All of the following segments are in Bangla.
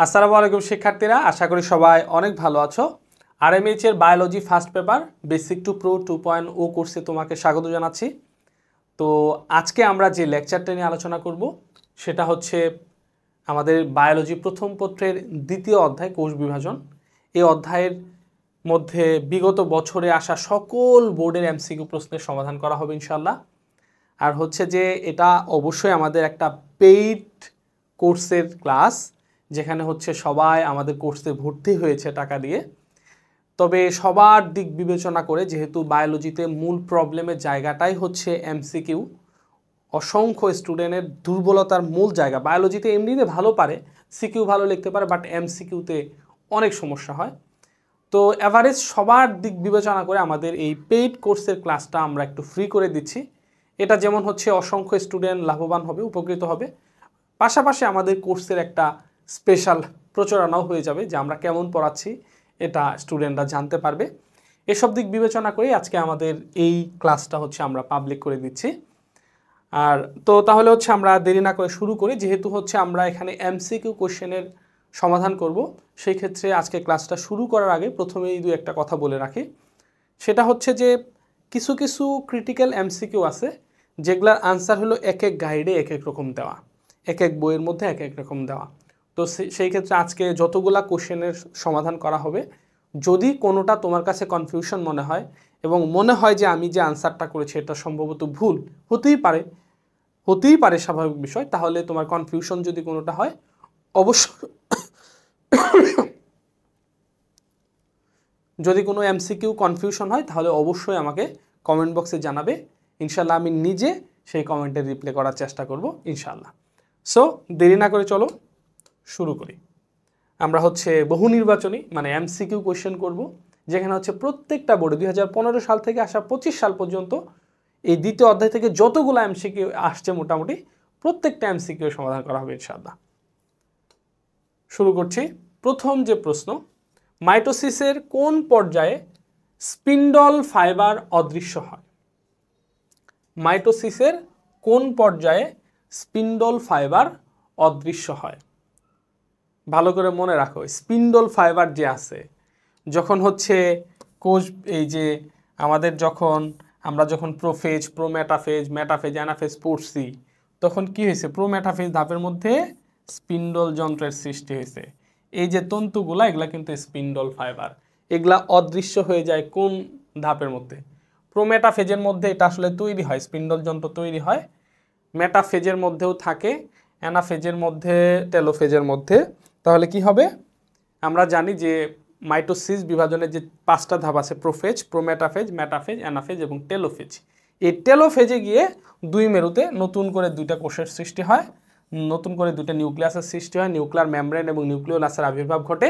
আসসালামু আলাইকুম শিক্ষার্থীরা, আশা করি সবাই অনেক ভালো আছো। আরএমএইচ এর biology first paper basic to pro 2.0 কোর্সে তোমাকে স্বাগত জানাচ্ছি। তো আজকে আমরা যে লেকচারটা নিয়ে আলোচনা করব সেটা হচ্ছে আমাদের বায়োলজি প্রথম পত্রের দ্বিতীয় অধ্যায় কোষ বিভাজন। এই অধ্যায়ের মধ্যে বিগত বছরে আসা সকল বোর্ডের এমসিকিউ প্রশ্নের সমাধান করা হবে ইনশাআল্লাহ। আর হচ্ছে যে এটা অবশ্যই আমাদের একটা পেইড কোর্সের ক্লাস, যেখানে হচ্ছে সবাই আমাদের কোর্সে ভর্তি হয়েছে টাকা দিয়ে। তবে সবার দিক বিবেচনা করে, যেহেতু বায়োলজিতে মূল প্রবলেমের জায়গাটাই হচ্ছে এমসিকিউ, অসংখ্য স্টুডেন্টের দুর্বলতার মূল জায়গা। বায়োলজিতে এমনিতে ভালো পারে, সিকিউ ভালো লিখতে পারে, বাট এমসিকিউতে অনেক সমস্যা হয়। তো অ্যাভারেজ সবার দিক বিবেচনা করে আমাদের এই পেইড কোর্সের ক্লাসটা আমরা একটু ফ্রি করে দিচ্ছি। এটা যেমন হচ্ছে অসংখ্য স্টুডেন্ট লাভবান হবে, উপকৃত হবে, পাশাপাশি আমাদের কোর্সের একটা স্পেশাল প্রচারণাও হয়ে যাবে যে আমরা কেমন পড়াচ্ছি, এটা স্টুডেন্টরা জানতে পারবে। এসব দিক বিবেচনা করে আজকে আমাদের এই ক্লাসটা হচ্ছে আমরা পাবলিক করে দিচ্ছি। আর তো তাহলে হচ্ছে আমরা দেরি না করে শুরু করি। যেহেতু হচ্ছে আমরা এখানে এমসিকিউ কোশ্চেনের সমাধান করব, সেই ক্ষেত্রে আজকে ক্লাসটা শুরু করার আগে প্রথমেই দু একটা কথা বলে রাখি। সেটা হচ্ছে যে কিছু কিছু ক্রিটিক্যাল এমসিকিউ আছে যেগুলার আনসার হলো এক এক গাইডে এক এক রকম দেওয়া, এক এক বইয়ের মধ্যে এক এক রকম দেওয়া। তো সেই ক্ষেত্রে আজকে যতগুলা কোশ্চেনের সমাধান করা হবে, যদি কোনোটা তোমার কাছে কনফিউশন মনে হয় এবং মনে হয় যে আমি যে আনসারটা করেছি এটা সম্ভবত ভুল, হতেই পারে স্বাভাবিক বিষয়, তাহলে তোমার কনফিউশন যদি কোনোটা হয় অবশ্যই যদি কোনো এমসিকিউ কনফিউশন হয় তাহলে অবশ্যই আমাকে কমেন্ট বক্সে জানাবে। ইনশাল্লাহ আমি নিজে সেই কমেন্টে রিপ্লাই করার চেষ্টা করব ইনশাল্লাহ। সো দেরি না করে চলো শুরু করি। আমরা হচ্ছে বহু নির্বাচনী মানে এমসিকিউ কোয়েশ্চেন করব, যেখানে হচ্ছে প্রত্যেকটা বোর্ডে 2015 সাল থেকে আসা 25 সাল পর্যন্ত এই দ্বিতীয় অধ্যায় থেকে যতগুলো এমসিকিউ আসছে মোটামুটি প্রত্যেকটা এমসিকিউ সমাধান করা হবে ইনশাআল্লাহ। শুরু করছি। প্রথম যে প্রশ্ন, মাইটোসিসের কোন পর্যায়ে স্পিন্ডল ফাইবার অদৃশ্য হয়? মাইটোসিসের কোন পর্যায়ে স্পিন্ডল ফাইবার অদৃশ্য হয়? ভালো করে মনে রাখো, স্পিন্ডল ফাইবার যে আছে, যখন হচ্ছে কোষ এই যে আমরা যখন প্রোফেজ, প্রোমেটাফেজ, মেটাফেজ, অ্যানাফেজ পড়ছি, তখন কি হয়েছে? প্রোমেটাফেজ ধাপের মধ্যে স্পিন্ডল যন্ত্রের সৃষ্টি হয়েছে। এই যে তন্তুগুলা, এগুলা কিন্তু স্পিন্ডল ফাইবার, এগুলা অদৃশ্য হয়ে যায় কোন ধাপের মধ্যে? প্রোমেটাফেজের মধ্যে এটা আসলে তৈরি হয়, স্পিন্ডল যন্ত্র তৈরি হয়। মেটাফেজের মধ্যেও থাকে, অ্যানাফেজের মধ্যে, টেলোফেজের মধ্যে। তাহলে কি হবে? আমরা জানি যে মাইটোসিস বিভাজনের যে 5টা ধাপ আছে, প্রোফেজ, প্রোমেটাফেজ, মেটাফেজ, অ্যানাফেজ এবং টেলোফেজ। এই টেলোফেজে গিয়ে দুই মেরুতে নতুন করে দুইটা কোষের সৃষ্টি হয়, নতুন করে দুইটা নিউক্লিয়াসের সৃষ্টি হয়, নিউক্লিয়ার মেমব্রেন এবং নিউক্লিওলাসের আবির্ভাব ঘটে।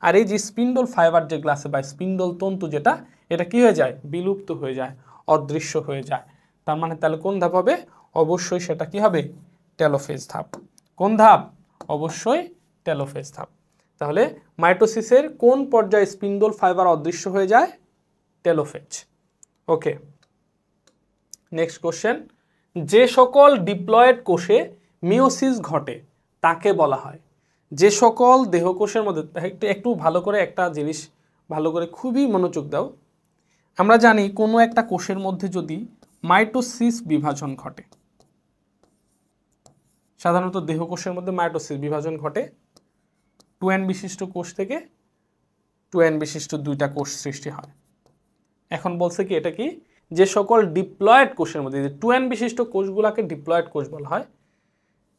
আর এই যে স্পিন্ডল ফাইবার যেগুলো আছে বা স্পিন্ডল তন্তু যেটা, এটা কি হয়ে যায়? বিলুপ্ত হয়ে যায়, অদৃশ্য হয়ে যায়। তার মানে তাহলে কোন ধাপ হবে? অবশ্যই সেটা কি হবে? টেলোফেজ ধাপ। কোন ধাপ? অবশ্যই টেলোফেজ ধাপ। তাহলে মাইটোসিসের কোন পর্যায়ে স্পিন্ডল ফাইবার অদৃশ্য হয়ে যায়? টেলোফেজ। ওকে, নেক্সট কোশ্চেন, যে সকল ডিপ্লয়েড কোষে মিওসিস ঘটে তাকে বলা হয়? যে সকল দেহকোষের মধ্যে, একটু ভালো করে একটা জিনিস ভালো করে খুবই মনোযোগ দাও। আমরা জানি কোনো একটা কোষের মধ্যে যদি মাইটোসিস বিভাজন ঘটে, সাধারণত দেহকোষের মধ্যে মাইটোসিস বিভাজন ঘটে 2n বিশিষ্ট কোষ থেকে 2n বিশিষ্ট দুইটা কোষ সৃষ্টি হয়। এখন বলছে কি, এটা কি? যে সকল ডিপ্লয়েড কোষের মধ্যে, 2n বিশিষ্ট কোষগুলোকে ডিপ্লয়েড কোষ বলা হয়।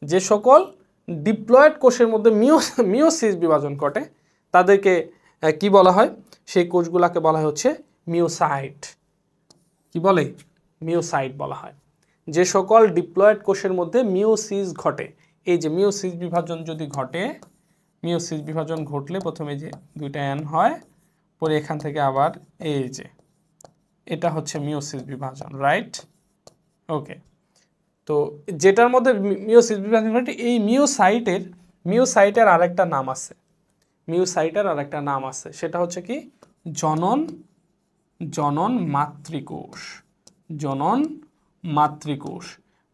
যে সকল ডিপ্লয়েড কোষের মধ্যে মিওসিস বিভাজন ঘটে তাদেরকে কি বলা হয়? সেই কোষগুলোকে বলা হয় হচ্ছে মিওসাইট। কি বলে? মিওসাইট বলা হয়। যে সকল ডিপ্লয়েড কোষের মধ্যে মিওসিস ঘটে, এই যে মিওসিস বিভাজন যদি ঘটে, মিওসিস বিভাজন ঘটলে প্রথমে যে দুইটা n হয়, পরে এখান থেকে আবার এই যে এটা হচ্ছে মিওসিস বিভাজন, রাইট? ওকে, তো যেটার মধ্যে মিওসিস বিভাজন ঘটে, এই মিওসাইটের আরেকটা নাম আছে, মিওসাইটের আরেকটা নাম আছে, সেটা হচ্ছে কি? জনন মাতৃকোষ। জনন মাতৃকোষ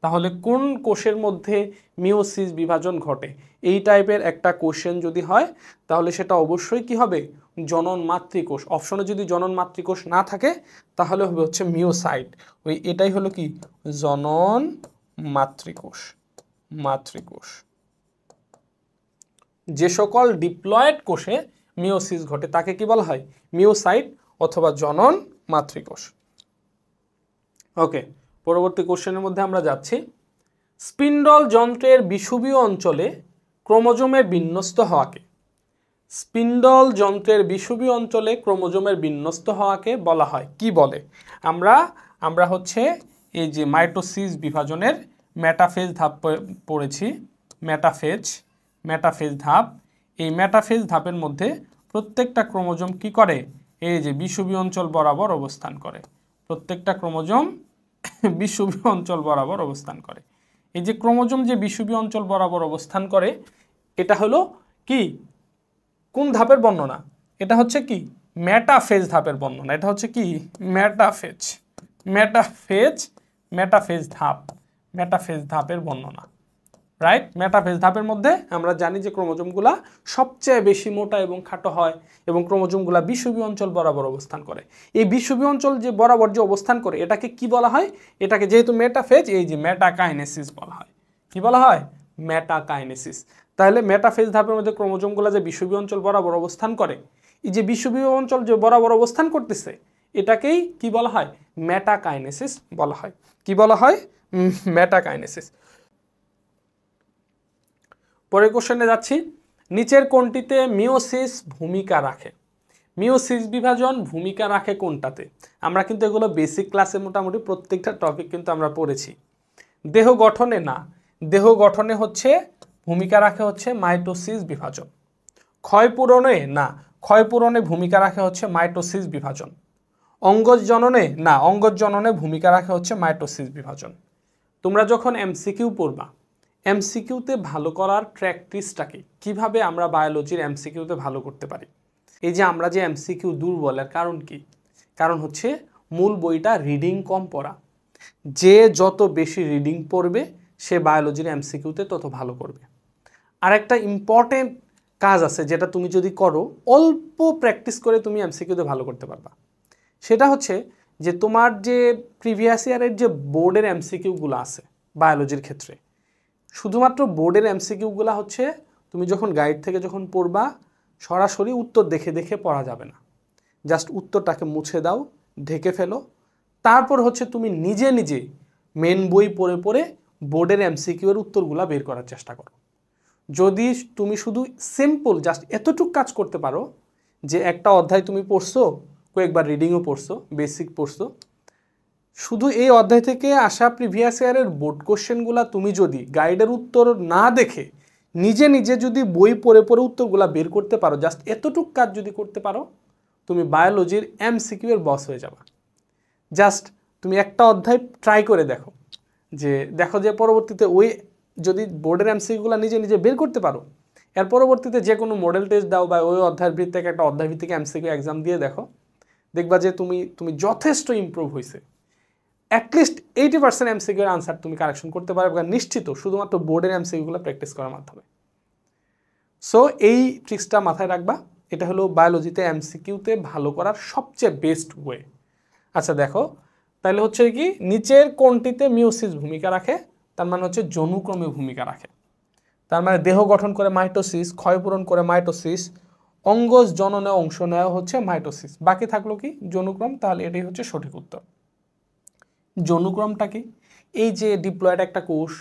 তাহলে কোন কোষের মধ্যে মিওসিস বিভাজন ঘটে, এই টাইপের একটা কোশ্চেন যদি হয় তাহলে সেটা অবশ্যই কি হবে, জনন মাতৃকোষ। অপশনে যদি জনন মাতৃকোষ না থাকে তাহলে হবে হচ্ছে মিওসাইট। এটাই হলো কি জনন মাতৃকোষ। মাতৃকোষ যে সকল ডিপ্লয়েড কোষে মিওসিস ঘটে তাকে কি বলা হয়, মিওসাইট অথবা জনন মাতৃকোষ। ওকে, পরবর্তী কোশ্চেনের মধ্যে আমরা যাচ্ছি। স্পিন্ডল যন্ত্রের বিষুবীয় অঞ্চলে ক্রোমোজোমের বিন্যস্ত হওয়াকে, স্পিন্ডল যন্ত্রের বিষুবীয় অঞ্চলে ক্রোমোজোমের বিন্যস্ত হওয়াকে বলা হয় কি বলে? আমরা হচ্ছে এই যে মাইটোসিস বিভাজনের মেটাফেজ ধাপ পড়েছি। মেটাফেজ ধাপ, এই মেটাফেজ ধাপের মধ্যে প্রত্যেকটা ক্রোমোজোম কি করে, এই যে বিষুবীয় অঞ্চল বরাবর অবস্থান করে। প্রত্যেকটা ক্রোমোজোম বিষুবীয় অঞ্চল বরাবর অবস্থান করে। এই যে ক্রোমোজোম যে বিষুবীয় অঞ্চল বরাবর অবস্থান করে, এটা হলো কি, কোন ধাপের বর্ণনা? এটা হচ্ছে কি মেটাফেজ ধাপের বর্ণনা। এটা হচ্ছে কি মেটাফেজ ধাপের বর্ণনা, রাইট। মেটাফেজ ধাপের মধ্যে আমরা জানি যে ক্রোমোজোমগুলা সবচেয়ে বেশি মোটা এবং খাটো হয় এবং ক্রোমোজোমগুলা বিষুবীয় অঞ্চল বরাবর অবস্থান করে। এই বিষুবীয় অঞ্চল যে বরাবর যে অবস্থান করে এটাকে কি বলা হয়? এটাকে যেহেতু মেটাফেজ, এই যে মেটাকাইনেসিস বলা হয়। কি বলা হয়? মেটাকাইনেসিস। তাহলে মেটাফেজ ধাপের মধ্যে ক্রোমোজোমগুলা যে বিষুবীয় অঞ্চল বরাবর অবস্থান করে, এই যে বিষুবীয় অঞ্চল যে বরাবর অবস্থান করতেছে এটাকেই কি বলা হয়? মেটাকাইনেসিস বলা হয়। কি বলা হয়? মেটাকাইনেসিস। পরের কোশ্চেনে যাচ্ছি। নিচের কোনটিতে মিওসিস ভূমিকা রাখে? মিওসিস বিভাজন ভূমিকা রাখে কোনটাতে? আমরা কিন্তু এগুলো বেসিক ক্লাসে মোটামুটি প্রত্যেকটা টপিক কিন্তু আমরা পড়েছি। দেহ গঠনে না, দেহ গঠনে হচ্ছে ভূমিকা রাখে হচ্ছে মাইটোসিস বিভাজন। ক্ষয়পূরণে না, ক্ষয়পূরণে ভূমিকা রাখে হচ্ছে মাইটোসিস বিভাজন। অঙ্গজ জননে না, অঙ্গজ জননে ভূমিকা রাখে হচ্ছে মাইটোসিস বিভাজন। তোমরা যখন এমসিকিউ পড়বা, এমসিকিউতে ভালো করার প্র্যাকটিসটা কি, কিভাবে আমরা বায়োলজির এমসিকিউতে ভালো করতে পারি? এই যে আমরা যে এমসিকিউ দুর্বলের কারণ কি? কারণ হচ্ছে মূল বইটা রিডিং কম পড়া। যে যত বেশি রিডিং পড়বে সে বায়োলজির এমসিকিউতে তত ভালো করবে। আর একটা ইম্পর্টেন্ট কাজ আছে যেটা তুমি যদি করো, অল্প প্র্যাকটিস করে তুমি এমসিকিউতে ভালো করতে পারবা। সেটা হচ্ছে যে তোমার যে প্রিভিয়াস ইয়ারের যে বোর্ডের এমসিকিউগুলো আছে বায়োলজির ক্ষেত্রে, শুধুমাত্র বোর্ডের এমসিকিউগুলো হচ্ছে তুমি যখন গাইড থেকে যখন পড়বা সরাসরি উত্তর দেখে দেখে পড়া যাবে না। জাস্ট উত্তরটাকে মুছে দাও, ঢেকে ফেলো, তারপর হচ্ছে তুমি নিজে নিজে মেন বই পড়ে পড়ে বোর্ডের এমসিকিউর উত্তরগুলো বের করার চেষ্টা করো। যদি তুমি শুধু সিম্পল জাস্ট এতটুকু কাজ করতে পারো যে একটা অধ্যায় তুমি পড়ছো, কয়েকবার রিডিংও পড়ছো, বেসিক পড়ছো, শুধু এই অধ্যায় থেকে আসা প্রিভিয়াস ইয়ারের বোর্ড কোশ্চেনগুলো তুমি যদি গাইডের উত্তর না দেখে নিজে নিজে যদি বই পড়ে পড়ে উত্তরগুলো বের করতে পারো, জাস্ট এতটুকু কাজ যদি করতে পারো, তুমি বায়োলজির এমসিকিউ এর বস হয়ে যাবে। জাস্ট তুমি একটা অধ্যায় ট্রাই করে দেখো, যে পরবর্তীতে ওই যদি বোর্ডের এমসিকিউগুলো নিজে নিজে বের করতে পারো, এর পরবর্তীতে যে কোনো মডেল টেস্ট দাও বা ওই অধ্যায়ের ভিত্তিক একটা অধ্যায় ভিত্তিক এমসিকিউ এক্সাম দিয়ে দেখো, দেখবা যে তুমি যথেষ্ট ইমপ্রুভ হয়েছে। অ্যাটলিস্ট 80% এমসিকিউ এর আনসার তুমি কারেকশন করতে পারবে নিশ্চিত, শুধুমাত্র বোর্ডের এমসিকিউগুলো প্র্যাকটিস করার মাধ্যমে। সো এই ট্রিক্সটা মাথায় রাখবা। এটা হলো বায়োলজিতে এমসিকিউতে ভালো করার সবচেয়ে বেস্ট ওয়ে। আচ্ছা দেখো, তাহলে হচ্ছে কি নিচের কোনটিতে মিওসিস ভূমিকা রাখে? তার মানে হচ্ছে যৌনক্রমে ভূমিকা রাখে। তার মানে দেহ গঠন করে মাইটোসিস, ক্ষয়পূরণ করে মাইটোসিস, অঙ্গজ জননে অংশ নেওয়া হচ্ছে মাইটোসিস, বাকি থাকলো কি যৌনক্রম। তাহলে এটাই হচ্ছে সঠিক উত্তর। যৌনক্রমটা কি? এই যে ডিপ্লয়েড একটা কোষ,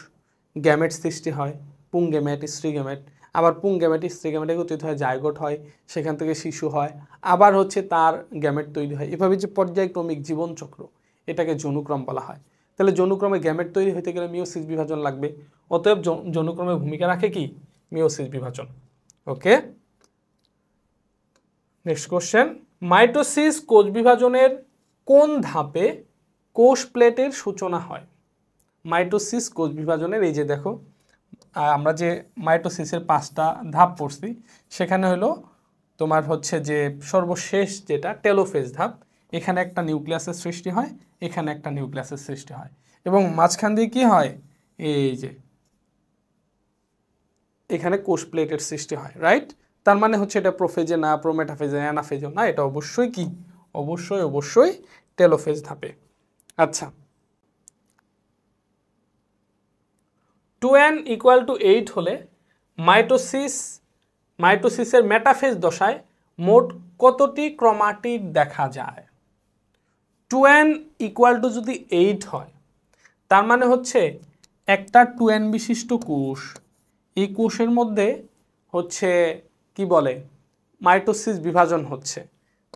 গ্যামেট সৃষ্টি হয়, পুং গ্যামেট, স্ত্রী গ্যামেট, আবার পুং গ্যামেট স্ত্রী গ্যামেটে গঠিত হয়, জাইগোট হয়, সেখান থেকে শিশু হয়, আবার হচ্ছে তার গ্যামেট তৈরি হয়। এভাবে যে পর্যায়ক্রমিক জীবনচক্র, এটাকে যৌনক্রম বলা হয়। তাহলে যৌনক্রমে গ্যামেট তৈরি হতে গেলে মিওসিস বিভাজন লাগবে। অতএব যৌনক্রমে ভূমিকা রাখে কি? মিওসিস বিভাজন। ওকে, নেক্সট কোশ্চেন। মাইটোসিস কোষ বিভাজনের কোন ধাপে কোষ প্লেটের সূচনা হয়? মাইটোসিস কোষ বিভাজনের এই যে দেখো, আমরা যে মাইটোসিসের 5টা ধাপ পড়ছি, সেখানে হলো তোমার হচ্ছে যে সর্বশেষ যেটা টেলোফেজ ধাপ, এখানে একটা নিউক্লিয়াসের সৃষ্টি হয়, এখানে একটা নিউক্লিয়াসের সৃষ্টি হয়, এবং মাঝখান দিয়ে কি হয়? এই যে এখানে কোষ প্লেটের সৃষ্টি হয়, রাইট? তার মানে হচ্ছে এটা প্রোফেজে না, প্রোমেটাফেজে, অ্যানাফেজে না, এটা অবশ্যই কি, অবশ্যই টেলোফেজ ধাপে। আচ্ছা, 2n = 8 হলে মাইটোসিসের মেটাফেজ দশায় মোট কতটি ক্রোমাটিড দেখা যায়? 2n = যদি 8 হয়, তার মানে হচ্ছে একটা 2n বিশিষ্ট কোষ, এই কোষের মধ্যে হচ্ছে কি বলে, মাইটোসিস বিভাজন হচ্ছে।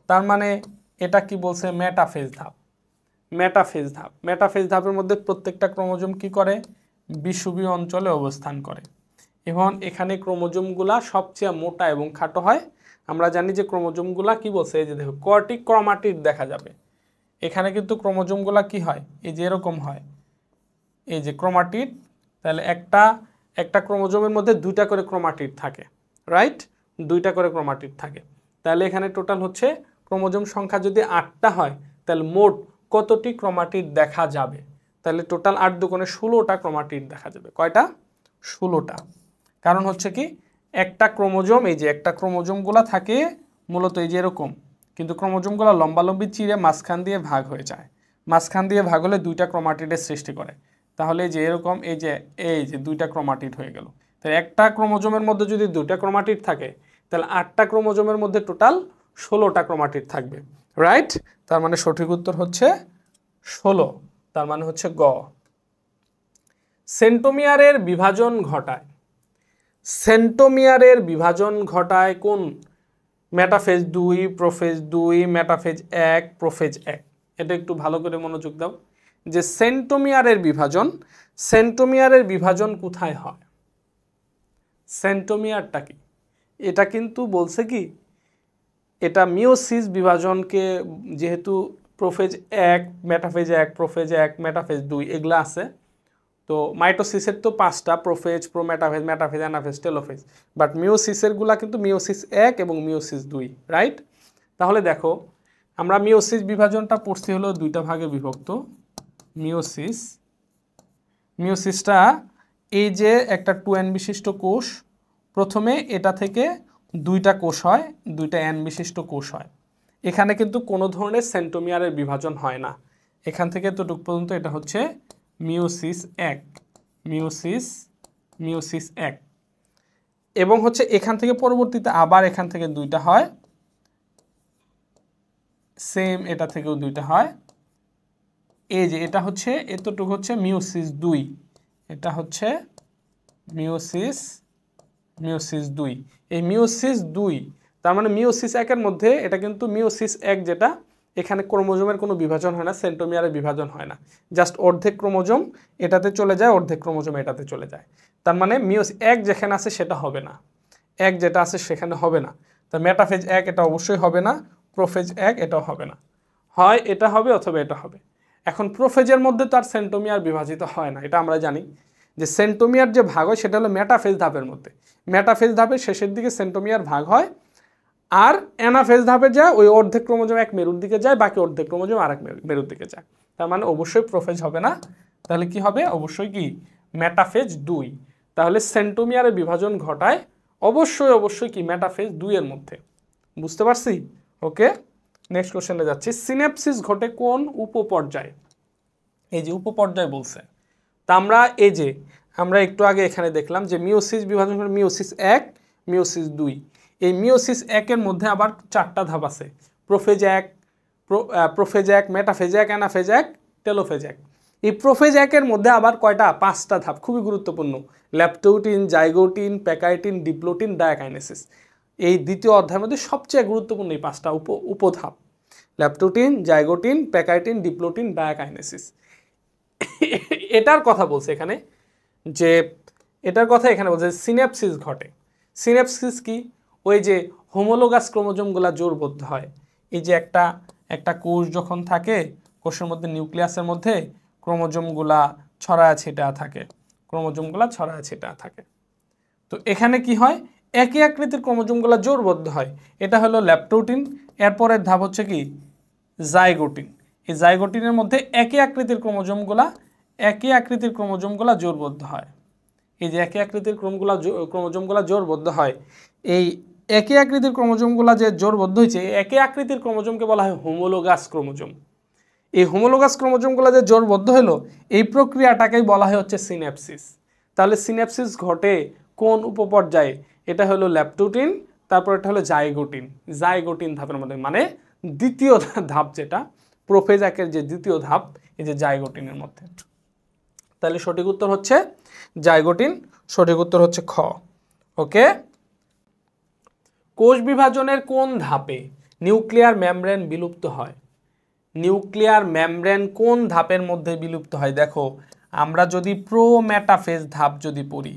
তার মানে এটা কি বলছে, মেটাফেজ ধাপ। মেটাফেজ ধাপের মধ্যে প্রত্যেকটা ক্রোমোজোম কি করে, বিষুবীয় অঞ্চলে অবস্থান করে। এবং এখানে ক্রোমোজোমগুলা সবচেয়ে মোটা এবং খাটো হয়। আমরা জানি যে ক্রোমোজোমগুলা কি বলছে, এই যে দেখো কয়টি ক্রোমাটিড দেখা যাবে। এখানে কিন্তু ক্রোমোজোমগুলা কি হয়, এই যে এরকম হয়, এই যে ক্রোমাটিড। তাহলে একটা ক্রোমোজোমের মধ্যে 2টা করে ক্রোমাটিড থাকে, রাইট? 2টা করে ক্রোমাটিড থাকে। তাহলে এখানে টোটাল হচ্ছে ক্রোমোজোম সংখ্যা যদি 8টা হয়, তাহলে মোট কতটি ক্রোমাটিড দেখা যাবে? তাহলে টোটাল 8 দুগুণে 16টা ক্রোমাটিড দেখা যাবে। কয়টা? 16টা। কারণ হচ্ছে কি, একটা ক্রোমোজোম, এই যে একটা ক্রোমোজোমগুলা থাকে মূলত এই যে এরকম, কিন্তু ক্রোমোজোমগুলো লম্বালম্বি চিরে মাঝখান দিয়ে ভাগ হয়ে যায়। মাঝখান দিয়ে ভাগ হলে 2টা ক্রোমাটিডের সৃষ্টি করে। তাহলে যে এরকম এই যে 2টা ক্রোমাটিড হয়ে গেল। তাহলে একটা ক্রোমোজোমের মধ্যে যদি 2টা ক্রোমাটিড থাকে, তাহলে 8টা ক্রোমোজোমের মধ্যে টোটাল 16টা ক্রোমাটিড থাকবে, রাইট? তার মানে সঠিক উত্তর হচ্ছে 16। তার মানে হচ্ছে গ। সেন্টোমিয়ারের বিভাজন ঘটায় কোন? Metaphase 2, prophase 2, metaphase 1, prophase 1। এটা একটু ভালো করে মনোযোগ দাও যে সেন্টোমিয়ারের বিভাজন কোথায় হয়? সেন্টোমিয়ারটা কি? এটা কিন্তু বলছে কি, এটা মিওসিস বিভাজনকে, যেহেতু প্রোফেজ 1, মেটাফেজ 1, প্রোফেজ 1, মেটাফেজ 2 এগুলো আছে। তো মাইটোসিসের তো 5টা, prophase, prometaphase, metaphase, anaphase, telophase. But মিওসিসের গুলা কিন্তু মিওসিস 1 এবং মিওসিস 2, রাইট? তাহলে দেখো, আমরা মিওসিস বিভাজনটা পড়ছি হলো 2টা ভাগে বিভক্ত। মিওসিসটা এই যে একটা 2n বিশিষ্ট কোষ, প্রথমে এটা থেকে 2টা কোষ হয়, 2টা n বিশিষ্ট কোষ হয়। এখানে কিন্তু কোনো ধরনের সেন্টোমিয়ারের বিভাজন হয় না। এখান থেকে এতটুক পর্যন্ত এটা হচ্ছে মিওসিস 1, মিওসিস 1। এবং হচ্ছে এখান থেকে পরবর্তীতে আবার এখান থেকে 2টা হয়, সেম এটা থেকেও 2টা হয়। এই যে এটা হচ্ছে এতটুকু হচ্ছে মিওসিস 2, এটা হচ্ছে মিওসিস 2। এই মিওসিস 2, তার মানে মিওসিস 1 এর মধ্যে এটা কিন্তু মিওসিস 1 যেটা, এখানে ক্রোমোজোমের কোনো বিভাজন হয় না, সেন্টোমিয়ারের বিভাজন হয় না। জাস্ট অর্ধেক ক্রোমোজোম এটাতে চলে যায়, অর্ধেক ক্রোমোজোম এটাতে চলে যায়। তার মানে মিওসিস 1 যেখানে আছে সেটা হবে না, 1 যেটা আছে সেখানে হবে না। তা মেটাফেজ 1 এটা অবশ্যই হবে না, প্রোফেজ 1 এটাও হবে না। হয় এটা হবে অথবা এটা হবে। এখন প্রোফেজের মধ্যে তো আর সেন্টোমিয়ার বিভাজিত হয় না, এটা আমরা জানি যে সেন্টোমিয়ার যে ভাগ হয় সেটা হলো মেটাফেজ ধাপের মধ্যে। মেটাফেজ ধাপের শেষের দিকে সেন্টোমিয়ার ভাগ হয়, আর অ্যানাফেজ ধাপে যায় ওই অর্ধেক ক্রোমোজোম এক মেরুর দিকে যায়, বাকি অর্ধেক ক্রোমোজোম আরেক মেরুর দিকে যায়। তার মানে অবশ্যই প্রোফেজ হবে না। তাহলে কি হবে? অবশ্যই কি মেটাফেজ 2। তাহলে সেন্টোমিয়ারের বিভাজন ঘটায় অবশ্যই কি মেটাফেজ 2 এর মধ্যে। বুঝতে পারছি? ওকে, নেক্সট কোশ্চেনে যাচ্ছি। সিনেপসিস ঘটে কোন উপপর্যায়ে? এই যে উপপর্যায় বলছে, তা আমরা একটু আগে এখানে দেখলাম যে মিওসিস বিভাজন হলো মিওসিস 1, মিওসিস 2। এই মিওসিস 1 এর মধ্যে আবার 4টা ধাপ আছে, প্রোফেজ 1, মেটাফেজ 1, অ্যানাফেজ 1, টেলোফেজ 1। এই প্রোফেজ 1 এর মধ্যে আবার কয়টা? 5টা ধাপ, খুবই গুরুত্বপূর্ণ। ল্যাপ্টোটিন, জাইগোটিন, প্যাকাইটিন, ডিপ্লোটিন, ডায়াকাইনেসিস। এই দ্বিতীয় অধ্যায়ের মধ্যে সবচেয়ে গুরুত্বপূর্ণ এই 5টা উপধাপ, ল্যাপ্টোটিন, জাইগোটিন, প্যাকাইটিন, ডিপ্লোটিন, ডায়াকাইনেসিস। এটার কথা বলছে এখানে, যে এটার কথা এখানে বলছে সিনেপসিস ঘটে। সিনেপসিস কি? ওই যে হোমোলোগাস ক্রোমোজোমগুলা জোড়বদ্ধ হয়। এই যে একটা কোষ যখন থাকে, কোষের মধ্যে নিউক্লিয়াসের মধ্যে ক্রোমোজোমগুলা ছড়ায় ছিটা থাকে। তো এখানে কি হয়? একই আকৃতির ক্রোমোজোমগুলা জোড়বদ্ধ হয়। এটা হলো ল্যাপ্টোটিন। এরপরের ধাপ হচ্ছে কি জাইগোটিন। এই জাইগোটিনের মধ্যে একই আকৃতির ক্রোমোজোমগুলা একই আকৃতির ক্রোমোজোমগুলো জোড়বদ্ধ হয়। এই যে একই আকৃতির ক্রোমোজোমগুলো জোড়বদ্ধ হয়, এই একই আকৃতির ক্রোমোজোমগুলো যে জোড়বদ্ধ হয়েছে, একই আকৃতির ক্রোমোজোমকে বলা হয় হোমোলোগাস ক্রোমোজোম। এই হোমোলোগাস ক্রোমোজোমগুলো যে জোড়বদ্ধ হলো, এই প্রক্রিয়াটাকেই বলা হয় হচ্ছে সিন্যাপসিস। তাহলে সিন্যাপসিস ঘটে কোন উপপর্যায়ে? এটা হলো ল্যাপটোটিন, তারপর এটা হলো জাইগোটিন। জাইগোটিন ধাপের মধ্যে, মানে দ্বিতীয় ধাপ, যেটা প্রোফেজ-একের যে দ্বিতীয় ধাপ, এই যে জাইগোটিনের মধ্যে। তাহলে সঠিক উত্তর হচ্ছে জাইগোটিন, সঠিক উত্তর হচ্ছে খ। ওকে। কোষ বিভাজনের কোন ধাপে নিউক্লিয়ার মেমব্রেন বিলুপ্ত হয়? নিউক্লিয়ার মেমব্রেন কোন ধাপের মধ্যে বিলুপ্ত হয়? দেখো, আমরা যদি প্রোমেটাফেজ ধাপ যদি পড়ি,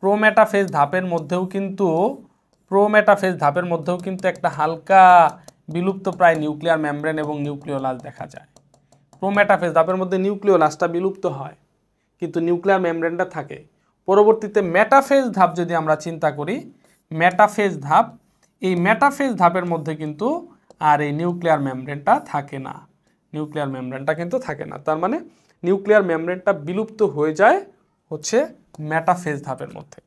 প্রোমেটাফেজ ধাপের মধ্যেও কিন্তু একটা হালকা বিলুপ্ত প্রায় নিউক্লিয়ার মেমব্রেন এবং নিউক্লিওলাস দেখা যায়। প্রোমেটাফেজ ধাপের মধ্যে নিউক্লিওলাসটা বিলুপ্ত হয়, কিন্তু নিউক্লিয়ার মেমব্রেনটা থাকে। পরবর্তীতে মেটাফেজ ধাপ যদি আমরা চিন্তা করি, এই মেটাফেজ ধাপের মধ্যে কিন্তু আর এই নিউক্লিয়ার মেমব্রেনটা থাকে না, তার মানে নিউক্লিয়ার মেমব্রেনটা বিলুপ্ত হয়ে যায় হচ্ছে মেটাফেজ ধাপের মধ্যে।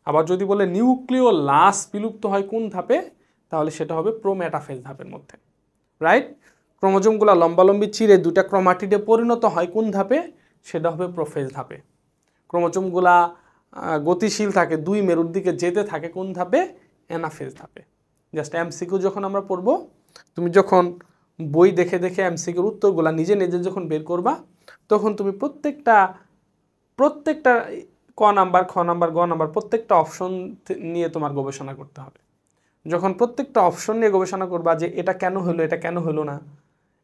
আবার যদি বলে নিউক্লিওলাস বিলুপ্ত হয় কোন ধাপে, তাহলে সেটা হবে প্রোমেটাফেজ ধাপের মধ্যে। রাইট? ক্রোমোজোমগুলো লম্বালম্বি চিরে দুটা ক্রোমাটিডে পরিণত হয় কোন ধাপে? সেটা হবে প্রোফেজ ধাপে। ক্রোমোজোমগুলা গতিশীল থাকে, দুই মেরুর দিকে যেতে থাকে কোন ধাপে? অ্যানাফেজ ধাপে। জাস্ট এমসিকিউ যখন আমরা পড়ব, তুমি যখন বই দেখে দেখে এমসিকিউর উত্তরগুলা নিজে নিজে যখন বের করবা, তখন তুমি প্রত্যেকটা ক নাম্বার, খ নাম্বার, গ নাম্বার প্রত্যেকটা অপশন নিয়ে তোমার গবেষণা করতে হবে। যখন প্রত্যেকটা অপশন নিয়ে গবেষণা করবা যে এটা কেন হলো, এটা কেন হলো না,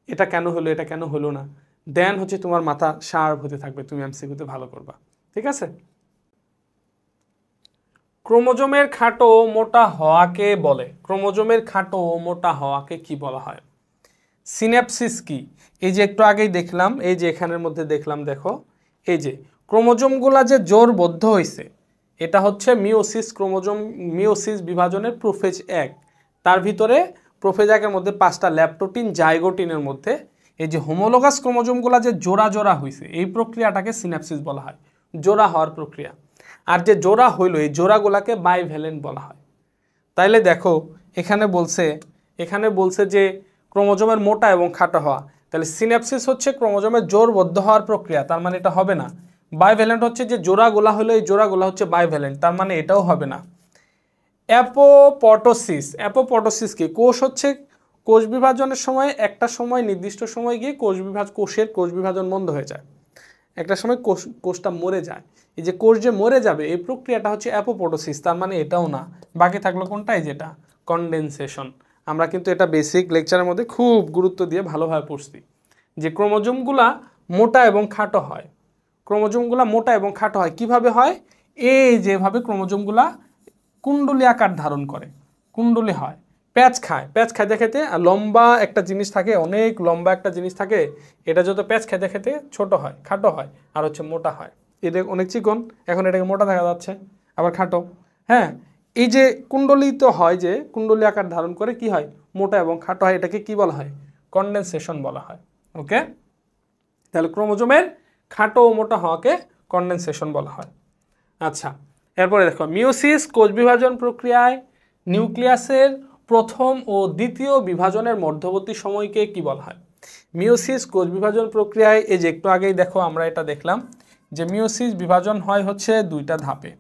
এটা কেন হলো, এটা কেন হলো না, দেন হচ্ছে তোমার মাথা শার্প হতে থাকবে, তুমি এমসিকিউতে ভালো করবা। ঠিক আছে? ক্রোমোজোমের খাটো মোটা হওয়াকে বলে, ক্রোমোজোমের খাটো মোটা হওয়াকে কি বলা হয়? সিন্যাপসিস কি? এই যে একটু আগেই দেখলাম, এই যে এখানের মধ্যে দেখলাম, দেখো এই যে ক্রোমোজোমগুলা যে জোড়বদ্ধ হয়েছে, এটা হচ্ছে মিওসিস ক্রোমোজোম, মিওসিস বিভাজনের প্রোফেজ 1। তার ভিতরে প্রোফেজ 1-এর মধ্যে 5টা ল্যাপটোটিন, জাইগোটিনের মধ্যে এই যে হোমোলোগাস ক্রোমোজোমগুলা যে জোড়া জোড়া হয়েছে, এই প্রক্রিয়াটাকে সিন্যাপসিস বলা হয়, জোড়া হওয়ার প্রক্রিয়া। আর যে জোড়া হইল, এই জোড়াগুলাকে বাইভ্যালেন্ট বলা হয়। তাইলে দেখো এখানে বলছে যে ক্রোমোজোমের মোটা এবং খাটো হওয়া, তাহলে সিন্যাপসিস হচ্ছে ক্রোমোজোমের জোড়বদ্ধ হওয়ার প্রক্রিয়া, তার মানে এটা হবে না। বাইভ্যালেন্ট হচ্ছে যে জোড়াগুলা হলো, এই জোড়াগুলা হচ্ছে বাইভ্যালেন্ট, তার মানে এটাও হবে না। অ্যাপোপটোসিস কি? কোষ বিভাজনের সময় একটা সময়, নির্দিষ্ট সময় গিয়ে কোষের কোষ বিভাজন বন্ধ হয়ে যায়, একটা সময় কোষটা মরে যায়। এই যে কোষ যে মরে যাবে, এই প্রক্রিয়াটা হচ্ছে অ্যাপোপটোসিস, তার মানে এটাও না। বাকি থাকলো কোনটা? এই যেটা কনডেনসেশন। আমরা কিন্তু এটা বেসিক লেকচারের মধ্যে খুব গুরুত্ব দিয়ে ভালোভাবে পড়ছি যে ক্রোমোজোমগুলা মোটা এবং খাটো হয়। কিভাবে হয়? এই যেভাবে ক্রোমোজোমগুলা কুণ্ডলী আকার ধারণ করে, কুণ্ডলী হয়, প্যাচ খাইতে খেতে লম্বা একটা জিনিস থাকে, অনেক লম্বা একটা জিনিস থাকে, এটা যত প্যাচ খাইতে খেতে ছোট হয়, খাটো হয়, আর হচ্ছে মোটা হয়। এটা অনেক চিকন, এখন এটাকে মোটা দেখা যাচ্ছে, আবার খাটো। হ্যাঁ, এই যে কুণ্ডলিত হয়, যে কুণ্ডলী আকার ধারণ করে, কি হয়? মোটা এবং খাটো হয়। এটাকে কি বলা হয়? কনডেনসেশন বলা হয়। ওকে, তাহলে ক্রোমোজোমের খাটো ও মোটা হওয়াকে কনডেনসেশন বলা হয়। আচ্ছা, এরপরে দেখো, মিওসিস কোষ বিভাজন প্রক্রিয়ায় নিউক্লিয়াসের প্রথম ও দ্বিতীয় বিভাজনের মধ্যবর্তী সময়কে কি বলা হয়? মিওসিস কোষ বিভাজন প্রক্রিয়ায়, এই যে একটু আগেই দেখো আমরা এটা দেখলাম যে মিওসিস বিভাজন হয় হচ্ছে দুইটা ধাপে।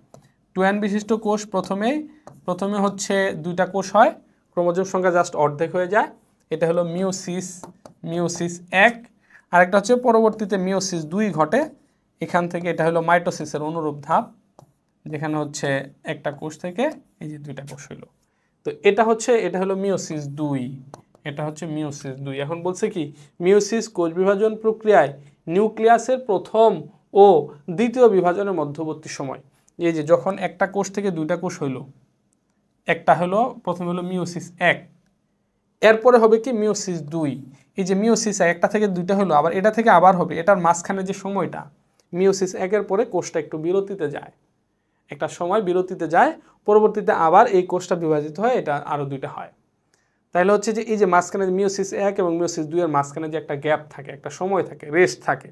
2n বিশিষ্ট কোষ প্রথমে হচ্ছে দুইটা কোষ হয়, ক্রোমোজোম সংখ্যা জাস্ট অর্ধেক হয়ে যায়, এটা হলো মিওসিস 1। আরেকটা হচ্ছে পরবর্তীতে মিওসিস 2 ঘটে, এখান থেকে এটা হলো মাইটোসিসের অনুরূপ ধাপ, যেখানে হচ্ছে একটা কোষ থেকে এই যে দুইটা কোষ হইল। তো এটা হলো মিওসিস 2, এটা হচ্ছে মিওসিস 2। এখন বলছে কি, মিওসিস কোষ বিভাজন প্রক্রিয়ায় নিউক্লিয়াসের প্রথম ও দ্বিতীয় বিভাজনের মধ্যবর্তী সময়। এই যে যখন একটা কোষ থেকে দুইটা কোষ হইল, একটা হলো প্রথমে হলো মিওসিস 1, এরপরে হবে কি মিওসিস 2। এই যে মিওসিস 1, একটা থেকে দুইটা হলো, আবার এটা থেকে আবার হবে, এটার মাঝখানে যে সময়টা, মিওসিস 1-এর পরে কোষটা একটু বিরতিতে যায়, একটা সময় বিরতিতে যায়, পরবর্তীতে আবার এই কোষটা বিভাজিত হয়, এটা আরও দুইটা হয়। তাহলে হচ্ছে যে এই যে মাঝখানে মিওসিস 1 এবং মিওসিস 2 এর মাঝখানে যে একটা গ্যাপ থাকে, একটা সময় থাকে, রেস্ট থাকে,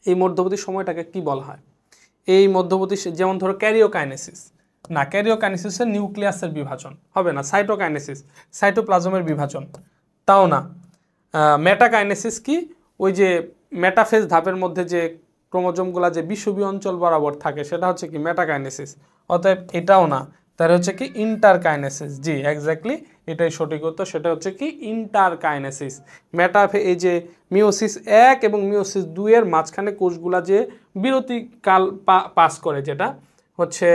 এই মধ্যবর্তী সময়টাকে কি বলা হয়? এই মধ্যবর্তী যেমন ধরো ক্যারিওকাইনেসিস, না ক্যারিওকাইনেসিসের নিউক্লিয়াসের বিভাজন হবে না, সাইটোকাইনেসিস সাইটোপ্লাজমের বিভাজন, তাও না। মেটাকাইনেসিস কি? ওই যে মেটাফেজ ধাপের মধ্যে যে ক্রোমোজোমগুলো যে বিষুবীয় অঞ্চল বরাবর থাকে সেটা হচ্ছে কি মেটাকাইনেসিস, অতএব এটাও না। তাহলে হচ্ছে কি ইন্টারকাইনেসিস, জি এক্স্যাক্টলি এটাই সঠিক উত্তর, সেটা হচ্ছে কি ইন্টারকাইনেসিস। এই যে মিওসিস 1 এবং মিওসিস 2 এর মাঝখানে কোষগুলা যে বিরতিকাল পাস করে, যেটা হচ্ছে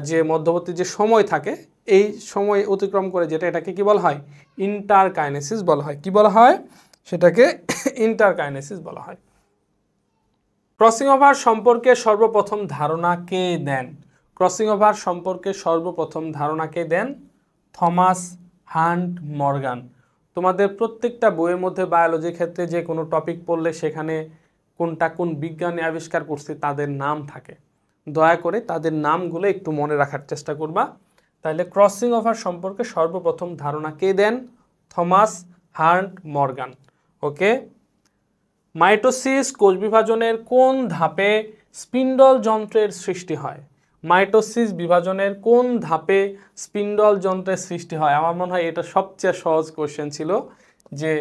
যে মধ্যবর্তী যে সময় থাকে, এই সময় অতিক্রম করে যেটা, এটাকে কি বলা হয়? ইন্টারকাইনেসিস বলা হয়। কি বলা হয়? সেটাকে ইন্টারকাইনেসিস বলা হয়। ক্রসিং ওভার সম্পর্কে সর্বপ্রথম ধারণা কে দেন? ক্রসিং ওভার সম্পর্কে সর্বপ্রথম ধারণা কে দেন? Thomas Hunt Morgan. তোমাদের প্রত্যেকটা বইয়ের মধ্যে বায়োলজির ক্ষেত্রে যে কোনো টপিক পড়লে সেখানে কোনটা কোন বিজ্ঞানী আবিষ্কার করছে তাদের নাম থাকে, দয়া করে তাদের নামগুলো একটু মনে রাখার চেষ্টা করবা। তাহলে ক্রসিং ওভার সম্পর্কে সর্বপ্রথম ধারণা কে দেন? Thomas Hunt Morgan. Okay. Mitosis কোষ বিভাজনের কোন ধাপে স্পিন্ডল যন্ত্রের সৃষ্টি হয়? মাইটোসিস বিভাজনের কোন ধাপে স্পিন্ডল যন্ত্রের সৃষ্টি হয়? আমার মনে হয় এটা সবচেয়ে সহজ কোশ্চেন ছিল, যে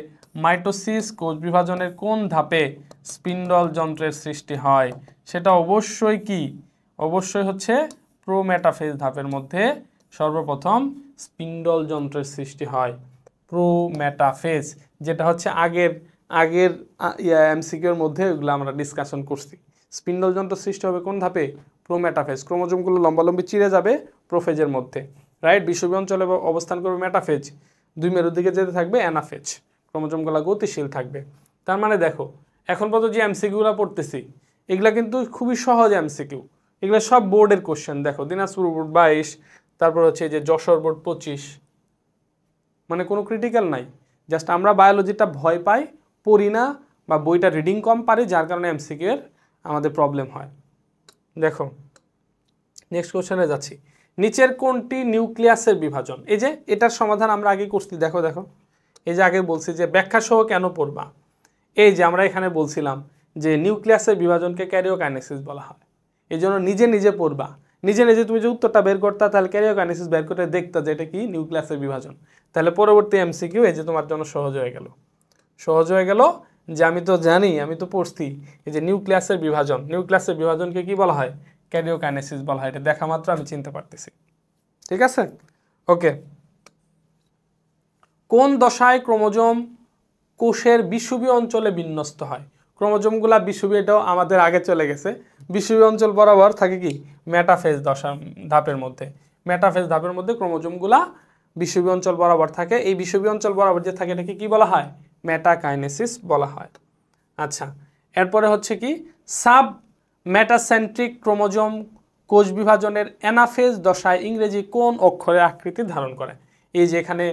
মাইটোসিস কোষ বিভাজনের কোন ধাপে স্পিন্ডল যন্ত্রের সৃষ্টি হয়? সেটা অবশ্যই কি? অবশ্যই হচ্ছে প্রোমেটাফেজ ধাপের মধ্যে সর্বপ্রথম স্পিন্ডল যন্ত্রের সৃষ্টি হয়। প্রোমেটাফেজ, যেটা হচ্ছে আগের এমসিকিউর মধ্যে ওগুলো আমরা ডিসকাশন করছি। স্পিন্ডল যন্ত্র সৃষ্টি হবে কোন ধাপে? প্রোমেটাফেজ। ক্রোমোজোমগুলো লম্বালম্বি চিরে যাবে প্রোফেজের মধ্যে, রাইট? বিষুবীয় অঞ্চলে অবস্থান করবে মেটাফেজ, দুই মেরুর দিকে যেতে থাকবে অ্যানাফেজ, ক্রোমোজোমগুলো গতিশীল থাকবে। তার মানে দেখো এখন পর্যন্ত যে এমসিকিউগুলো পড়তেছি এগুলা কিন্তু খুবই সহজ এমসিকিউ, এগুলো সব বোর্ডের কোশ্চেন। দেখো দিনাজপুর বোর্ড 22, তারপর হচ্ছে যে যশোর বোর্ড 25, মানে কোনো ক্রিটিক্যাল নাই। জাস্ট আমরা বায়োলজিটা ভয় পাই, পড়ি না, বা বইটা রিডিং কম পারি, যার কারণে এমসিকিউ এর আমাদের প্রবলেম হয়। দেখো নেক্সট কোশ্চেনে যাচ্ছি। নিচের কোনটি নিউক্লিয়াসের বিভাজন? এই যে এটার সমাধান আমরা আগে করছি, দেখো দেখো এই যে আগে বলছি যে ব্যাখ্যা সহ কেন পড়বা। এই যে আমরা এখানে বলছিলাম যে নিউক্লিয়াসের বিভাজনকে ক্যারিওকাইনেসিস বলা হয়, এই জন্য নিজে নিজে পড়বা। নিজে নিজে তুমি যে উত্তরটা বের করতা, তাহলে ক্যারিওকাইনেসিস বের করে দেখতা যে এটা কি নিউক্লিয়াসের বিভাজন, তাহলে পরবর্তী এমসিকিউ এই যে তোমার জন্য সহজ হয়ে গেল। সহজ হয়ে গেল যে আমি তো জানি, আমি তো পড়ছি, এই যে নিউক্লিয়াসের বিভাজন, নিউক্লিয়াসের বিভাজনকে কি বলা হয়? ক্যারিওকাইনেসিস বলা হয়। এটা দেখা মাত্র আমি চিনতে পারতেছি। ঠিক আছে, ওকে। কোন দশায় ক্রোমোজোম কোষের বিষুবীয় অঞ্চলে বিন্যস্ত হয়? ক্রোমোজোমগুলা বিষুবীয়, এটাও আমাদের আগে চলে গেছে। বিষুবীয় অঞ্চল বরাবর থাকে কি মেটাফেজ দশা ধাপের মধ্যে। মেটাফেজ ধাপের মধ্যে ক্রোমোজোমগুলা বিষুবীয় অঞ্চল বরাবর থাকে। এই বিষুবীয় অঞ্চল বরাবর যে থাকে এটাকে কি বলা হয়? মেটাকাইনেসিস বলা হয়। আচ্ছা, এরপরে হচ্ছে কি সাব মেটাসেন্ট্রিক ক্রোমোজোম কোষ বিভাজনের অ্যানাফেজ দশায় ইংরেজি কোন অক্ষরের আকৃতি ধারণ করে? এই যে এখানে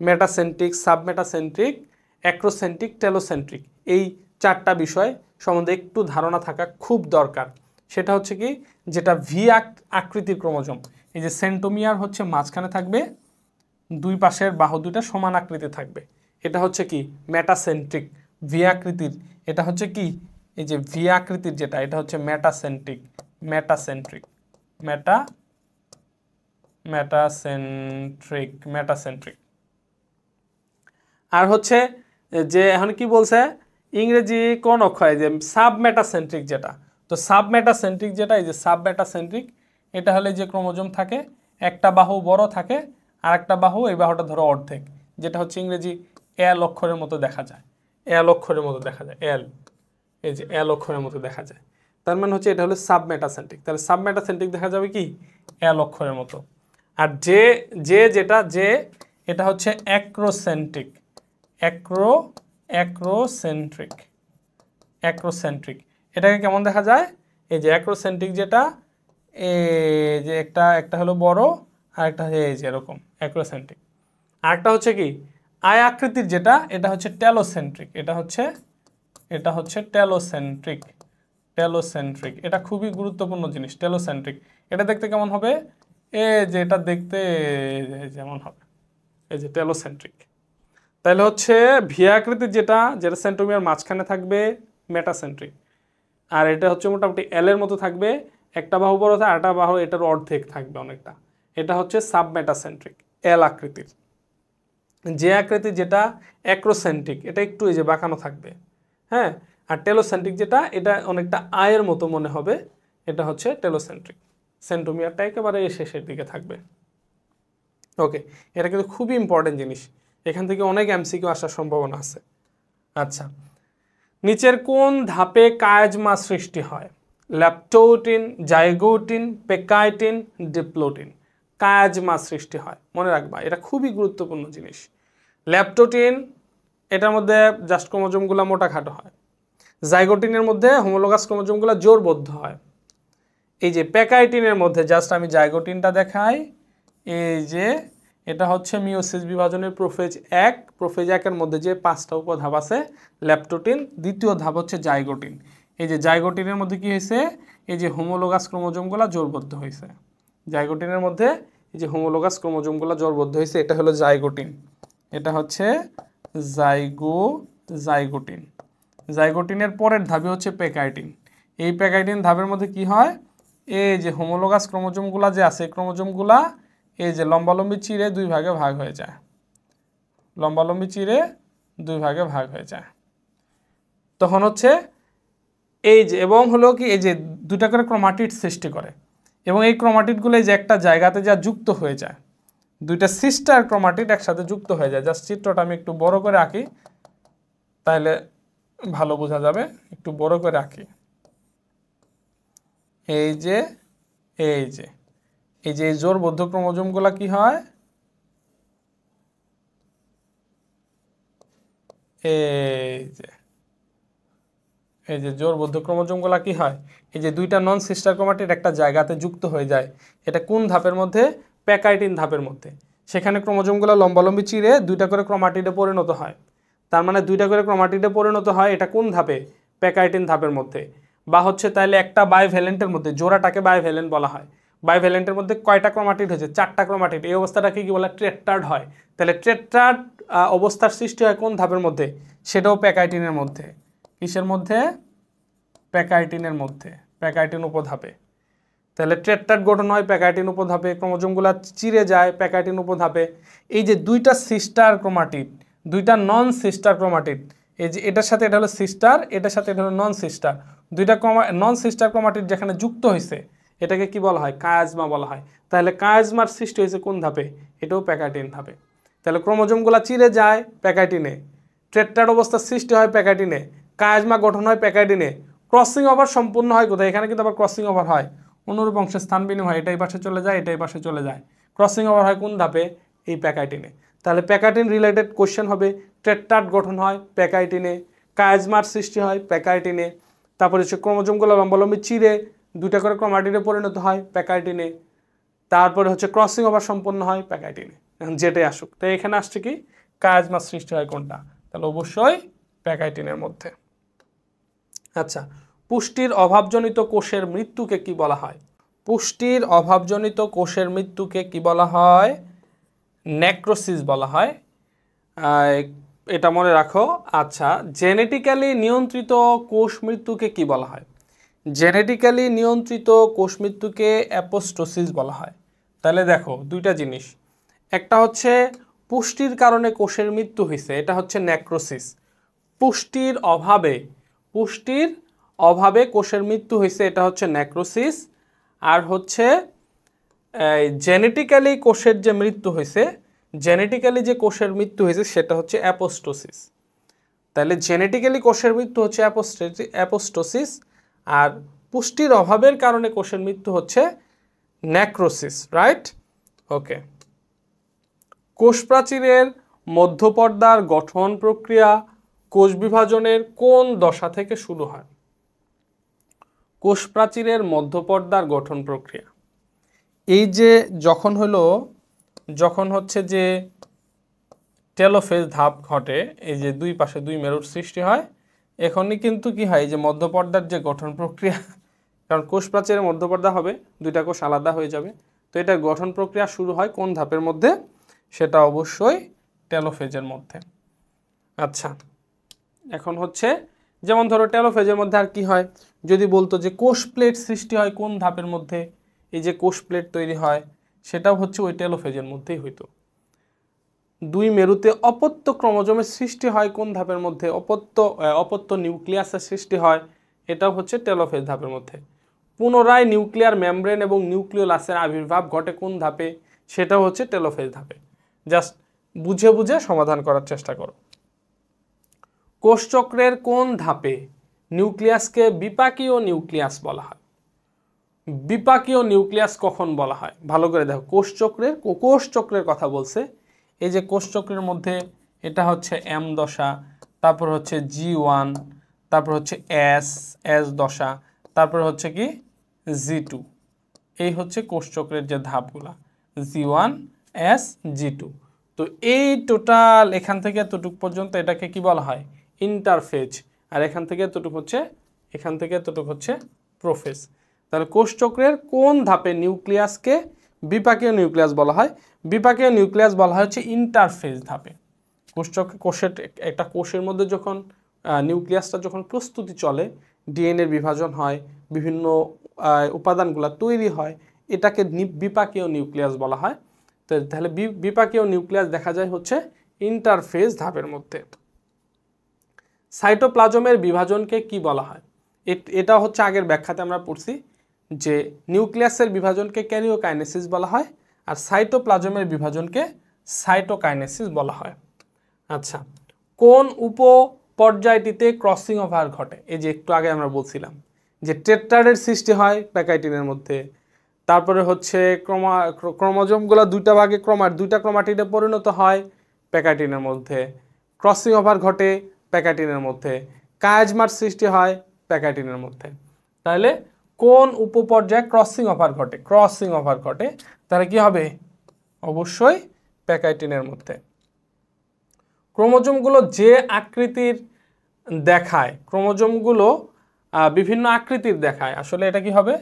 মেটাসেন্ট্রিক, সাবমেটাসেন্ট্রিক, অ্যাক্রোসেন্ট্রিক, টেলোসেন্ট্রিক, এই চারটা বিষয় সম্বন্ধে একটু ধারণা থাকা খুব দরকার। সেটা হচ্ছে কি যেটা ভি আকৃতির ক্রোমোজোম, এই যে সেন্টোমিয়ার হচ্ছে মাঝখানে থাকবে, দুই পাশের বাহু দুইটা সমান আকৃতি থাকবে, এটা হচ্ছে কি মেটাসেন্ট্রিক। ভি আকৃতির এটা হচ্ছে কি, এই যে ভি আকৃতির যেটা, এটা হচ্ছে মেটাসেন্ট্রিক। Metacentric metacentric. আর হচ্ছে যে এখন কি বলছে ইংরেজি কোন অক্ষর, যে সাবমেটাসেন্ট্রিক যেটা, তো সাবমেটাসেন্ট্রিক যেটা, এই যে সাবমেটাসেন্ট্রিক, এটা হলে যে ক্রোমোজোম থাকে একটা বাহু বড় থাকে আর একটা বাহু, এই বাহুটা ধরো অর্ধেক, যেটা হচ্ছে ইংরেজি এল অক্ষরের মতো দেখা যায়। এল অক্ষরের মতো দেখা যায়, এল, এই যে এল অক্ষরের মতো দেখা যায়। তার মানে হচ্ছে এটা হলো সাবমেটাসেন্ট্রিক। তাহলে সাবমেটাসেন্ট্রিক দেখা যাবে কি এল অক্ষরের মতো। আর যে এটা হচ্ছে অ্যাক্রোসেন্ট্রিক। অ্যাক্রোসেন্ট্রিক এটাকে কেমন দেখা যায়? এই যে অ্যাক্রোসেন্ট্রিক যেটা, এই যে একটা হলো বড় আর একটা এই যে এরকম অ্যাক্রোসেন্ট্রিক। আরেকটা হচ্ছে কি আয় আকৃতির যেটা, এটা হচ্ছে টেলোসেন্ট্রিক। এটা হচ্ছে টেলোসেন্ট্রিক। এটা খুবই গুরুত্বপূর্ণ জিনিস, টেলোসেন্ট্রিক। এটা দেখতে কেমন হবে? যে এটা দেখতে যেমন হবে, এই যে টেলোসেন্ট্রিক। তাহলে হচ্ছে ভি আকৃতির যেটা সেন্ট্রোমিয়ার মাঝখানে থাকবে মেটাসেন্ট্রিক, আর এটা হচ্ছে মোটামুটি এল এর মতো থাকবে, একটা বাহু বড় থাকে আরেকটা বাহু এটার অর্ধেক থাকবে অনেকটা, এটা হচ্ছে সাবমেটাসেন্ট্রিক এল আকৃতির। যে আকৃতি যেটা অ্যাক্রোসেন্ট্রিক, এটা একটু এই যে বাঁকানো থাকবে, হ্যাঁ। আর টেলোসেন্ট্রিক যেটা, এটা অনেকটা আয়ের মতো মনে হবে, এটা হচ্ছে টেলোসেন্ট্রিক। সেন্ট্রোমিয়ারটা একেবারে শেষের দিকে থাকবে। ওকে, এটা কিন্তু খুবই ইম্পর্টেন্ট জিনিস, এখান থেকে অনেক এমসিকিউ আসার সম্ভাবনা আছে। আচ্ছা, নিচের কোন ধাপে কায়াজমা সৃষ্টি হয়? ল্যাপটোটিন, জাইগোটিন, পেকাইটিন, ডিপ্লোটিন। কায়াজমা সৃষ্টি হয়, মনে রাখবা, এটা খুবই গুরুত্বপূর্ণ জিনিস। ল্যাপটোটিন, এটার মধ্যে জাস্ট ক্রোমোজোমগুলো মোটাখাটো হয়। জাইগোটিনের মধ্যে হোমোলোগাস ক্রোমোজোমগুলো জোরবদ্ধ হয়। এই যে পেকাইটিনের মধ্যে, জাস্ট আমি জাইগোটিনটা দেখাই, এই যে এটা হচ্ছে মিওসিস বিভাজনের প্রোফেজ 1, প্রোফেজ 1-এর মধ্যে যে 5টা উপধাপ আছে, ল্যাপটোটিন, দ্বিতীয় ধাপ হচ্ছে জাইগোটিন। এই যে জাইগোটিনের মধ্যে কি হয়েছে, এই যে হোমোলোগাস ক্রোমোজোমগুলো জোরবদ্ধ হয়েছে। জাইগোটিনের মধ্যে এই যে হোমোলোগাস ক্রোমোজোমগুলো জোরবদ্ধ হয়েছে, এটা হলো জাইগোটিন, এটা হচ্ছে জাইগোটিন। জাইগোটিনের পরের ধাপে হচ্ছে পেকাইটিন। এই পেকাইটিন ধাপের মধ্যে কি হয়, এই যে হোমোলোগাস ক্রোমোজোমগুলা যে আছে, ক্রোমোজোমগুলা এই যে লম্বালম্বি চিরে 2 ভাগে ভাগ হয়ে যায়, লম্বালম্বি চিরে 2 ভাগে ভাগ হয়ে যায়। তখন হচ্ছে এই যে, এবং হলো কি, এই যে 2টা করে ক্রোমাটিড সৃষ্টি করে, এবং এই ক্রোমাটিডগুলো এই যে একটা জায়গাতে যা যুক্ত হয়ে যায়, 2টা সিস্টার ক্রোমাটিড একসাথে যুক্ত হয়ে যায়। জাস্ট চিত্রটা আমি একটু বড় করে আঁকি, তাহলে ভালো বোঝা যাবে, একটু বড় করে আঁকি। এই যে এই যে এই যে জোরবদ্ধ ক্রোমোজোমগুলা কি হয়, এই যে জোরবদ্ধ ক্রোমোজোমগুলা কি হয়, এই যে 2টা নন সিস্টার ক্রোমাটিড একটা জায়গাতে যুক্ত হয়ে যায়। এটা কোন ধাপের মধ্যে? পেকাইটিন ধাপের মধ্যে। সেখানে ক্রোমোজোমগুলো লম্বালম্বি চিরে 2টা করে ক্রোমাটিডে পরিণত হয়। তার মানে 2টা করে ক্রোমাটিডে পরিণত হয়, এটা কোন ধাপে? পেকাইটিন ধাপের মধ্যে। বা হচ্ছে তাহলে একটা বাইভ্যালেন্টের মধ্যে, জোড়াটাকে বাইভ্যালেন্ট বলা হয়। বাইভ্যালেন্টের মধ্যে কয়টা ক্রোমাটিড হয়েছে? 4টা ক্রোমাটিড। এই অবস্থাটাকে কি বলে? ট্রেট্রাড হয়। তাহলে ট্রেট্রাড অবস্থার সৃষ্টি হয় কোন ধাপের মধ্যে? সেটাও পেকাইটিনের মধ্যে। কিসের মধ্যে? পেকাইটিনের মধ্যে, পেকাইটিন উপধাপে। তাহলে ট্রেট্রাড গঠন হয় পেকাইটিন উপধাপে, ক্রোমোজোমগুলো চিরে যায় পেকাইটিন উপধাপে। এই যে 2টা সিস্টার ক্রোমাটিড, 2টা নন সিস্টার ক্রোমাটিড, এই যে এটার সাথে এটা হলো সিস্টার, এটার সাথে এটা হলো নন সিস্টার, 2টা নন সিস্টার ক্রোমাটিড যেখানে যুক্ত হয়েছে, এটাকে কি বলা হয়? কায়াজমা বলা হয়। তাহলে কায়াজমার সৃষ্টি হয়েছে কোন ধাপে? এটাও পেকাইটিন ধাপে। তাহলে ক্রোমোজোমগুলো চিরে যায় পেকাইটিনে, ট্রেট্রাড অবস্থার সৃষ্টি হয় পেকাইটিনে, কায়াজমা গঠন হয় পেকাইটিনে, ক্রসিং ওভার সম্পূর্ণ হয় কোথায়? এখানে কিন্তু আবার ক্রসিং ওভার হয়, অনুরূপ অংশের স্থান বিনিময়, এটাই পাশে চলে যায়, এটাই পাশে চলে যায়। ক্রসিং ওভার হয় কোন ধাপে? এই পেকাইটিনে। তাহলে পেকাইটিন রিলেটেড কোশ্চেন হবে, ট্রেট্রাড গঠন হয় পেকাইটিনে, কায়াজমার সৃষ্টি হয় পেকাইটিনে, তারপরে হচ্ছে ক্রোমোজোমগুলো লম্বালম্বি চিরে 2টা করে ক্রোমাটিডে পরিণত হয় পেকাইটিনে, তারপরে হচ্ছে ক্রসিং ওভার সম্পন্ন হয় পেকাইটিনে। এখন যেটাই আসুক, তাই এখানে আসছে কি? কায়াজমার সৃষ্টি হয় কোনটা? তাহলে অবশ্যই পেকাইটিনের মধ্যে। আচ্ছা, পুষ্টির অভাবজনিত কোষের মৃত্যুকে কি বলা হয়? পুষ্টির অভাবজনিত কোষের মৃত্যুকে কি বলা হয়? নেক্রোসিস বলা হয়। এটা মনে রাখো। আচ্ছা, জেনেটিক্যালি নিয়ন্ত্রিত কোষ মৃত্যুকে কি বলা হয়? জেনেটিক্যালি নিয়ন্ত্রিত কোষ মৃত্যুকে অ্যাপোস্টোসিস বলা হয়। তাহলে দেখো 2টা জিনিস, একটা হচ্ছে পুষ্টির কারণে কোষের মৃত্যু হয়েছে, এটা হচ্ছে নেক্রোসিস। পুষ্টির অভাবে কোষের মৃত্যু হয়েছে, এটা হচ্ছে নেক্রোসিস। আর হচ্ছে জেনেটিক্যালি কোষের যে মৃত্যু হয়েছে, জেনেটিক্যালি যে কোষের মৃত্যু হয়েছে সেটা হচ্ছে অ্যাপোস্টোসিস। তাহলে জেনেটিক্যালি কোষের মৃত্যু হচ্ছে অ্যাপোস্টোসিস, আর পুষ্টির অভাবের কারণে কোষের মৃত্যু হচ্ছে নেক্রোসিস, রাইট? ওকে। কোষ প্রাচীরের মধ্যপর্দার গঠন প্রক্রিয়া কোষ বিভাজনের কোন দশা থেকে শুরু হয়? কোষ প্রাচীরের মধ্যপর্দার গঠন প্রক্রিয়া এই যে যখন হচ্ছে যে টেলোফেজ ধাপ ঘটে, এই যে 2 পাশে 2 মেরুর সৃষ্টি হয়, এখনই কিন্তু কি হয়? এই যে মধ্যপর্দার যে গঠন প্রক্রিয়া, কারণ কোষ প্রাচীরের মধ্যপর্দা হবে, 2টা কোষ আলাদা হয়ে যাবে, তো এটা গঠন প্রক্রিয়া শুরু হয় কোন ধাপের মধ্যে? সেটা অবশ্যই টেলোফেজের মধ্যে। আচ্ছা, এখন হচ্ছে যেমন ধরো টেলোফেজের মধ্যে আর কি হয়, যদি বলতো যে কোষ প্লেট সৃষ্টি হয় কোন ধাপের মধ্যে, এই যে কোষ প্লেট তৈরি হয় সেটাও হচ্ছে ওই টেলোফেজের মধ্যেই হইতো। দুই মেরুতে অপত্য ক্রোমোজোমের সৃষ্টি হয় কোন ধাপের মধ্যে, অপত্য নিউক্লিয়াসের সৃষ্টি হয়, এটাও হচ্ছে টেলোফেজ ধাপের মধ্যে। পুনরায় নিউক্লিয়ার মেমব্রেন এবং নিউক্লিওলাসের আবির্ভাব ঘটে কোন ধাপে, সেটাও হচ্ছে টেলোফেজ ধাপে। জাস্ট বুঝে বুঝে সমাধান করার চেষ্টা করো। কোষচক্রের কোন ধাপে নিউক্লিয়াসকে বিপাকীয় নিউক্লিয়াস বলা হয়? বিপাকীয় নিউক্লিয়াস কখন বলা হয় ভালো করে দেখো। কোষচক্রের কথা বলছে, এই যে কোষচক্রের মধ্যে এটা হচ্ছে এম দশা, তারপর হচ্ছে G1, তারপর হচ্ছে এস দশা, তারপর হচ্ছে কি G2। এই হচ্ছে কোষচক্রের যে ধাপগুলা G1 S G2। তো এই টোটাল এখান থেকে এতটুক পর্যন্ত এটাকে কি বলা হয়? ইন্টারফেজ। আর এখান থেকে এতটুক হচ্ছে প্রোফেজ। তাহলে কোষচক্রের কোন ধাপে নিউক্লিয়াসকে বিপাকীয় নিউক্লিয়াস বলা হয়? বিপাকীয় নিউক্লিয়াস বলা হয় হচ্ছে ইন্টারফেজ ধাপে। একটা কোষের মধ্যে যখন নিউক্লিয়াসটা যখন প্রস্তুতি চলে, ডিএনএর বিভাজন হয়, বিভিন্ন উপাদানগুলো তৈরি হয়, এটাকে বিপাকীয় নিউক্লিয়াস বলা হয়। তো তাহলে বিপাকীয় নিউক্লিয়াস দেখা যায় হচ্ছে ইন্টারফেজ ধাপের মধ্যে। সাইটোপ্লাজমের বিভাজনকে কি বলা হয়? এটা হচ্ছে আগের ব্যাখ্যাতে আমরা পড়ছি যে নিউক্লিয়াসের বিভাজনকে ক্যারিওকাইনেসিস বলা হয়, আর সাইটোপ্লাজমের বিভাজনকে সাইটোকাইনেসিস বলা হয়। আচ্ছা, কোন উপপর্যায়টিতে ক্রসিং ওভার ঘটে? এই যে একটু আগে আমরা বলছিলাম যে টেট্রাডের সৃষ্টি হয় প্যাকাইটিনের মধ্যে, তারপরে হচ্ছে ক্রোমোজোমগুলো দুইটা ভাগে দুইটা ক্রোমাটিডে পরিণত হয় প্যাকাইটিনের মধ্যে, ক্রসিং ওভার ঘটে প্যাকাইটিনের মধ্যে, কায়াজমার সৃষ্টি হয় প্যাকাইটিনের মধ্যে। তাহলে কোন উপপর্যায়ে ক্রসিং ওভার ঘটে তাহলে কি হবে? অবশ্যই প্যাকাইটিনের মধ্যে। ক্রোমোজোমগুলো যে আকৃতির দেখায়, ক্রোমোজোমগুলো বিভিন্ন আকৃতির দেখায়, আসলে এটা কি হবে?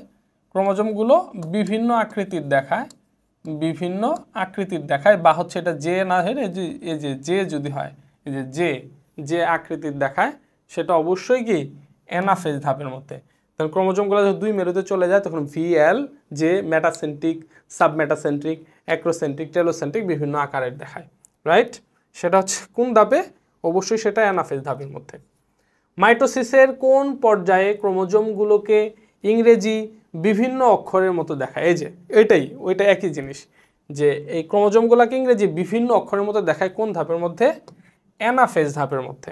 ক্রোমোজোমগুলো বিভিন্ন আকৃতির দেখায়, বা হচ্ছে এটা যে না হয়, এই যে যদি হয়, এই যে আকৃতির দেখায়, সেটা অবশ্যই কি অ্যানাফেজ ধাপের মধ্যে। তখন ক্রোমোজোমগুলো যখন দুই মেরুতে চলে যায় তখন VL যে মেটাসেন্ট্রিক, সাবমেটাসেন্ট্রিক, অ্যাক্রোসেন্ট্রিক, টেলোসেন্ট্রিক বিভিন্ন আকারের দেখায়, রাইট? সেটা হচ্ছে কোন ধাপে? অবশ্যই সেটা অ্যানাফেজ ধাপের মধ্যে। মাইটোসিসের কোন পর্যায়ে ক্রোমোজোমগুলোকে ইংরেজি বিভিন্ন অক্ষরের মতো দেখায়? এই যে ওইটা একই জিনিস, যে এই ক্রোমোজোমগুলোকে ইংরেজি বিভিন্ন অক্ষরের মতো দেখায় কোন ধাপের মধ্যে? অ্যানাফেজ ধাপের মধ্যে।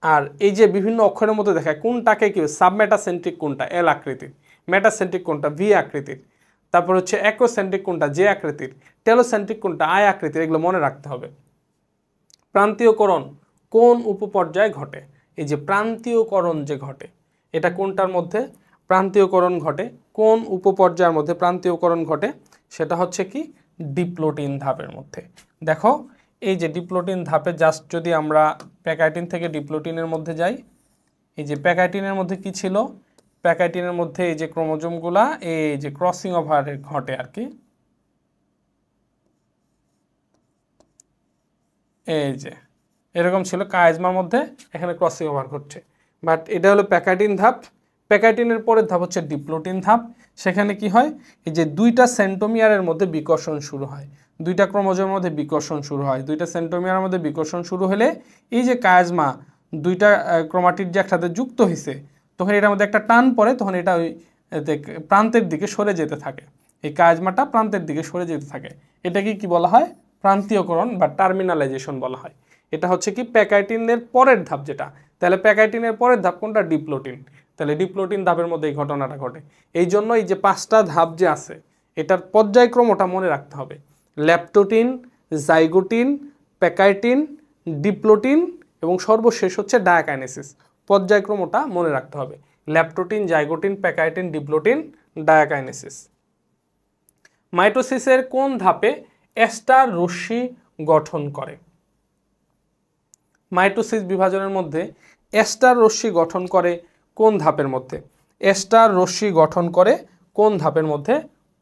আর এই যে বিভিন্ন অক্ষরের মতো দেখায় কোনটাকে কি? সাবমেটাসেন্ট্রিক কোনটা? L আকৃতির, মেটাসেন্ট্রিক কোনটা? V আকৃতির, তারপর হচ্ছে অ্যাক্রোসেন্ট্রিক কোনটা? J আকৃতির, টেলোসেন্ট্রিক কোনটা? I আকৃতির। এগুলো মনে রাখতে হবে। প্রান্তীয়করণ কোন উপপর্যায়ে ঘটে? এই যে প্রান্তীয়করণ যে ঘটে, এটা কোনটার মধ্যে প্রান্তীয়করণ ঘটে? কোন উপপর্যায়ের মধ্যে প্রান্তীয়করণ ঘটে? সেটা হচ্ছে কি ডিপ্লোটিন ধাপের মধ্যে। দেখো এই যে ডিপ্লোটিন ধাপে জাস্ট যদি আমরা প্যাকাইটিন থেকে ডিপ্লোটিনের মধ্যে যাই, এই যে প্যাকাইটিনের মধ্যে কি ছিল? প্যাকাইটিনের মধ্যে এই যে ক্রোমোজোমগুলা এই যে ক্রসিং ওভার ঘটে আর কি, এই যে এরকম ছিল কায়াজমার মধ্যে, এখানে ক্রসিং ওভার ঘটছে। বাট এটা হলো প্যাকাইটিন ধাপ। প্যাকাইটিনের পরের ধাপ হচ্ছে ডিপ্লোটিন ধাপ। সেখানে কি হয়? এই যে দুইটা সেন্টোমিয়ারের মধ্যে বিকর্ষণ শুরু হয়, দুইটা ক্রোমোজোমের মধ্যে বিকর্ষণ শুরু হয়। দুইটা সেন্টোমিয়ারের মধ্যে বিকর্ষণ শুরু হলে এই যে কায়াজমা দুইটা ক্রোমাটিড যে একসাথে যুক্ত হয়েছে, তখন এটার মধ্যে একটা টান পড়ে, তখন এটা ওই প্রান্তের দিকে সরে যেতে থাকে। এই কায়াজমাটা প্রান্তের দিকে সরে যেতে থাকে। এটাকে কি বলা হয়? প্রান্তীয়করণ বা টার্মিনালাইজেশন বলা হয়। এটা হচ্ছে কি প্যাকাইটিনের পরের ধাপ যেটা। তাহলে প্যাকাইটিনের পরের ধাপ কোনটা? ডিপ্লোটিন। তাহলে ডিপ্লোটিন ধাপের মধ্যে এই ঘটনাটা ঘটে। এই জন্য এই যে 5টা ধাপ যে আছে, এটার পর্যায়ক্রমটা মনে রাখতে হবে। ল্যাপ্টোটিন, জাইগোটিন, প্যাকাইটিন, ডিপ্লোটিন এবং সর্বশেষ হচ্ছে ডায়াকাইনেসিস। পর্যায়ক্রমটা মনে রাখতে হবে। ল্যাপ্টোটিন, জাইগোটিন, প্যাকাইটিন, ডিপ্লোটিন, ডায়াকাইনেসিস। মাইটোসিসের কোন ধাপে এস্টার রশ্মি গঠন করে? মাইটোসিস বিভাজনের মধ্যে এস্টার রশ্মি গঠন করে কোন ধাপের মধ্যে? এস্টার রশ্মি গঠন করে কোন ধাপের মধ্যে?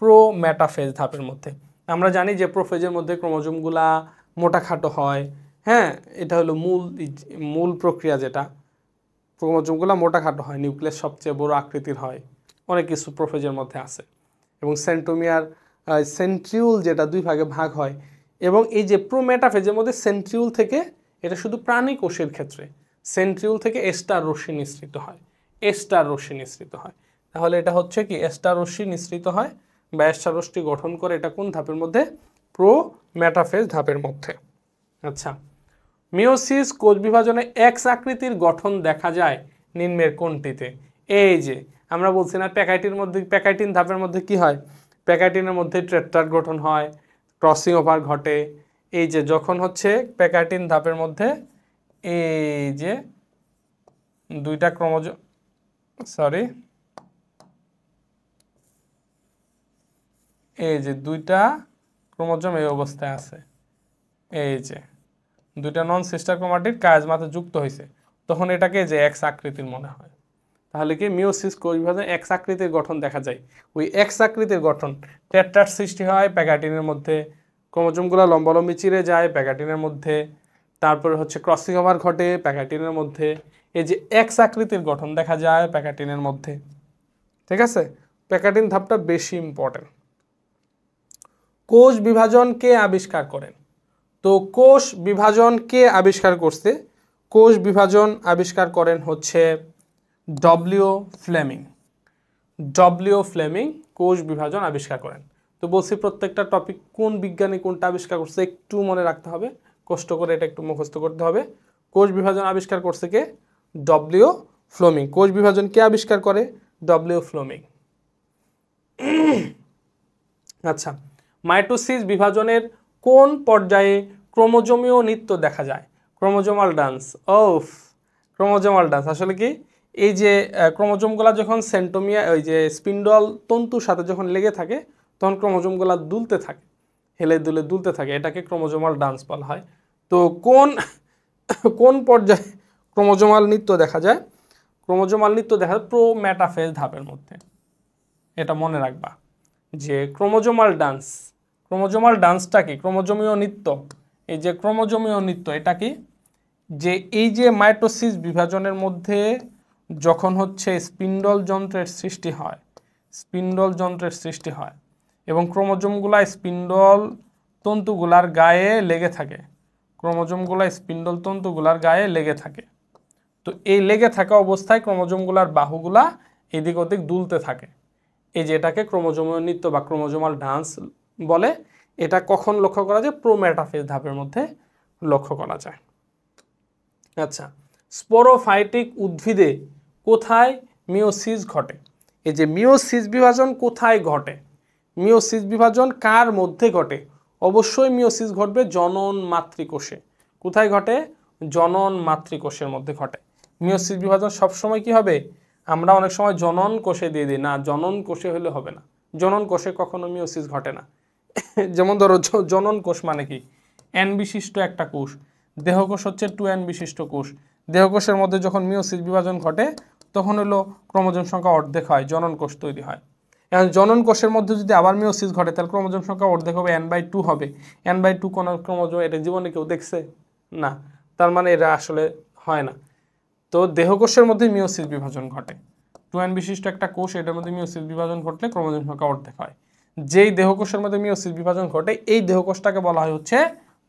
প্রোমেটাফেজ ধাপের মধ্যে। আমরা জানি যে প্রোফেজের মধ্যে ক্রোমোজোমগুলা মোটা খাটো হয়, হ্যাঁ, এটা হলো মূল প্রক্রিয়া, যেটা ক্রোমোজোমগুলো মোটা খাটো হয়, নিউক্লিয়াস সবচেয়ে বড় আকৃতির হয়, অনেক কিছু প্রোফেজের মধ্যে আছে। এবং সেন্ট্রোমিয়ার সেন্ট্রিউল যেটা দুই ভাগে ভাগ হয়। এবং এই যে প্রোমেটাফেজের মধ্যে সেন্ট্রিউল থেকে, এটা শুধু প্রাণী কোষের ক্ষেত্রে সেন্ট্রিউল থেকে এস্টার রশ্মি নিঃসৃত হয়, এস্টার রশ্মি নিঃসৃত হয়। তাহলে এটা হচ্ছে কি এস্টার রশ্মি নিঃসৃত হয় বা এস্টার রশ্মি গঠন করে, এটা কোন ধাপের মধ্যে? প্রোমেটাফেজ ধাপের মধ্যে। আচ্ছা, মিওসিস কোষ বিভাজনে এক্স আকৃতির গঠন দেখা যায় নিম্নের কোনটিতে? এই যে আমরা বলছি না প্যাকাইটির মধ্যে, প্যাকাইটিন ধাপের মধ্যে কি হয়? প্যাকাইটিনের মধ্যে টেট্রাড গঠন হয়, ক্রসিং ওভার ঘটে। এই যে যখন হচ্ছে প্যাকাইটিন ধাপের মধ্যে এই যে দুইটা ক্রোমোজোম, এই যে দুইটা ক্রোমোজোম এই অবস্থায় আছে, এই যে দুইটা নন সিস্টার ক্রোমাটিড কায়াজমাতে যুক্ত হয়েছে, তখন এটাকে যে এক্স আকৃতির মনে হয়। তাহলে কি মিওসিস কোষ বিভাজনে এক্স আকৃতির গঠন দেখা যায়। ওই এক্স আকৃতির গঠন, টেট্রাড সৃষ্টি হয় প্যাকাইটিনের মধ্যে, ক্রোমোজোমগুলো লম্বালম্বি চিরে যায় প্যাকাইটিনের মধ্যে, তারপরে হচ্ছে ক্রসিং ওভার ঘটে প্যাকাইটিনের মধ্যে, এই যে এক্স আকৃতির গঠন দেখা যায় প্যাকাইটিনের মধ্যে। ঠিক আছে, প্যাকাইটিন ধাপটা বেশি ইম্পর্টেন্ট। কোষ বিভাজন কে আবিষ্কার করেন? তো কোষ বিভাজন কে আবিষ্কার করছে? কোষ বিভাজন আবিষ্কার করেন হচ্ছে ডব্লিউ ফ্লেমিং। ডব্লিউ ফ্লেমিং কোষ বিভাজন আবিষ্কার করেন। তো বলছি প্রত্যেকটা টপিক কোন বিজ্ঞানী কোনটা আবিষ্কার করছে একটু মনে রাখতে হবে, কষ্ট করে এটা একটু মুখস্থ করতে হবে। কোষ বিভাজন আবিষ্কার করছে কে? W Fleming. কোষ বিভাজন কে আবিষ্কার করে? W Fleming. আচ্ছা, মাইটোসিস বিভাজনের কোন পর্যায়ে ক্রোমোজোমীয় নৃত্য দেখা যায়? Chromosomal dance. ক্রোমোজোমাল ডান্স আসলে কি, এই যে ক্রোমোজোমগুলা যখন সেন্টোমিয়া ওই যে স্পিন্ডল তন্তুর সাথে যখন লেগে থাকে, তখন ক্রোমোজোমগুলা দুলতে থাকে, হেলে দুলে দুলতে থাকে, এটাকে ক্রোমোজোমাল ডান্স বলা হয়। তো কোন পর্যায়ে ক্রোমোজোমাল নৃত্য দেখা যায়? ক্রোমোজোমাল নৃত্য দেখা যায় প্রোমেটাফেজ ধাপের মধ্যে। এটা মনে রাখবা যে ক্রোমোজোমাল ডান্স, ক্রোমোজোমাল ডান্সটা কি? ক্রোমোজোমীয় নৃত্য। এই যে ক্রোমোজোমীয় নৃত্য এটা কি? যে এই যে মাইটোসিস বিভাজনের মধ্যে যখন হচ্ছে স্পিন্ডল যন্ত্রের সৃষ্টি হয়, স্পিন্ডল যন্ত্রের সৃষ্টি হয় এবং ক্রোমোজোমগুলা স্পিন্ডল তন্তুগুলার গায়ে লেগে থাকে, ক্রোমোজোমগুলা স্পিন্ডল তন্তুগুলার গায়ে লেগে থাকে। তো এই লেগে থাকা অবস্থায় ক্রোমোজোমগুলার বাহুগুলা এদিক ওদিক দুলতে থাকে। এই যে এটাকে ক্রোমোজোমীয় নৃত্য বা ক্রোমোজোমাল ডান্স বলে। এটা কখন লক্ষ্য করা যায়? প্রোমেটাফেজ ধাপের মধ্যে লক্ষ্য করা যায়। আচ্ছা, স্পোরোফাইটিক উদ্ভিদে কোথায় মিওসিস ঘটে? এই যে মিওসিস বিভাজন কোথায় ঘটে? মিওসিস বিভাজন কার মধ্যে ঘটে? অবশ্যই মিওসিস ঘটবে জনন মাতৃকোষে। কোথায় ঘটে? জনন মাতৃকোষের মধ্যে ঘটে। মিওসিস বিভাজন সবসময় কি হবে? আমরা অনেক সময় জনন কোষে দিয়ে দিই, না, জনন কোষে হলে হবে না, জনন কোষে কখনো মিওসিস ঘটে না। যেমন ধরো জনন কোষ মানে কি? এন বিশিষ্ট একটা কোষ। দেহকোষ হচ্ছে 2n বিশিষ্ট কোষ। দেহকোষের মধ্যে যখন মিওসিস বিভাজন ঘটে তখন হলো ক্রোমোজোম সংখ্যা অর্ধেক হয়, জনন কোষ তৈরি হয়। এখন জনন কোষের মধ্যে যদি আবার মিওসিস ঘটে তাহলে ক্রোমোজোম সংখ্যা অর্ধেক হবে, n/2 হবে। n/2 কোন ক্রোমোজোম এটা জীবনে কেউ দেখছে? না, তার মানে এটা আসলে হয় না। তো দেহকোষের মধ্যে মিওসিস বিভাজন ঘটে, 2n বিশিষ্ট একটা কোষ, এটার মধ্যে মিওসিস বিভাজন ঘটলে ক্রোমোজোম সংখ্যা অর্ধেক হয়। যেই দেহকোষের মধ্যে মিওসিস বিভাজন ঘটে এই দেহকোষটাকে বলা হয় হচ্ছে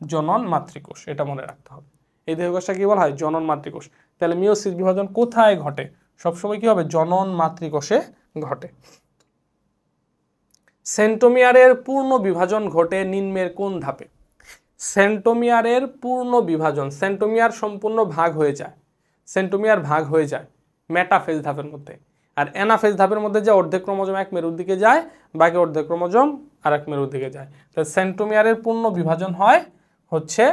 জনন মাতৃকোষ। এটা মনে রাখতে হবে, এই দেহকোষটা কি বলা হয়? জনন মাতৃকোষ। তাহলে মিওসিস বিভাজন কোথায় ঘটে? সবসময় কি হবে? জনন মাতৃকোষে ঘটে। সেন্টোমিয়ারের পূর্ণ বিভাজন ঘটে নিম্নের কোন ধাপে? সেন্টোমিয়ারের পূর্ণ বিভাজন, সেন্টোমিয়ার সম্পূর্ণ ভাগ হয়ে যায়, সেন্টোমিয়ার ভাগ হয়ে যায় মেটাফেজ ধাপের মধ্যে। আর অ্যানাফেজ ধাপের মধ্যে যে অর্ধেক ক্রোমোজোম এক মেরুর দিকে যায়, বাকি অর্ধেক ক্রোমোজোম আর এক মেরুর দিকে যায়। তাহলে সেন্টোমিয়ারের পূর্ণ বিভাজন হয় হচ্ছে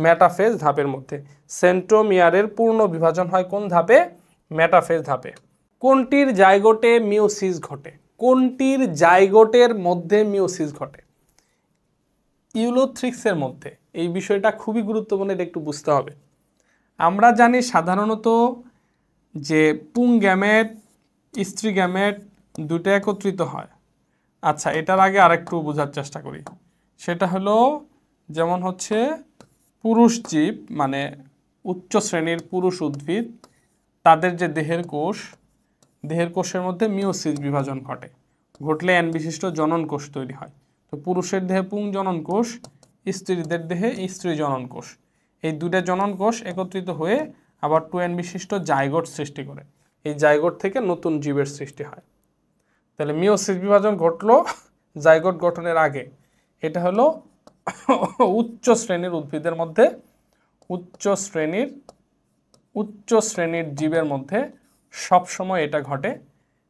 মেটাফেজ ধাপের মধ্যে। সেন্টোমিয়ারের পূর্ণ বিভাজন হয় কোন ধাপে? মেটাফেজ ধাপে। কোনটির জাইগোটে মিওসিস ঘটে? কোনটির জাইগোটের মধ্যে মিওসিস ঘটে? ইউলোথ্রিক্সের মধ্যে। এই বিষয়টা খুবই গুরুত্বপূর্ণ, এটা একটু বুঝতে হবে। আমরা জানি সাধারণত যে পুং গ্যামেট স্ত্রী গ্যামেট দুটো একত্রিত হয়। আচ্ছা, এটার আগে আরেকটু বোঝার চেষ্টা করি সেটা হলো যেমন হচ্ছে পুরুষ জীব মানে উচ্চ শ্রেণীর পুরুষ উদ্ভিদ, তাদের যে দেহের কোষের মধ্যে মিওসিস বিভাজন ঘটলে এন বিশিষ্ট জনন কোষ তৈরি হয়। তো পুরুষের দেহে পুংজনন কোষ, স্ত্রীদের দেহে স্ত্রী জনন কোষ, এই দুইটা জনন কোষ একত্রিত হয়ে আবার 2n বিশিষ্ট জাইগোট সৃষ্টি করে। এই জাইগোট থেকে নতুন জীবের সৃষ্টি হয়। তাহলে মিওসিস বিভাজন ঘটলো জাইগোট গঠনের আগে। এটা হলো উচ্চ শ্রেণীর উদ্ভিদের মধ্যে, উচ্চ শ্রেণীর জীবের মধ্যে সবসময় এটা ঘটে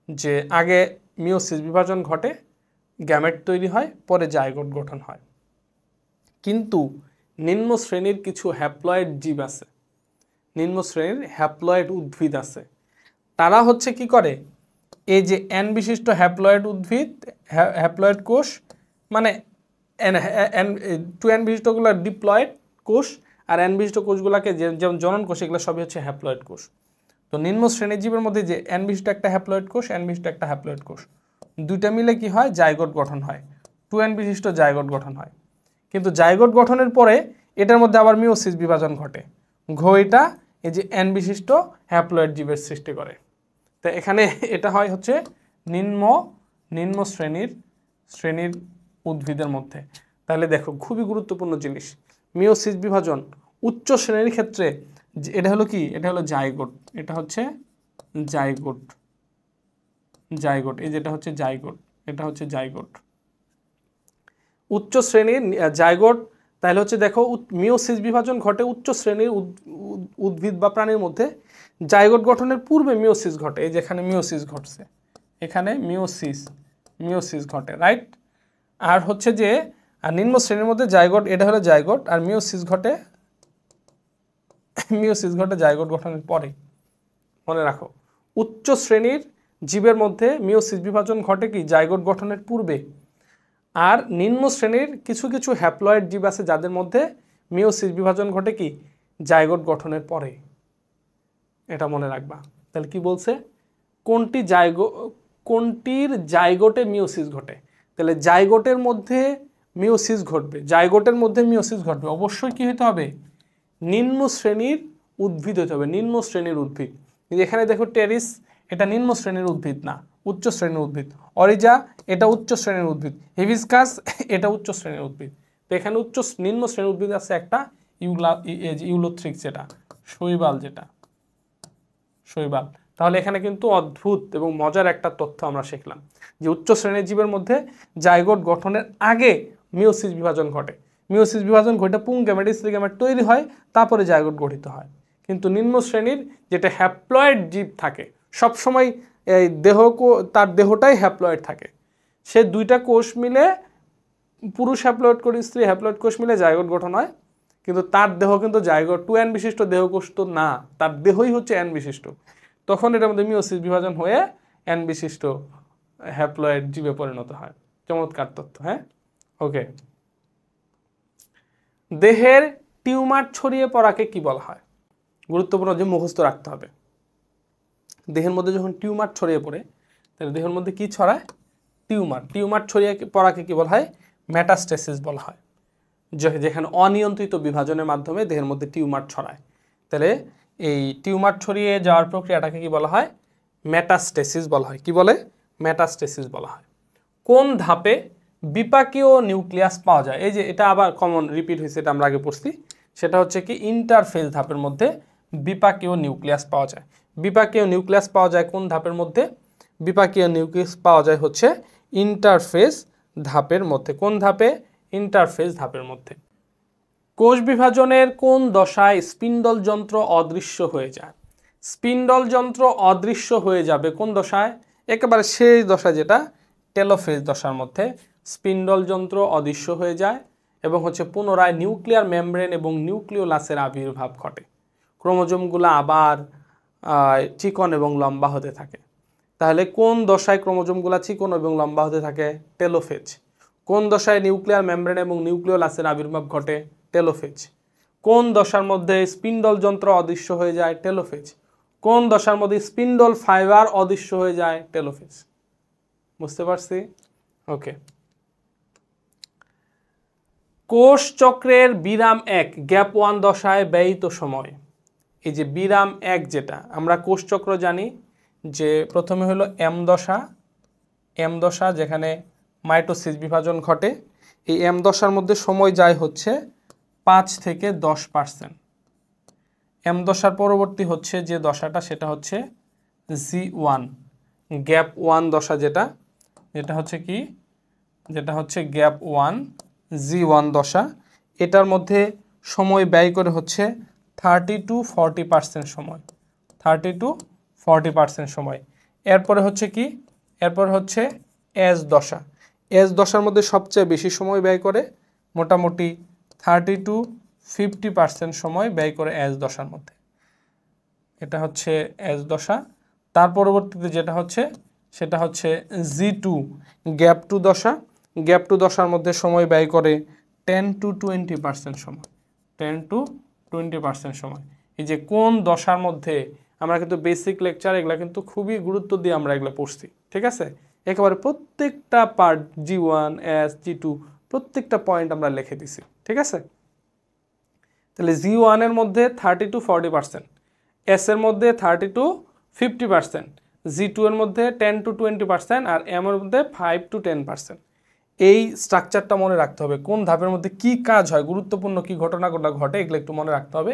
যে আগে মিওসিস বিভাজন ঘটে, গ্যামেট তৈরি হয়, পরে জাইগোট গঠন হয়। কিন্তু নিম্ন শ্রেণীর কিছু হ্যাপ্লয়েড জীব আছে, নিম্ন শ্রেণীর হ্যাপ্লয়েড উদ্ভিদ আছে, তারা হচ্ছে কি করে, এই যে এন বিশিষ্ট হ্যাপ্লয়েড উদ্ভিদ, হ্যাপ্লয়েড কোষ মানে টু এন বিশিষ্টগুলো ডিপ্লয়েড কোষ, আর এন বিশিষ্ট কোষগুলোকে যেমন জনন কোষ, এগুলো সবই হচ্ছে হ্যাপ্লয়েড কোষ। তো নিম্ন শ্রেণীর জীবের মধ্যে যে এন বিশিষ্ট একটা হ্যাপ্লয়েড কোষ, এন বিশিষ্ট একটা হ্যাপ্লয়েড কোষ, দুইটা মিলে কি হয়, জাইগোট গঠন হয়, 2n বিশিষ্ট জাইগোট গঠন হয়। কিন্তু জাইগোট গঠনের পরে এটার মধ্যে আবার মিওসিস বিভাজন ঘটে, এটা এই যে এন বিশিষ্ট হ্যাপ্লয়েড জীবের সৃষ্টি করে। তো এখানে এটা হয় হচ্ছে নিম্ন শ্রেণীর উদ্ভিদের মধ্যে। তাহলে দেখো খুবই গুরুত্বপূর্ণ জিনিস, মিওসিস বিভাজন উচ্চ শ্রেণীর ক্ষেত্রে এটা হলো কি, এটা হলো জাইগোট, এটা হচ্ছে জাইগোট, এই যেটা হচ্ছে জাইগোট, এটা হচ্ছে জাইগোট, উচ্চ শ্রেণীর জাইগোট। তাহলে হচ্ছে দেখো মিওসিস বিভাজন ঘটে উচ্চ শ্রেণীর উদ্ভিদ বা প্রাণীর মধ্যে, জাইগোট গঠনের পূর্বে মিওসিস ঘটে, এই যেখানে মিওসিস ঘটছে, এখানে মিওসিস ঘটে, রাইট। আর হচ্ছে যে নিম্ন শ্রেণীর মধ্যে জাইগোট, এটা হলো জাইগোট, আর মিওসিস ঘটে জাইগোট গঠনের পরে। মনে রাখো উচ্চ শ্রেণীর জীবের মধ্যে মিওসিস বিভাজন ঘটে কি, জাইগোট গঠনের পূর্বে, আর নিম্ন শ্রেণীর কিছু হ্যাপ্লয়েড জীব আছে যাদের মধ্যে মিওসিস বিভাজন ঘটে কি, জাইগোট গঠনের পরে। এটা মনে রাখবা। তাহলে কি বলছে, কোনটির জাইগোটে মিওসিস ঘটে, তাহলে জাইগোটের মধ্যে মিওসিস ঘটবে, অবশ্যই কি হতে হবে, নিম্ন শ্রেণীর উদ্ভিদ হতে হবে, নিম্ন শ্রেণীর উদ্ভিদ। এখানে দেখো টেরিস, এটা নিম্ন শ্রেণীর উদ্ভিদ না, উচ্চ শ্রেণীর উদ্ভিদ। অরিজা, এটা উচ্চ শ্রেণীর উদ্ভিদ। হিবিস্কাস, এটা উচ্চ শ্রেণীর উদ্ভিদ। তো এখানে নিম্ন শ্রেণীর উদ্ভিদ আছে একটা ইউলোথ্রিক্স, যেটা শৈবাল। তাহলে এখানে কিন্তু অদ্ভুত এবং মজার একটা তথ্য আমরা শিখলাম যে উচ্চ শ্রেণীর জীবের মধ্যে জাইগোট গঠনের আগে মিওসিস বিভাজন ঘটে, মিওসিস বিভাজন ঘটে পুং গ্যামেট, স্ত্রী গ্যামেট তৈরি হয়, তারপরে জাইগোট গঠিত হয়। কিন্তু নিম্ন শ্রেণীর যেটা হ্যাপ্লয়েড জীব থাকে, সবসময় এই তার দেহটাই হ্যাপ্লয়েড থাকে, সে দুইটা কোষ মিলে, পুরুষ হ্যাপ্লয়েড কোষ, স্ত্রী হ্যাপ্লয়েড কোষ মিলে জাইগোট গঠন হয়। কিন্তু তার দেহ কিন্তু জাইগোট 2n বিশিষ্ট দেহকোষ তো না, তার দেহই হচ্ছে n বিশিষ্ট। তখন এটার মধ্যে মিওসিস বিভাজন হয়ে n বিশিষ্ট হ্যাপ্লয়েড জীবে পরিণত হয়। চমৎকার তথ্য, হ্যাঁ, ওকে। দেহের টিউমার ছড়িয়ে পড়াকে কি বলা হয়, গুরুত্বপূর্ণ যে মুখস্থ রাখতে হবে। দেহের মধ্যে যখন টিউমার ছড়িয়ে পড়ে, তাহলে দেহের মধ্যে কি ছড়ায়, টিউমার ছড়িয়ে পড়াকে কি বলা হয়, মেটাস্টেসিস বলা হয়। যেখানে অনিয়ন্ত্রিত বিভাজনের মাধ্যমে দেহের মধ্যে টিউমার ছড়ায়, তাহলে এই টিউমার ছড়িয়ে যাওয়ার প্রক্রিয়াটাকে কি বলা হয়, মেটাস্টেসিস বলা হয়। কি বলে, মেটাস্টেসিস বলা হয়। কোন ধাপে বিপাকীয় নিউক্লিয়াস পাওয়া যায়, এই যে এটা আবার কমন রিপিট হয়েছে, এটা আমরা আগে পড়ছি, সেটা হচ্ছে কি ইন্টারফেজ ধাপের মধ্যে বিপাকীয় নিউক্লিয়াস পাওয়া যায়। বিপাকীয় নিউক্লিয়াস পাওয়া যায় কোন ধাপের মধ্যে, বিপাকীয় নিউক্লিয়াস পাওয়া যায় হচ্ছে ইন্টারফেজ ধাপের মধ্যে। কোন ধাপে, ইন্টারফেজ ধাপের মধ্যে। কোষ বিভাজনের কোন দশায় স্পিন্ডল যন্ত্র অদৃশ্য হয়ে যায়, স্পিন্ডল যন্ত্র অদৃশ্য হয়ে যাবে কোন দশায়, একেবারে শেষ দশা যেটা টেলোফেজ দশার মধ্যে স্পিন্ডল যন্ত্র অদৃশ্য হয়ে যায় এবং হচ্ছে পুনরায় নিউক্লিয়ার মেমব্রেন এবং নিউক্লিওলাসের আবির্ভাব ঘটে। ক্রোমোজোমগুলো আবার চিকন এবং লম্বা হতে থাকে। তাহলে কোন দশায় ক্রোমোজোমগুলো চিকন এবং লম্বা হতে থাকে, টেলোফেজ। কোন দশায় নিউক্লিয়ার মেমব্রেন এবং নিউক্লিওলাসের আবির্ভাব ঘটে, টেলোফেজ। কোন দশার মধ্যে স্পিন্ডল যন্ত্র অদৃশ্য হয়ে যায়, টেলোফেজ। কোন দশার মধ্যে স্পিন্ডল ফাইবার অদৃশ্য হয়ে যায়, টেলোফেজ। বুঝতে পারছি, ওকে। কোষ চক্রের বিরাম 1 গ্যাপ 1 দশায় ব্যয়িত সময়। এই যে বিরাম 1 যেটা আমরা কোষ চক্র জানি যে প্রথমে হলো এম দশা যেখানে মাইটোসিস বিভাজন ঘটে। এই এম দশার মধ্যে সময় যায় হচ্ছে 5 থেকে 10%। এম দশার পরবর্তী হচ্ছে যে দশাটা সেটা হচ্ছে G1 গ্যাপ 1 দশা যেটা হচ্ছে কি, যেটা হচ্ছে গ্যাপ 1 G1 দশা। এটার মধ্যে সময় ব্যয় করে হচ্ছে 30 to 40% সময়, 30 to 40% সময়। এরপরে হচ্ছে কি, এরপর হচ্ছে এস দশা। এস দশার মধ্যে সবচেয়ে বেশি সময় ব্যয় করে, মোটামুটি 30 to 50% সময় ব্যয় করে এস দশার মধ্যে। এটা হচ্ছে এস দশা। তার পরবর্তীতে যেটা হচ্ছে সেটা হচ্ছে G2 গ্যাপ 2 দশা। গ্যাপ 2 দশার মধ্যে সময় ব্যয় করে 10 to 20% সময়, 10 to 20% সময়। এই যে কোন দশার মধ্যে, আমরা কিন্তু বেসিক লেকচার এগুলা কিন্তু খুবই গুরুত্ব দিয়ে আমরা এগুলো পড়ছি, ঠিক আছে? একেবারে প্রত্যেকটা পার্ট G1 S G2 প্রত্যেকটা পয়েন্ট আমরা লিখে দিছি, ঠিক আছে? তাহলে G1 এর মধ্যে 30 to 40%, S এর মধ্যে 30 to 50%, G2 এর মধ্যে 10 to 20% আর M এর মধ্যে 5 to 10%। এই স্ট্রাকচারটা মনে রাখতে হবে, কোন ধাপের মধ্যে কি কাজ হয়, গুরুত্বপূর্ণ কি ঘটনা ঘটে, এগুলো একটু মনে রাখতে হবে।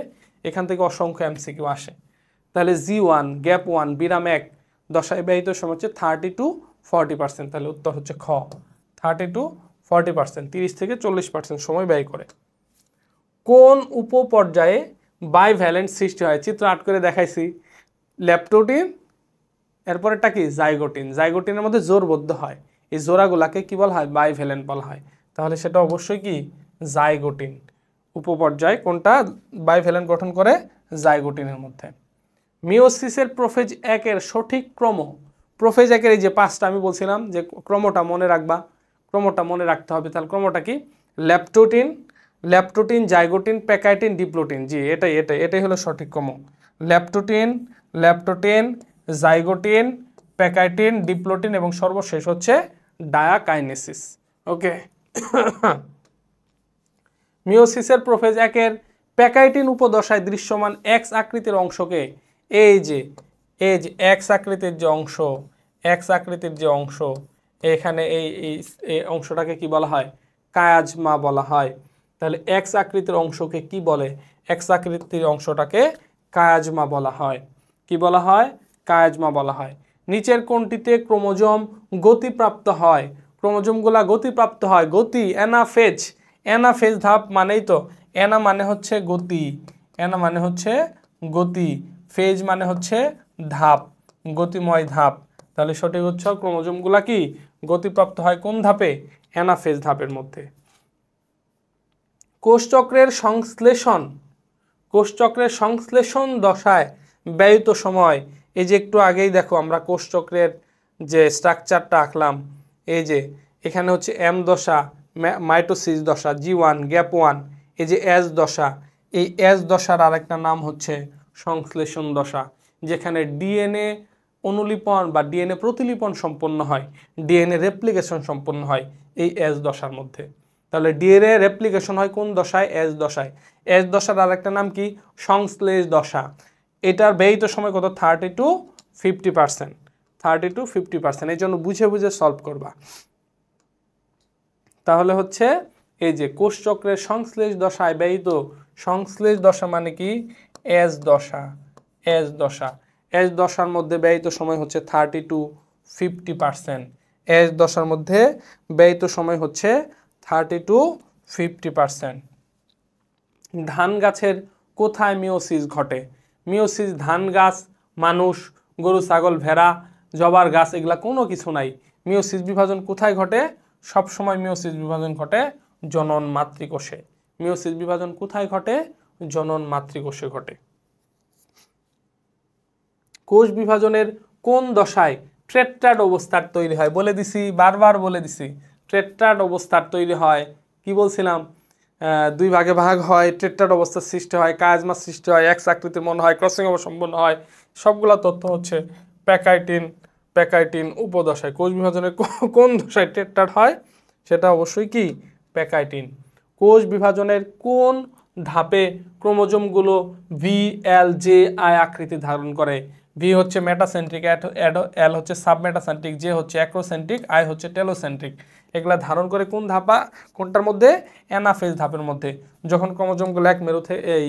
এখান থেকে অসংখ্য এমসিকিউ আসে। তাহলে G1 গ্যাপ 1 বিরাম 1 দশায় ব্যয়িত সময় হচ্ছে 30 to 40%। তাহলে উত্তর হচ্ছে খ, 30 to 40%, 30 থেকে 40% সময় ব্যয় করে। কোন উপপর্যায়ে বাইভ্যালেন্ট সৃষ্টি হয়? চিত্র 8 করে দেখাইছি। ল্যাপটোটিন, এরপরেরটা কি জাইগোটিন। জাইগোটিনের মধ্যে জোড়বদ্ধ হয়, এই জোড়াগুলাকে কি বলা হয়? বাইভ্যালেন্ট বলা হয়। তাহলে সেটা অবশ্যই কি জাইগোটিন। উপপর্যায় কোনটা বাইভ্যালেন্ট গঠন করে? জাইগোটিনের মধ্যে। মিওসিসের প্রোফেজ 1 এর সঠিক ক্রম। প্রোফেজ 1 এর এই যে 5টা আমি বলছিলাম যে ক্রমটা মনে রাখবা, ক্রমটা মনে রাখতে হবে। তাহলে ক্রমটা কি? ল্যাপটোটিন, জাইগোটিন, প্যাকাইটিন, ডিপ্লোটিন। জি এটাই হলো সঠিক ক্রম। ল্যাপটোটিন, জাইগোটিন, প্যাকাইটিন, ডিপ্লোটিন এবং সর্বশেষ হচ্ছে ডায়াকাইনেসিস। ওকে। মিওসিসের প্রোফেজ 1 এর প্যাকাইটিন উপদশায় দৃশ্যমান এক্স আকৃতির অংশকে, এই যে এক্স আকৃতির যে অংশ, এখানে এই অংশটাকে কি বলা হয়? কায়াজমা বলা হয়। তাহলে এক্স আকৃতির অংশকে কি বলে? এক্স আকৃতির অংশটাকে কায়াজমা বলা হয়। কি বলা হয়? কায়াজমা বলা হয়। নিচের কোনটিতে ক্রোমোজোম গতিপ্রাপ্ত হয়? ক্রোমোজোমগুলা গতিপ্রাপ্ত হয়, গতি, অ্যানাফেজ ধাপ মানেই তো, অ্যানা মানে হচ্ছে গতি, অ্যানা মানে হচ্ছে গতি, ফেজ মানে হচ্ছে ধাপ, গতিময় ধাপ। তাহলে সঠিক হচ্ছে ক্রোমোজোমগুলা কি গতিপ্রাপ্ত হয় কোন ধাপে? অ্যানাফেজ ধাপের মধ্যে। কোষচক্রের সংশ্লেষণ দশায় ব্যয়িত সময়। এই যে একটু আগেই দেখো আমরা কোষচক্রের যে স্ট্রাকচারটা আঁকলাম, এই যে এখানে হচ্ছে এম দশা, মাইটোসিস দশা, G1 গ্যাপ 1, এই যে এস দশা। এই এস দশার আরেকটা নাম হচ্ছে সংশ্লেষণ দশা, যেখানে ডিএনএ অনুলিপন বা ডিএনএ প্রতিলিপন সম্পন্ন হয়, ডিএনএ রেপ্লিকেশন সম্পন্ন হয় এই এস দশার মধ্যে। তাহলে ডিএনএ রেপ্লিকেশন হয় কোন দশায়? এস দশায়। এস দশার আরেকটা নাম কি? সংশ্লেষ দশা। এটার ব্যয়িত সময় কত? 30 to 50%, 30 to 50%। এই জন্য বুঝে বুঝে সলভ করবা। তাহলে হচ্ছে এই যে কোষচক্রের সংশ্লেষ দশায় ব্যয়িত, সংশ্লেষ দশা মানে কি? এস দশা। এস দশার মধ্যে ব্যয়িত সময় হচ্ছে 30 to 50%। এস দশার মধ্যে ব্যয়িত সময় হচ্ছে 30 to 50%। ধান গাছের কোথায় মিওসিস ঘটে? মিওসিস ধান গাছ, মানুষ, গরু, ছাগল, ভেড়া, জবার গাছ এগুলা কোনো কিছু নাই। মিওসিস বিভাজন কোথায় ঘটে? সব সময় মিওসিস বিভাজন ঘটে জনন মাতৃকোষে। মিওসিস বিভাজন কোথায় ঘটে? জনন মাতৃকোষে ঘটে। কোষ বিভাজনের কোন দশায় টেট্রাড অবস্থার তৈরি হয়? বলে দিছি, বারবার বলে দিছি, টেট্রাড অবস্থার তৈরি হয়। কি বলছিলাম? 2 ভাগে ভাগ হয়, টেট্রাড অবস্থার সৃষ্টি হয়, কায়াজমা সৃষ্টি হয়, এক্স আকৃতির মনে হয়, ক্রসিং ওভার সম্পন্ন হয়। সবগুলা তথ্য হচ্ছে প্যাকাইটিন উপদশায়। কোষ বিভাজনের কোন দশায় টেট্রাড হয়? সেটা অবশ্যই কি প্যাকাইটিন। কোষ বিভাজনের কোন ধাপে ক্রোমোজোমগুলো VLJI আকৃতি ধারণ করে? ভি হচ্ছে মেটাসেন্ট্রিক, এল হচ্ছে সাবমেটাসেন্ট্রিক, জে হচ্ছে অ্যাক্রোসেন্ট্রিক, আই হচ্ছে টেলোসেন্ট্রিক। এগুলা ধারণ করে কোন ধাপা, কোনটার মধ্যে? অ্যানাফেজ ধাপের মধ্যে। যখন ক্রোমোজোমগুলো এক মেরু থেকে এই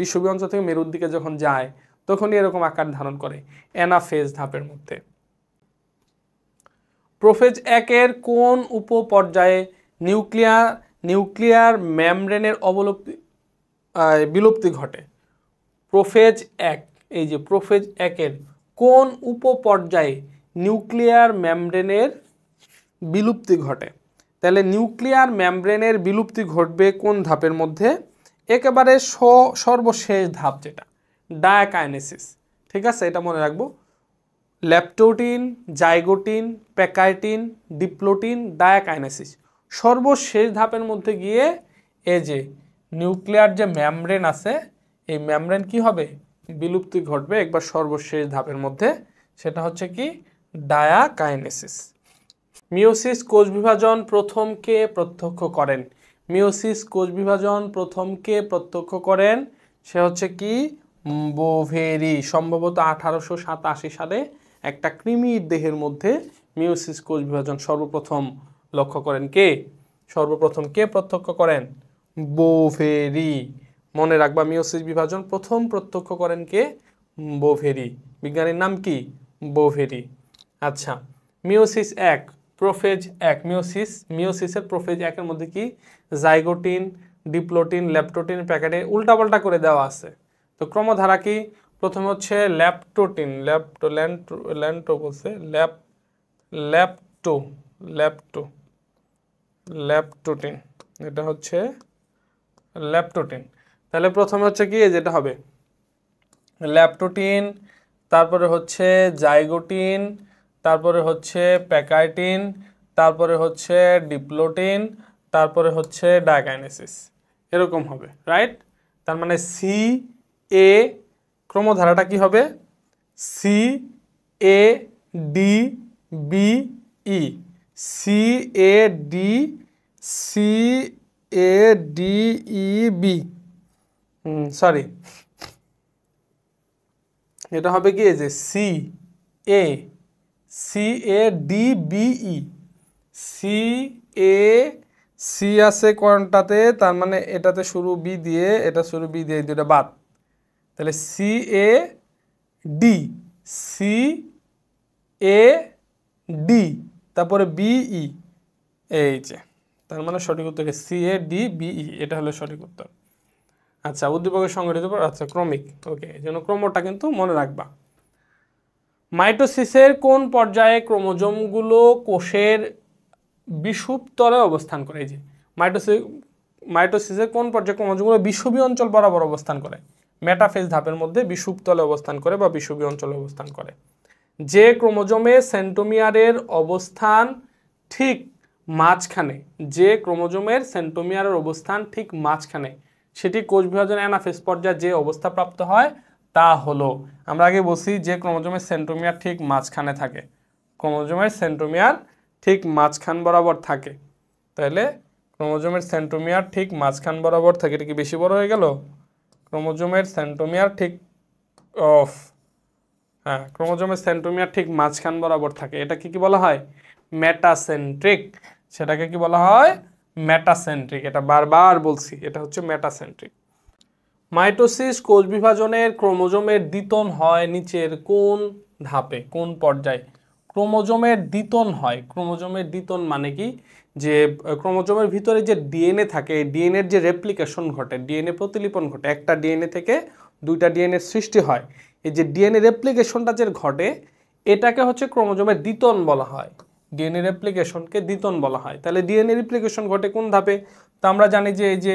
বিষুবীয় অঞ্চল থেকে মেরুর দিকে যখন যায় তখনই এরকম আকার ধারণ করে, অ্যানাফেজ ধাপের মধ্যে। প্রোফেজ 1 এর কোন উপপর্যায়ে নিউক্লিয়ার মেমব্রেনের বিলুপ্তি ঘটে? প্রোফেজ 1, এই যে প্রোফেজ 1 এর কোন উপপর্যায়ে নিউক্লিয়ার মেমব্রেনের বিলুপ্তি ঘটে? তাহলে নিউক্লিয়ার মেমব্রেনের বিলুপ্তি ঘটবে কোন ধাপের মধ্যে? একেবারে সর্বশেষ ধাপ যেটা ডায়াকাইনেসিস। ঠিক আছে, এটা মনে রাখবো। ল্যাপটোটিন, জাইগোটিন, প্যাকাইটিন, ডিপ্লোটিন, ডায়াকাইনেসিস। সর্বশেষ ধাপের মধ্যে গিয়ে এই যে নিউক্লিয়ার যে মেমব্রেন আছে এই মেমব্রেন কি হবে? বিলুপ্তি ঘটবে একবার সর্বশেষ ধাপের মধ্যে, সেটা হচ্ছে কি? ডায়াকাইনেসিস। মিওসিস কোষ বিভাজন প্রথম কে প্রত্যক্ষ করেন? মিওসিস কোষ বিভাজন প্রথম কে প্রত্যক্ষ করেন? সে হচ্ছে কি? বোভেরি। সম্ভবত 1887 সালে একটা কৃমির দেহের মধ্যে মিওসিস কোষ বিভাজন সর্বপ্রথম লক্ষ্য করেন কে? সর্বপ্রথম কে প্রত্যক্ষ করেন? বোভেরি। মনে রাখবা, মিওসিস বিভাজন প্রথম প্রত্যক্ষ করেন কে? বোভেরি। বিজ্ঞানীর নাম কি? বোভেরি। আচ্ছা, মিওসিস 1, প্রোফেজ 1। মিওসিসের প্রোফেজ 1 এর মধ্যে কি? জাইগোটিন, ডিপ্লোটিন, ল্যাপটোটিন, প্যাকেটে উল্টাপাল্টা করে দেওয়া আছে। তো ক্রমধারা কি? প্রথমে হচ্ছে ল্যাপটোটিন, ল্যাপটোটিন, এটা হচ্ছে ল্যাপটোটিন। তাহলে প্রথমে হচ্ছে কি? যেটা হবে ল্যাপটোটিন, তারপরে হচ্ছে জাইগোটিন, তারপরে হচ্ছে প্যাকাইটিন, তারপরে হচ্ছে ডিপ্লোটিন, তারপরে হচ্ছে ডায়াকাইনেসিস। এরকম হবে, রাইট? তার মানে সি এ, ক্রমধারাটা কি হবে? C A D B E, C A D E B, sorry, এটা হবে কি? এই যে C A D B E, C আছে কোনটাতে? তার মানে এটাতে শুরু বি দিয়ে, এটা শুরু বি দিয়ে, দুটা বাদ। তাহলে সি এ ডি, তারপরে বিই, এই যে। তার মানে সঠিক উত্তর সি এ ডি বিই, এটা হলো সঠিক উত্তর। আচ্ছা, উদ্দীপকের সংগঠিত, আচ্ছা ক্রমিক, ওকে, এই জন্য ক্রমটা কিন্তু মনে রাখবা। মাইটোসিসের কোন পর্যায়ে ক্রোমোজোমগুলো কোষের বিষুবতলে অবস্থান করে? এই যে মাইটোসিসের কোন পর্যায়ে ক্রোমোজোমগুলো বিষুবীয় অঞ্চল বরাবর অবস্থান করে? মেটাফেজ ধাপের মধ্যে বিষুবতলে অবস্থান করে বা বিষুবীয় অঞ্চলে অবস্থান করে। যে ক্রোমোজোমে সেন্টোমিয়ারের অবস্থান ঠিক মাঝখানে, যে ক্রোমোজোমের সেন্টোমিয়ারের অবস্থান ঠিক মাঝখানে, সেটি কোষ বিভাজন অ্যানাফেজ পর্যায়ে যে অবস্থা প্রাপ্ত হয় তা হলো, আমরা আগে বলছি যে ক্রোমোজোমের সেন্টোমিয়ার ঠিক মাঝখানে থাকে, ক্রোমোজোমের সেন্টোমিয়ার ঠিক মাঝখান বরাবর থাকে। তাহলে ক্রোমোজোমের সেন্টোমিয়ার ঠিক মাঝখান বরাবর থাকে, এটা কি বেশি বড় হয়ে গেল? ক্রোমোজোমের সেন্টোমিয়ার ঠিক ক্রোমোজোমের সেন্টোমিয়ার ঠিক মাঝখান বরাবর থাকে, এটাকে কি বলা হয়? মেটাসেন্ট্রিক। সেটাকে কি বলা হয়? মেটাসেন্ট্রিক। এটা বারবার বলছি, এটা হচ্ছে মেটাসেন্ট্রিক। মাইটোসিস কোষ বিভাজনের ক্রোমোজোমের দ্বিতন হয় নিচের কোন ধাপে, কোন পর্যায়ে? ক্রোমোজোমের দ্বিতন হয়। ক্রোমোজোমের দ্বিতন মানে কি? যে ক্রোমোজোমের ভিতরে যে ডিএনএ থাকে, ডিএনএর যে রেপ্লিকেশন ঘটে, ডিএনএ প্রতিলিপন ঘটে, একটা ডিএনএ থেকে দুইটা ডিএনএ সৃষ্টি হয়, এই যে ডিএনএ রেপ্লিকেশনটা যে ঘটে এটাকে হচ্ছে ক্রোমোজোমের দ্বিতন বলা হয়। ডিএনএ রেপ্লিকেশনকে দ্বিতন বলা হয়। তাহলে ডিএনএ রেপ্লিকেশন ঘটে কোন ধাপে? তো আমরা জানি যে এই যে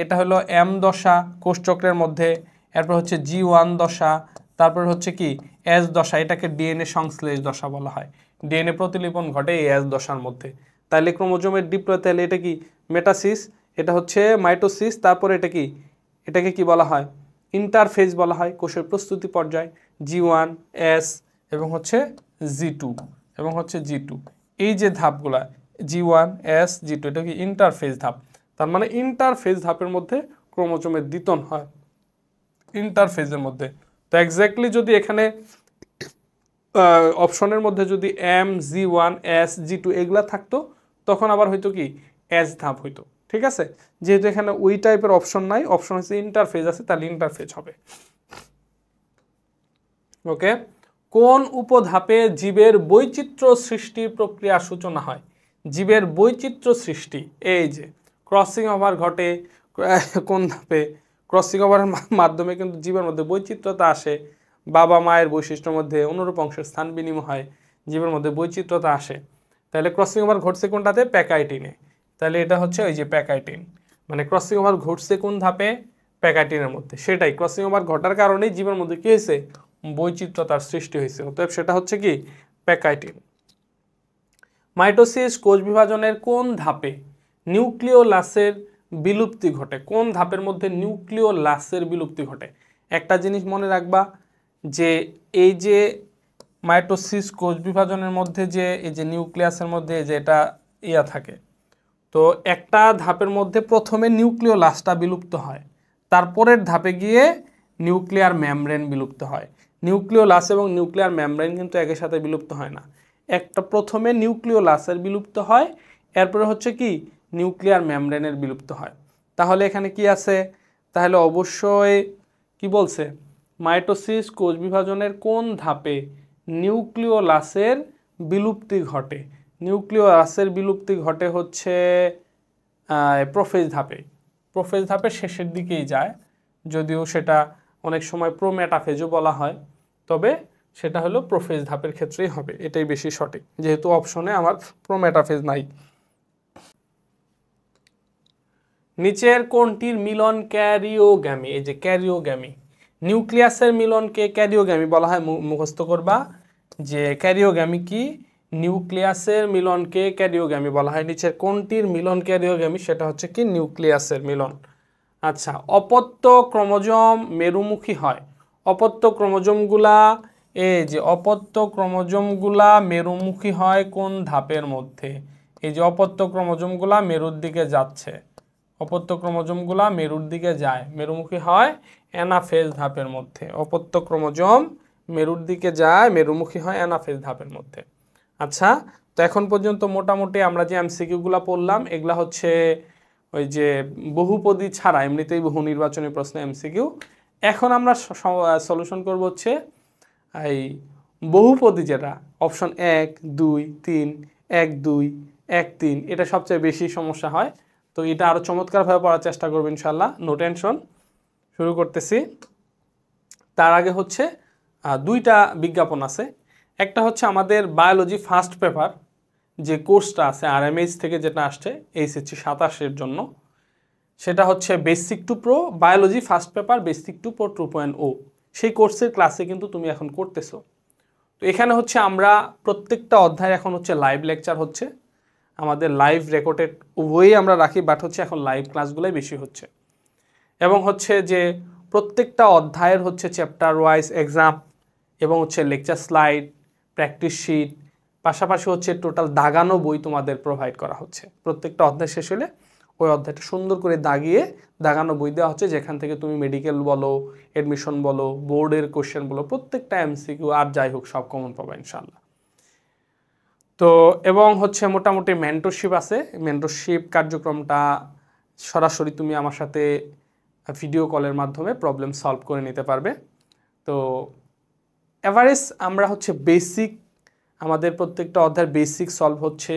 এটা হলো এম দশা কোষচক্রের মধ্যে, এরপর হচ্ছে G1 দশা, তারপর হচ্ছে কি এস দশা, এটাকে ডিএনএ সংশ্লেষ দশা বলা হয়। ডিএনএ প্রতিলিপন ঘটে এই এস দশার মধ্যে। তাহলে ক্রোমোজোমের ডিপ্লয়, তাহলে এটা কি মেটাসিস, এটা হচ্ছে মাইটোসিস, তারপর এটা কি, এটাকে কি বলা হয়? ইন্টারফেজ বলা হয়। কোষের প্রস্তুতি পর্যায় G1 S এবং হচ্ছে G2 এবং হচ্ছে G2, এই যে ধাপগুলা G1 S G2, এটা কি ইন্টারফেজ ধাপ। তার মানে ইন্টারফেজ ধাপের মধ্যে ক্রোমোজোমের দ্বিতন হয় ইন্টারফেজের মধ্যে। তো এক্স্যাক্টলি যদি এখানে অপশনের মধ্যে যদি MG1 SG2 এগুলা থাকতো তখন আবার হয়তো কি এস ধাপ হইতো, ঠিক আছে। যেহেতু এখানে ওই টাইপের অপশন নাই, অপশন হচ্ছে ইন্টারফেজ আছে, তাহলে ইন্টারফেজ হবে। ওকে, কোন উপধাপে জীবের বৈচিত্র্য সৃষ্টির প্রক্রিয়া সূচনা হয়? জীবের বৈচিত্র্য সৃষ্টি, এই যে ক্রসিং ওভার ঘটে কোন ধাপে? ক্রসিং ওভারের মাধ্যমে কিন্তু জীবের মধ্যে বৈচিত্র্যতা আসে, বাবা মায়ের বৈশিষ্ট্যের মধ্যে অনুরূপ অংশের স্থান বিনিময় হয়, জীবের মধ্যে বৈচিত্র্যতা আসে। তাহলে ক্রসিং ওভার ঘটছে কোনটাতে? প্যাকাইটিনে। তাহলে এটা হচ্ছে ওই যে প্যাকাইটিন, মানে ক্রসিং ওভার ঘটছে কোন ধাপে? প্যাকাইটিনের মধ্যে। সেটাই, ক্রসিং ওভার ঘটার কারণেই জীবের মধ্যে কি হয়েছে? বৈচিত্র্যতার সৃষ্টি হয়েছে, অতএব সেটা হচ্ছে কি প্যাকাইটিন। মাইটোসিস কোষ বিভাজনের কোন ধাপে নিউক্লিওলাসের বিলুপ্তি ঘটে? কোন ধাপের মধ্যে নিউক্লিওলাসের বিলুপ্তি ঘটে? একটা জিনিস মনে রাখবা যে এই যে মাইটোসিস কোষ বিভাজনের মধ্যে যে এই যে নিউক্লিয়াসের মধ্যে যে এটা ইয়া থাকে, তো একটা ধাপের মধ্যে প্রথমে নিউক্লিওলাসটা বিলুপ্ত হয়, তারপরের ধাপে গিয়ে নিউক্লিয়ার মেমব্রেন বিলুপ্ত হয়। নিউক্লিওলাস এবং নিউক্লিয়ার মেমব্রেন কিন্তু একই সাথে বিলুপ্ত হয় না, একটা প্রথমে নিউক্লিওলাসের বিলুপ্ত হয়, এরপরে হচ্ছে কি নিউক্লিয়ার মেমব্রেনের বিলুপ্ত হয়। তাহলে এখানে কি আছে? তাহলে অবশ্যই কি বলছে? মাইটোসিস কোষ বিভাজনের কোন ধাপে নিউক্লিওলাসের বিলুপ্তি ঘটে? নিউক্লিওলাসের বিলুপ্তি ঘটে হচ্ছে প্রোফেজ ধাপে। প্রোফেজ ধাপের শেষের দিকেই যায়, যদিও সেটা অনেক সময় প্রোমেটাফেজও বলা হয়, তবে সেটা হলো প্রোফেজ ধাপের ক্ষেত্রেই হবে, এটাই বেশি সঠিক, যেহেতু অপশনে আমার প্রোমেটাফেজ নাই। নিচের কোনটির মিলন ক্যারিওগ্যামি? এই যে ক্যারিওগ্যামি, নিউক্লিয়াসের মিলনকে ক্যারিওগ্যামি বলা হয়, মুখস্থ করবা যে ক্যারিওগ্যামি কি? নিউক্লিয়াসের মিলনকে ক্যারিওগ্যামি বলা হয়। নিচের কোনটির মিলন ক্যারিওগ্যামি? সেটা হচ্ছে কি নিউক্লিয়াসের মিলন। আচ্ছা, অপত্য ক্রোমোজোম মেরুমুখী হয়। অপত্য ক্রোমোজোমগুলা, এই যে অপত্য ক্রোমোজোমগুলা মেরুমুখী হয় কোন ধাপের মধ্যে? এই যে অপত্য ক্রোমোজোমগুলা মেরুর দিকে যাচ্ছে, অপত্য ক্রোমোজোমগুলা মেরুর দিকে যায়, মেরুমুখী হয় অ্যানাফেজ ধাপের মধ্যে। অপত্য ক্রোমোজোম মেরুর দিকে যায়, মেরুমুখী হয় অ্যানাফেজ ধাপের মধ্যে। আচ্ছা, তো এখন পর্যন্ত মোটামুটি আমরা যে এমসিকিউগুলো পড়লাম এগুলা হচ্ছে ওই যে বহুপদী ছাড়া এমনিতেই বহু নির্বাচনী প্রশ্ন এমসিকিউ। এখন আমরা সলিউশন করব হচ্ছে এই বহুপদী, যেটা অপশন 1 2 3 1 2 1 3, এটা সবচেয়ে বেশি সমস্যা হয়। তো এটা আরও চমৎকারভাবে পড়ার চেষ্টা করবো ইনশাল্লাহ, নো টেনশন। শুরু করতেছি। তার আগে হচ্ছে দুইটা বিজ্ঞাপন আছে। একটা হচ্ছে আমাদের বায়োলজি ফার্স্ট পেপার যে কোর্সটা আছে RMH থেকে, যেটা আসছে HSC 27-এর জন্য, সেটা হচ্ছে basic to pro biology first paper, basic to pro 2.0। সেই কোর্সের ক্লাসে কিন্তু তুমি এখন করতেছো। তো এখানে হচ্ছে আমরা প্রত্যেকটা অধ্যায় এখন হচ্ছে লাইভ লেকচার হচ্ছে, আমাদের লাইভ রেকর্ডেড উভয়ই আমরা রাখি, বাট হচ্ছে এখন লাইভ ক্লাসগুলোই বেশি হচ্ছে। এবং হচ্ছে যে প্রত্যেকটা অধ্যায়ের হচ্ছে চ্যাপ্টার ওয়াইজ এক্সাম এবং হচ্ছে লেকচার স্লাইড, প্র্যাকটিস শিট, পাশাপাশি হচ্ছে টোটাল দাগানো বই তোমাদের প্রোভাইড করা হচ্ছে। প্রত্যেকটা অধ্যায় শেষ হলে ওই অধ্যায়টা সুন্দর করে দাগিয়ে দাগানো বই দেওয়া হচ্ছে, যেখান থেকে তুমি মেডিকেল বলো, অ্যাডমিশন বলো, বোর্ডের কোশ্চেন বলো, প্রত্যেকটা MCQ আর যাই হোক সব কমন পাবা ইনশাল্লাহ। তো এবং হচ্ছে মোটামুটি মেন্টরশিপ আছে। মেন্টরশিপ কার্যক্রমটা সরাসরি তুমি আমার সাথে ভিডিও কলের মাধ্যমে প্রবলেম সলভ করে নিতে পারবে। তো এভারেজ আমরা হচ্ছে বেসিক, আমাদের প্রত্যেকটা অধ্যায়ের বেসিক সলভ হচ্ছে,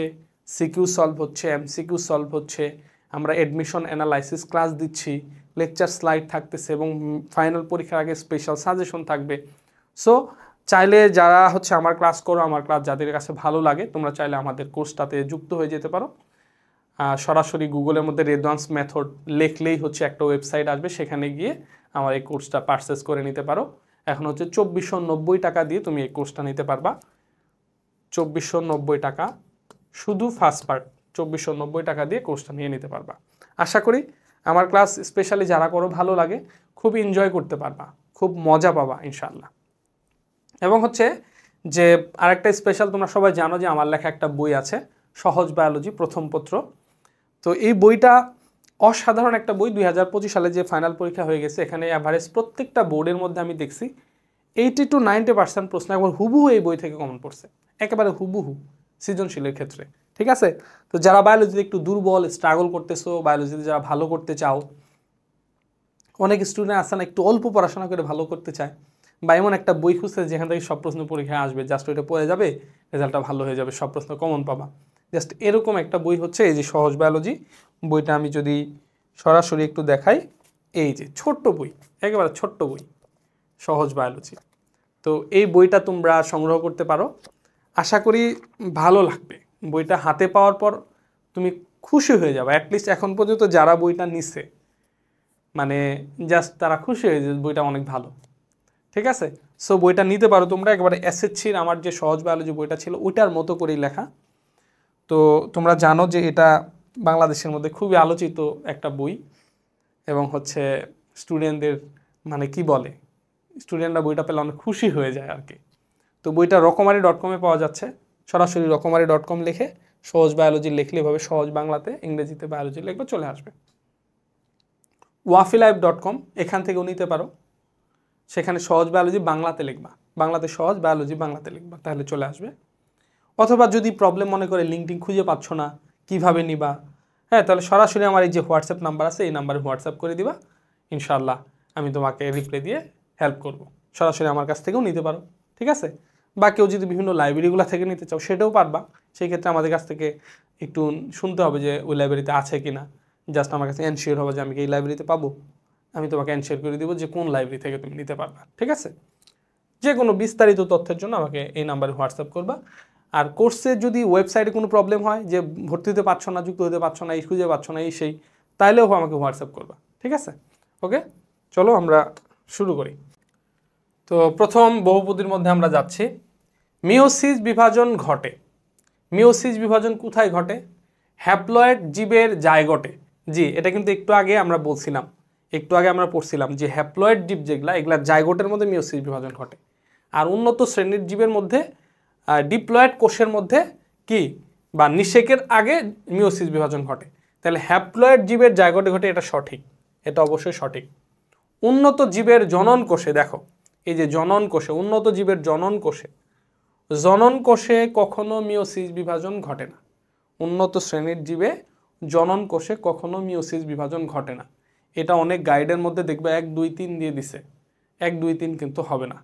সিকিউ সলভ হচ্ছে, MCQ সলভ হচ্ছে, আমরা অ্যাডমিশন অ্যানালাইসিস ক্লাস দিচ্ছি, লেকচার স্লাইড থাকতেছে এবং ফাইনাল পরীক্ষার আগে স্পেশাল সাজেশন থাকবে। সো চাইলে যারা হচ্ছে আমার ক্লাস করো, আমার ক্লাস যাদের কাছে ভালো লাগে, তোমরা চাইলে আমাদের কোর্সটাতে যুক্ত হয়ে যেতে পারো। সরাসরি গুগলের মধ্যে রেদওয়ান্স মেথড লিখলেই হচ্ছে একটা ওয়েবসাইট আসবে, সেখানে গিয়ে আমার এই কোর্সটা পারচেস করে নিতে পারো। এখন হচ্ছে 2490 টাকা দিয়ে তুমি এই কোর্সটা নিতে পারবা। 2490 টাকা শুধু ফার্স্ট পার্ট, 2490 টাকা দিয়ে কোর্সটা নিয়ে নিতে পারবা। আশা করি আমার ক্লাস স্পেশালি যারা করো ভালো লাগে, খুব এনজয় করতে পারবা, খুব মজা পাবা ইনশাল্লাহ। এবং হচ্ছে যে আরেকটা স্পেশাল, তোমরা সবাই জানো যে আমার লেখা একটা বই আছে সহজ বায়োলজি প্রথম পত্র। তো এই বইটা অসাধারণ একটা বই। 2025 সালে যে ফাইনাল পরীক্ষা হয়ে গেছে এখানে অ্যাভারেজ প্রত্যেকটা বোর্ডের মধ্যে আমি দেখছি 80 to 90% প্রশ্ন একবার হুবহু এই বই থেকে কমন পড়ছে, একেবারে হুবহু সৃজনশীলের ক্ষেত্রে। ঠিক আছে, তো যারা বায়োলজিতে একটু দুর্বল, স্ট্রাগল করতেছো, বায়োলজিতে যারা ভালো করতে চাও, অনেক স্টুডেন্ট আছে না একটু অল্প পড়াশোনা করে ভালো করতে চায়, বা এমন একটা বই খুঁজছে যেখান থেকে সব প্রশ্ন পরীক্ষায় আসবে, জাস্ট ওইটা পড়ে যাবে, রেজাল্টটা ভালো হয়ে যাবে, সব প্রশ্ন কমন পাবা, জাস্ট এরকম একটা বই হচ্ছে এই যে সহজ বায়োলজি বইটা। আমি যদি সরাসরি একটু দেখাই, এই যে ছোট্ট বই, একেবারে ছোট্ট বই, সহজ বায়োলজি। তো এই বইটা তোমরা সংগ্রহ করতে পারো, আশা করি ভালো লাগবে। বইটা হাতে পাওয়ার পর তুমি খুশি হয়ে যাবে। অ্যাটলিস্ট এখন পর্যন্ত যারা বইটা নিছে মানে জাস্ট তারা খুশি হয়ে যে বইটা অনেক ভালো। ঠিক আছে, সো বইটা নিতে পারো তোমরা। একবারে এসএসসির আমার যে সহজ বায়োলজি বইটা ছিল ওইটার মতো করেই লেখা। তো তোমরা জানো যে এটা বাংলাদেশের মধ্যে খুবই আলোচিত একটা বই, এবং হচ্ছে স্টুডেন্টদের মানে কি বলে, স্টুডেন্টরা বইটা পেলে অনেক খুশি হয়ে যায় আর কি। তো বইটা রকমারি.com-এ পাওয়া যাচ্ছে, সরাসরি রকমারি.com লিখে সহজ বায়োলজি লিখলে এভাবে সহজ বাংলাতে, ইংরেজিতে বায়োলজি লিখবে, চলে আসবে। wafilife.com এখান থেকেও নিতে পারো, সেখানে সহজ বায়োলজি বাংলাতে লিখবা, বাংলাতে সহজ বায়োলজি বাংলাতে লিখবা, তাহলে চলে আসবে। অথবা যদি প্রবলেম মনে করে লিঙ্কটিং খুঁজে পাচ্ছ না কিভাবে নিবা, হ্যাঁ, তাহলে সরাসরি আমার এই যে হোয়াটসঅ্যাপ নাম্বার আছে এই নাম্বারে হোয়াটসঅ্যাপ করে দিবা, ইনশাআল্লাহ আমি তোমাকে রিপ্লাই দিয়ে হেল্প করব। সরাসরি আমার কাছ থেকেও নিতে পারো। ঠিক আছে, বা কেউ যদি বিভিন্ন লাইব্রেরিগুলো থেকে নিতে চাও সেটাও পারবা। সেই ক্ষেত্রে আমাদের কাছ থেকে একটু শুনতে হবে যে ওই লাইব্রেরিতে আছে কি না, জাস্ট আমার কাছে এনশিওর হবে যে আমি কি এই লাইব্রেরিতে পাবো, আমি তোমাকে এনশিওর করে দিব যে কোন লাইব্রেরি থেকে তুমি নিতে পারবা। ঠিক আছে, যে কোনো বিস্তারিত তথ্যের জন্য আমাকে এই নাম্বারে হোয়াটসঅ্যাপ করবা। আর কোর্সে যদি ওয়েবসাইটে কোনো প্রবলেম হয় যে ভর্তি হতে পারছো না, যুক্ত হতে পারছো না, এই খুঁজে পাচ্ছ না, এই সেই, তাইলেও আমাকে হোয়াটসঅ্যাপ করবা। ঠিক আছে, ওকে, চলো আমরা শুরু করি। তো প্রথম বহুপদীর মধ্যে আমরা যাচ্ছি। মিওসিস বিভাজন ঘটে। মিওসিস বিভাজন কোথায় ঘটে? হ্যাপ্লয়েড জীবের জায়গোটে। জি, এটা কিন্তু একটু আগে আমরা বলছিলাম, একটু আগে আমরা পড়ছিলাম যে হ্যাপ্লয়েড জীব যেগুলা, এগুলা জায়গোটের মধ্যে মিওসিস বিভাজন ঘটে। আর উন্নত শ্রেণীর জীবের মধ্যে ডিপ্লয়েড কোষের মধ্যে কি বা নিষেকের আগে মিওসিস বিভাজন ঘটে। তাহলে হ্যাপ্লয়েড জীবের জায়গোটে ঘটে, এটা সঠিক, এটা অবশ্যই সঠিক। উন্নত জীবের জনন কোষে, দেখো এই যে জনন কোষে, উন্নত জীবের জনন কোষে, জনন কোষে কখনো মিওসিস বিভাজন ঘটে না। উন্নত শ্রেণীর জীবে জনন কোষে কখনো মিওসিস বিভাজন ঘটে না। এটা অনেক গাইডের মধ্যে দেখবে 1, 2, 3 দিয়ে দিছে, 1, 2, 3 কিন্তু হবে না।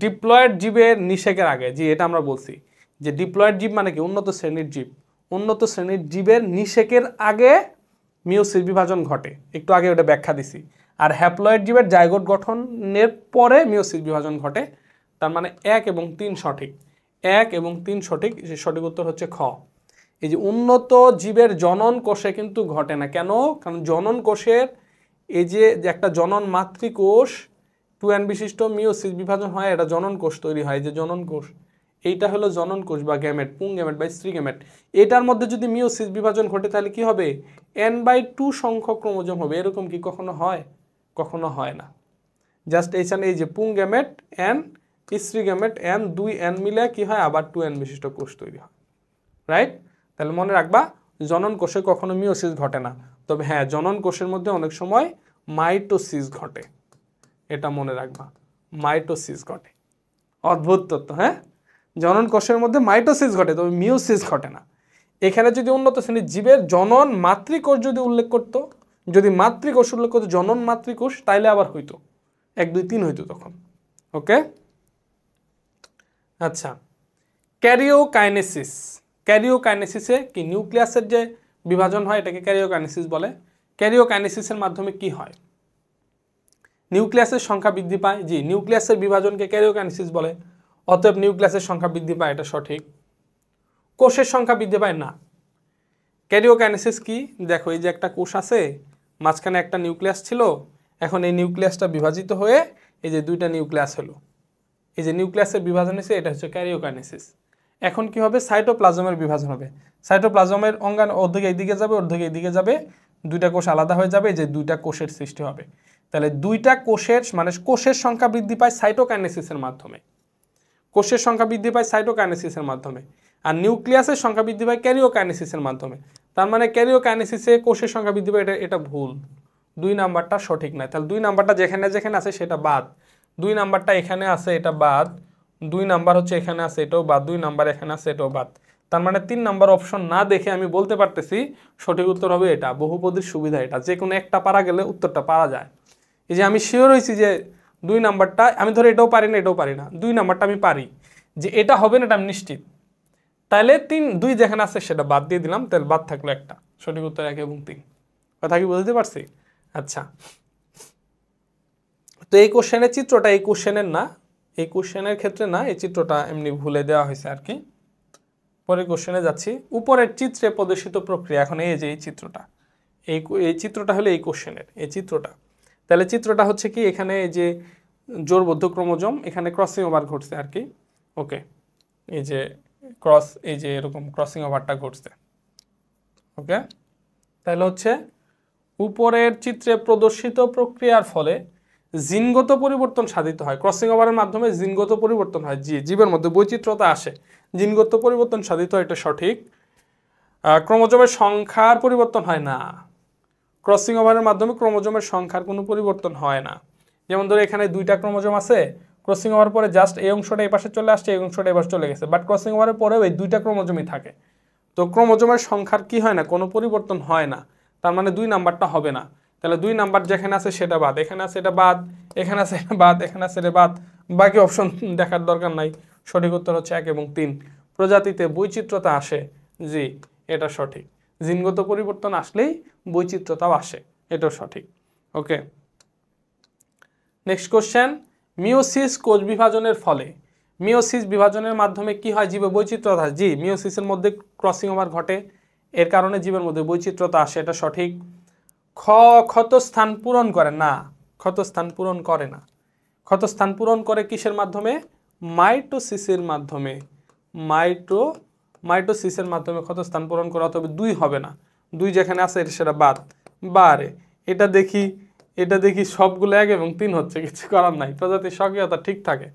ডিপ্লয়েড জীবের নিষেকের আগে, জি এটা আমরা বলছি যে ডিপ্লয়েড জীব মানে কি উন্নত শ্রেণীর জীব, উন্নত শ্রেণীর জীবের নিষেকের আগে মিওসিস বিভাজন ঘটে, একটু আগে ওটা ব্যাখ্যা দিছি। আর হ্যাপ্লয়েড জীবের জাইগোট গঠনের পরে মিওসিস বিভাজন ঘটে। তার মানে 1 এবং 3 সঠিক, 1 এবং 3 সঠিক। সঠিক উত্তর হচ্ছে খ। এই যে উন্নত জীবের জনন কোষে কিন্তু ঘটে না, কেন? কারণ জনন কোষের এই যে একটা জনন মাতৃকোষ 2n বিশিষ্ট মিওসিস বিভাজন হয়, এটা জনন কোষ তৈরি হয়, যে জনন কোষ, এইটা হলো জনন কোষ বা গ্যামেট, পুং গ্যামেট বা স্ত্রী গ্যামেট। এটার মধ্যে যদি মিওসিস বিভাজন ঘটে তাহলে কি হবে? n/2 সংখ্যক ক্রোমোজোম হবে। এরকম কি কখনো হয়? কখনো হয় না। জাস্ট এইখানে এই যে পুং গ্যামেট n, স্ত্রী গ্যামেট n, 2n মিলে কি হয়? আবার 2n বিশিষ্ট কোষ তৈরি হয়, রাইট? তাহলে মনে রাখবা জনন কোষে কখনো মিওসিস ঘটে না। তবে হ্যাঁ, জনন কোষের মধ্যে অনেক সময় মাইটোসিস ঘটে, এটা মনে রাখবা, মাইটোসিস ঘটে। অদ্ভুত তথ্য, হ্যাঁ, জনন কোষের মধ্যে মাইটোসিস ঘটে, তবে মিওসিস ঘটে না। এখানে যদি উন্নত শ্রেণীর জীবের জনন মাতৃকোষ যদি উল্লেখ করতো, যদি মাতৃকোষ উল্লেখ করতো, জনন মাতৃকোষ, তাইলে আবার হইতো 1, 2, 3 হইতো তখন। ওকে, আচ্ছা, ক্যারিওকাইনেসিস। ক্যারিওকাইনেসিসে কি নিউক্লিয়াসের যে বিভাজন হয় এটাকে ক্যারিওকাইনেসিস বলে। ক্যারিওকাইনেসিসের মাধ্যমে কি হয়? নিউক্লিয়াসের সংখ্যা বৃদ্ধি পায়। জি, নিউক্লিয়াসের বিভাজনকে ক্যারিওকাইনেসিস বলে। অতএব নিউক্লিয়াসের সংখ্যা বৃদ্ধি পায়, এটা সঠিক। কোষের সংখ্যা বৃদ্ধি পায় না। ক্যারিওকাইনেসিস কি? দেখো এই যে একটা কোষ আছে, মাঝখানে একটা নিউক্লিয়াস ছিল, এখন এই নিউক্লিয়াসটা বিভাজিত হয়ে এই যে 2টা নিউক্লিয়াস হলো, এই যে নিউক্লিয়াসের বিভাজন হয়েছে, এটা হচ্ছে ক্যারিওকাইনেসিস। এখন কি হবে? সাইটোপ্লাজমের বিভাজন হবে। সাইটোপ্লাজমের অঙ্গাণ অর্ধেক এইদিকে যাবে, অর্ধেক এইদিকে যাবে, 2টা কোষ আলাদা হয়ে যাবে, যে 2টা কোষের সৃষ্টি হবে। তাহলে 2টা কোষের মানে কোষের সংখ্যা বৃদ্ধি পায় সাইটোকাইনেসিসের মাধ্যমে। কোষের সংখ্যা বৃদ্ধি পায় সাইটোকাইনেসিসের মাধ্যমে, আর নিউক্লিয়াসের সংখ্যা বৃদ্ধি পায় ক্যারিওকাইনেসিসের মাধ্যমে। তার মানে ক্যারিওকাইনেসিসে কোষের সংখ্যা বৃদ্ধি পায়, এটা ভুল। 2 নাম্বারটা সঠিক নয়। তাহলে 2 নাম্বারটা যেখানে যেখানে আছে সেটা বাদ। 2 নাম্বারটা এখানে আছে, এটা বাদ। 2 নাম্বার হচ্ছে এখানে আছে, এটাও বাদ। 2 নাম্বার এখানে আছে, এটাও বাদ। তার মানে 3 নাম্বার অপশন না দেখে আমি বলতে পারতেছি সঠিক উত্তর হবে এটা। বহুপদীর সুবিধা এটা, যে কোনো একটা পারা গেলে উত্তরটা পারা যায়। এই যে আমি শিওর হয়েছি যে 2 নাম্বারটা, আমি ধরে এটাও পারি না এটাও পারি না, 2 নাম্বারটা আমি পারি, যে এটা হবে না এটা আমি নিশ্চিত। তাহলে 2 যেখানে আছে সেটা বাদ দিয়ে দিলাম, তাহলে বাদ থাকলো একটা। সঠিক উত্তর 1 এবং 3। কথা কি বুঝতে পারছি? আচ্ছা, তো এই কোশ্চেনের চিত্রটা এই কোশ্চেনের না, এই কোশ্চেনের ক্ষেত্রে না, এই চিত্রটা এমনি ভুলে দেওয়া হয়েছে আর কি। পরের কোশ্চেনে যাচ্ছি। উপরের চিত্রে প্রদর্শিত প্রক্রিয়া, এখন এই যে এই চিত্রটা, এই চিত্রটা হলো এই কোশ্চেনের এই চিত্রটা। তাহলে চিত্রটা হচ্ছে কি, এখানে এই যে জোড়বদ্ধ ক্রোমোজোম, এখানে ক্রসিং ওভার ঘটছে আর কি। ওকে, এই যে এই যে এরকম ক্রসিং ওভারটা ঘটছে। ওকে, তাহলে হচ্ছে উপরের চিত্রে প্রদর্শিত প্রক্রিয়ার ফলে জিনগত পরিবর্তন সাধিত হয়। ক্রসিং ওভারের মাধ্যমে জিনগত পরিবর্তন হয়, জীবের মধ্যে বৈচিত্র্যতা আসে, জিনগত পরিবর্তন সাধিত হয়, এটা সঠিক। ক্রোমোজোমের সংখ্যার পরিবর্তন হয় না। ক্রসিং ওভারের মাধ্যমে ক্রোমোজোমের সংখ্যার কোনো পরিবর্তন হয় না। যেমন ধরো এখানে 2টা ক্রোমোজোম আছে, ক্রসিং ওভার পরে জাস্ট এই অংশটা এই পাশে চলে আসছে, এই অংশটা এবার চলে গেছে, বাট ক্রসিং ওভারের পরেও এই 2টা ক্রোমোজোমই থাকে। তো ক্রোমোজোমের সংখ্যার কি হয় না, কোনো পরিবর্তন হয় না। তার মানে 2 নাম্বারটা হবে না। তাহলে 2 নাম্বার যেখানে আছে সেটা বাদ, এখানে আছে এটা বাদ, এখানে আছে এটা বাদ, এখানে আছে এটা বাদ, বাকি অপশন দেখার দরকার নাই। সঠিক উত্তর হচ্ছে 1 এবং 3। প্রজাতিতে বৈচিত্র্যতা আসে, জি এটা সঠিক। জিনগত পরিবর্তন আসলেই বৈচিত্র্যতাও আসে, এটাও সঠিক। ওকে, নেক্সট কোশ্চেন। মিওসিস কোষ বিভাজনের ফলে, মিওসিস বিভাজনের মাধ্যমে কি হয়, জীবে বৈচিত্র্যতা? জি, মিওসিসের মধ্যে ক্রসিং ওভার ঘটে, এর কারণে জীবের মধ্যে বৈচিত্র্যতা আসে, এটা সঠিক। ক্ষতস্থান পূরণ করে না, ক্ষতস্থান পূরণ করে না। ক্ষতস্থান পূরণ করে কিসের মাধ্যমে? মাইটোসিসের মাধ্যমে। মাইটোসিসের মাধ্যমে ক্ষতস্থান পূরণ করে, অথবা 2 হবে না, 2 যেখানে আছে সেটা বাদ। বারে এটা দেখি সবগুলো 1 এবং 3 হচ্ছে, কিছু করার নাই। প্রজাতির সক্রিয়তা ঠিক থাকে,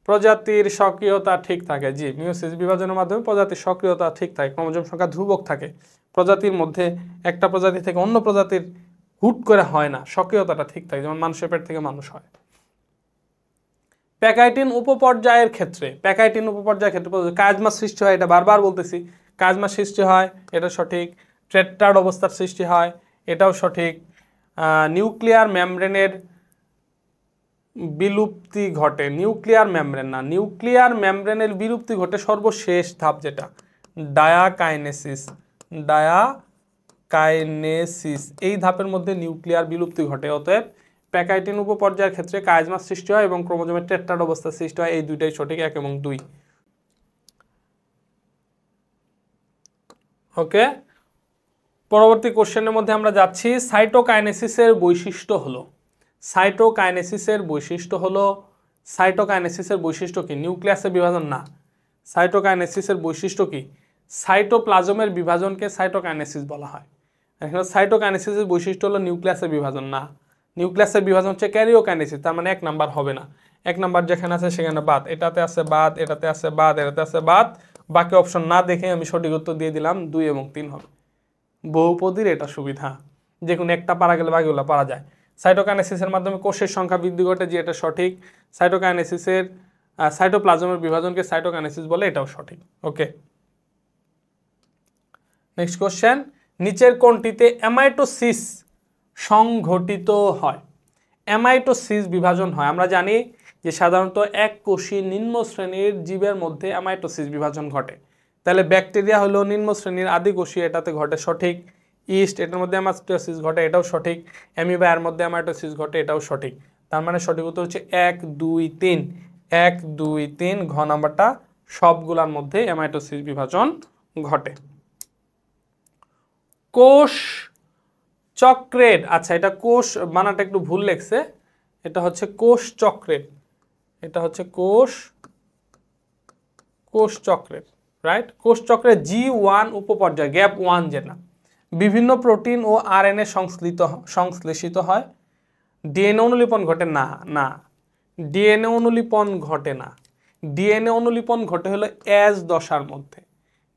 প্রজাতির সক্রিয়তা ঠিক থাকে। জি, মিওসিস বিভাজনের মাধ্যমে প্রজাতির সক্রিয়তা ঠিক থাকে, ক্রোমোজোম সংখ্যা ধ্রুবক থাকে। প্রজাতির মধ্যে একটা প্রজাতি থেকে অন্য প্রজাতির হুট করে হয় না, সক্রিয়তাটা ঠিক থাকে, যেমন মানুষের পেট থেকে মানুষ হয়। প্যাকাইটিন উপপর্যায়ের ক্ষেত্রে, প্যাকাইটিন উপপর্যায়ের ক্ষেত্রে কাজমা সৃষ্টি হয়, এটা বারবার বলতেছি, কাজমা সৃষ্টি হয়, এটা সঠিক। ট্রেট্রাড অবস্থার সৃষ্টি হয়, এটাও সঠিক। নিউক্লিয়ার মেমব্রেনের বিলুপ্তি ঘটে, নিউক্লিয়ার মেমব্রেন না, নিউক্লিয়ার মেমব্রেনের বিলুপ্তি ঘটে সর্বশেষ ধাপ যেটা ডায়াকাইনেসিস। ডায়াকাইনেসিস এই ধাপের মধ্যে নিউক্লিয়ার বিলুপ্তি ঘটে। অতএব প্যাকাইটিন উপপর্যায়ের ক্ষেত্রে কাইজমা সৃষ্টি হয় এবং ক্রোমোজোমের টেট্রাড অবস্থা সৃষ্টি হয়, এই দুইটাই সঠিক, 1 এবং 2। ওকে, পরবর্তী কোশ্চেনের মধ্যে আমরা যাচ্ছি। সাইটোকাইনেসিসের বৈশিষ্ট্য হলো, সাইটোকাইনেসিসের বৈশিষ্ট্য হলো, সাইটোকাইনেসিসের বৈশিষ্ট্য কি? নিউক্লিয়াসের বিভাজন না। সাইটোকাইনেসিসের বৈশিষ্ট্য কি? সাইটোপ্লাজমের বিভাজনকে সাইটোকাইনেসিস বলা হয়। এখানে সাইটোকাইনেসিসের বৈশিষ্ট্য হলো নিউক্লিয়াসের বিভাজন না, নিউক্লিয়াসের বিভাজন হচ্ছে ক্যারিওকাইনেসিস। তার মানে 1 নাম্বার হবে না, 1 নাম্বার যেখানে আছে সেখানে বাদ, এটাতে আছে বাদ, এটাতে আছে বাদ, এটাতে আছে বাদ, বাকি অপশন না দেখে আমি সঠিক উত্তর দিয়ে দিলাম 2 এবং 3 হবে। বহুপদীর এটা সুবিধা, যে কোনো একটা পারা গেলে বাকিগুলো পারা যায়। সাইটোকাইনেসিসের মাধ্যমে কোষের সংখ্যা বৃদ্ধি ঘটে, যে এটা সঠিক। সাইটোকাইনেসিসের সাইটোপ্লাজমের বিভাজনকে সাইটোকাইনেসিস বলে, এটাও সঠিক। ওকে, নেক্সট কোশ্চেন। নিচের কোনটিতে অ্যামাইটোসিস সংঘটিত হয়? অ্যামাইটোসিস বিভাজন হয়, আমরা জানি যে সাধারণত এককোষী নিম্ন শ্রেণীর জীবের মধ্যে অ্যামাইটোসিস বিভাজন ঘটে। তাহলে ব্যাকটেরিয়া হলো নিম্ন শ্রেণীর আদিকোষী, এটাতে ঘটে, সঠিক। ইস্ট, এটার মধ্যে অ্যামাইটোসিস ঘটে, এটাও সঠিক। অ্যামিবা, এর মধ্যে অ্যামাইটোসিস ঘটে, এটাও সঠিক। তার মানে সঠিক উত্তর হচ্ছে 1, 2, 3। 1, 2, 3 ঘ নাম্বারটা, সবগুলোর মধ্যে অ্যামাইটোসিস বিভাজন ঘটে। কোষ চক্রের, আচ্ছা এটা কোষ বানাটা একটু ভুল লেখছে, এটা হচ্ছে কোষ চক্রের, এটা হচ্ছে কোষ চক্রের, রাইট। কোষ চক্রের G1 উপপর্যায়, গ্যাপ 1 যেটা, বিভিন্ন প্রোটিন ও RNA সংশ্লেষিত হয়। ডিএনএ অনুলিপন ঘটে না, না ডিএনএ অনুলিপন ঘটে না। ডিএনএ অনুলিপন ঘটে হলো অ্যাজ দশার মধ্যে,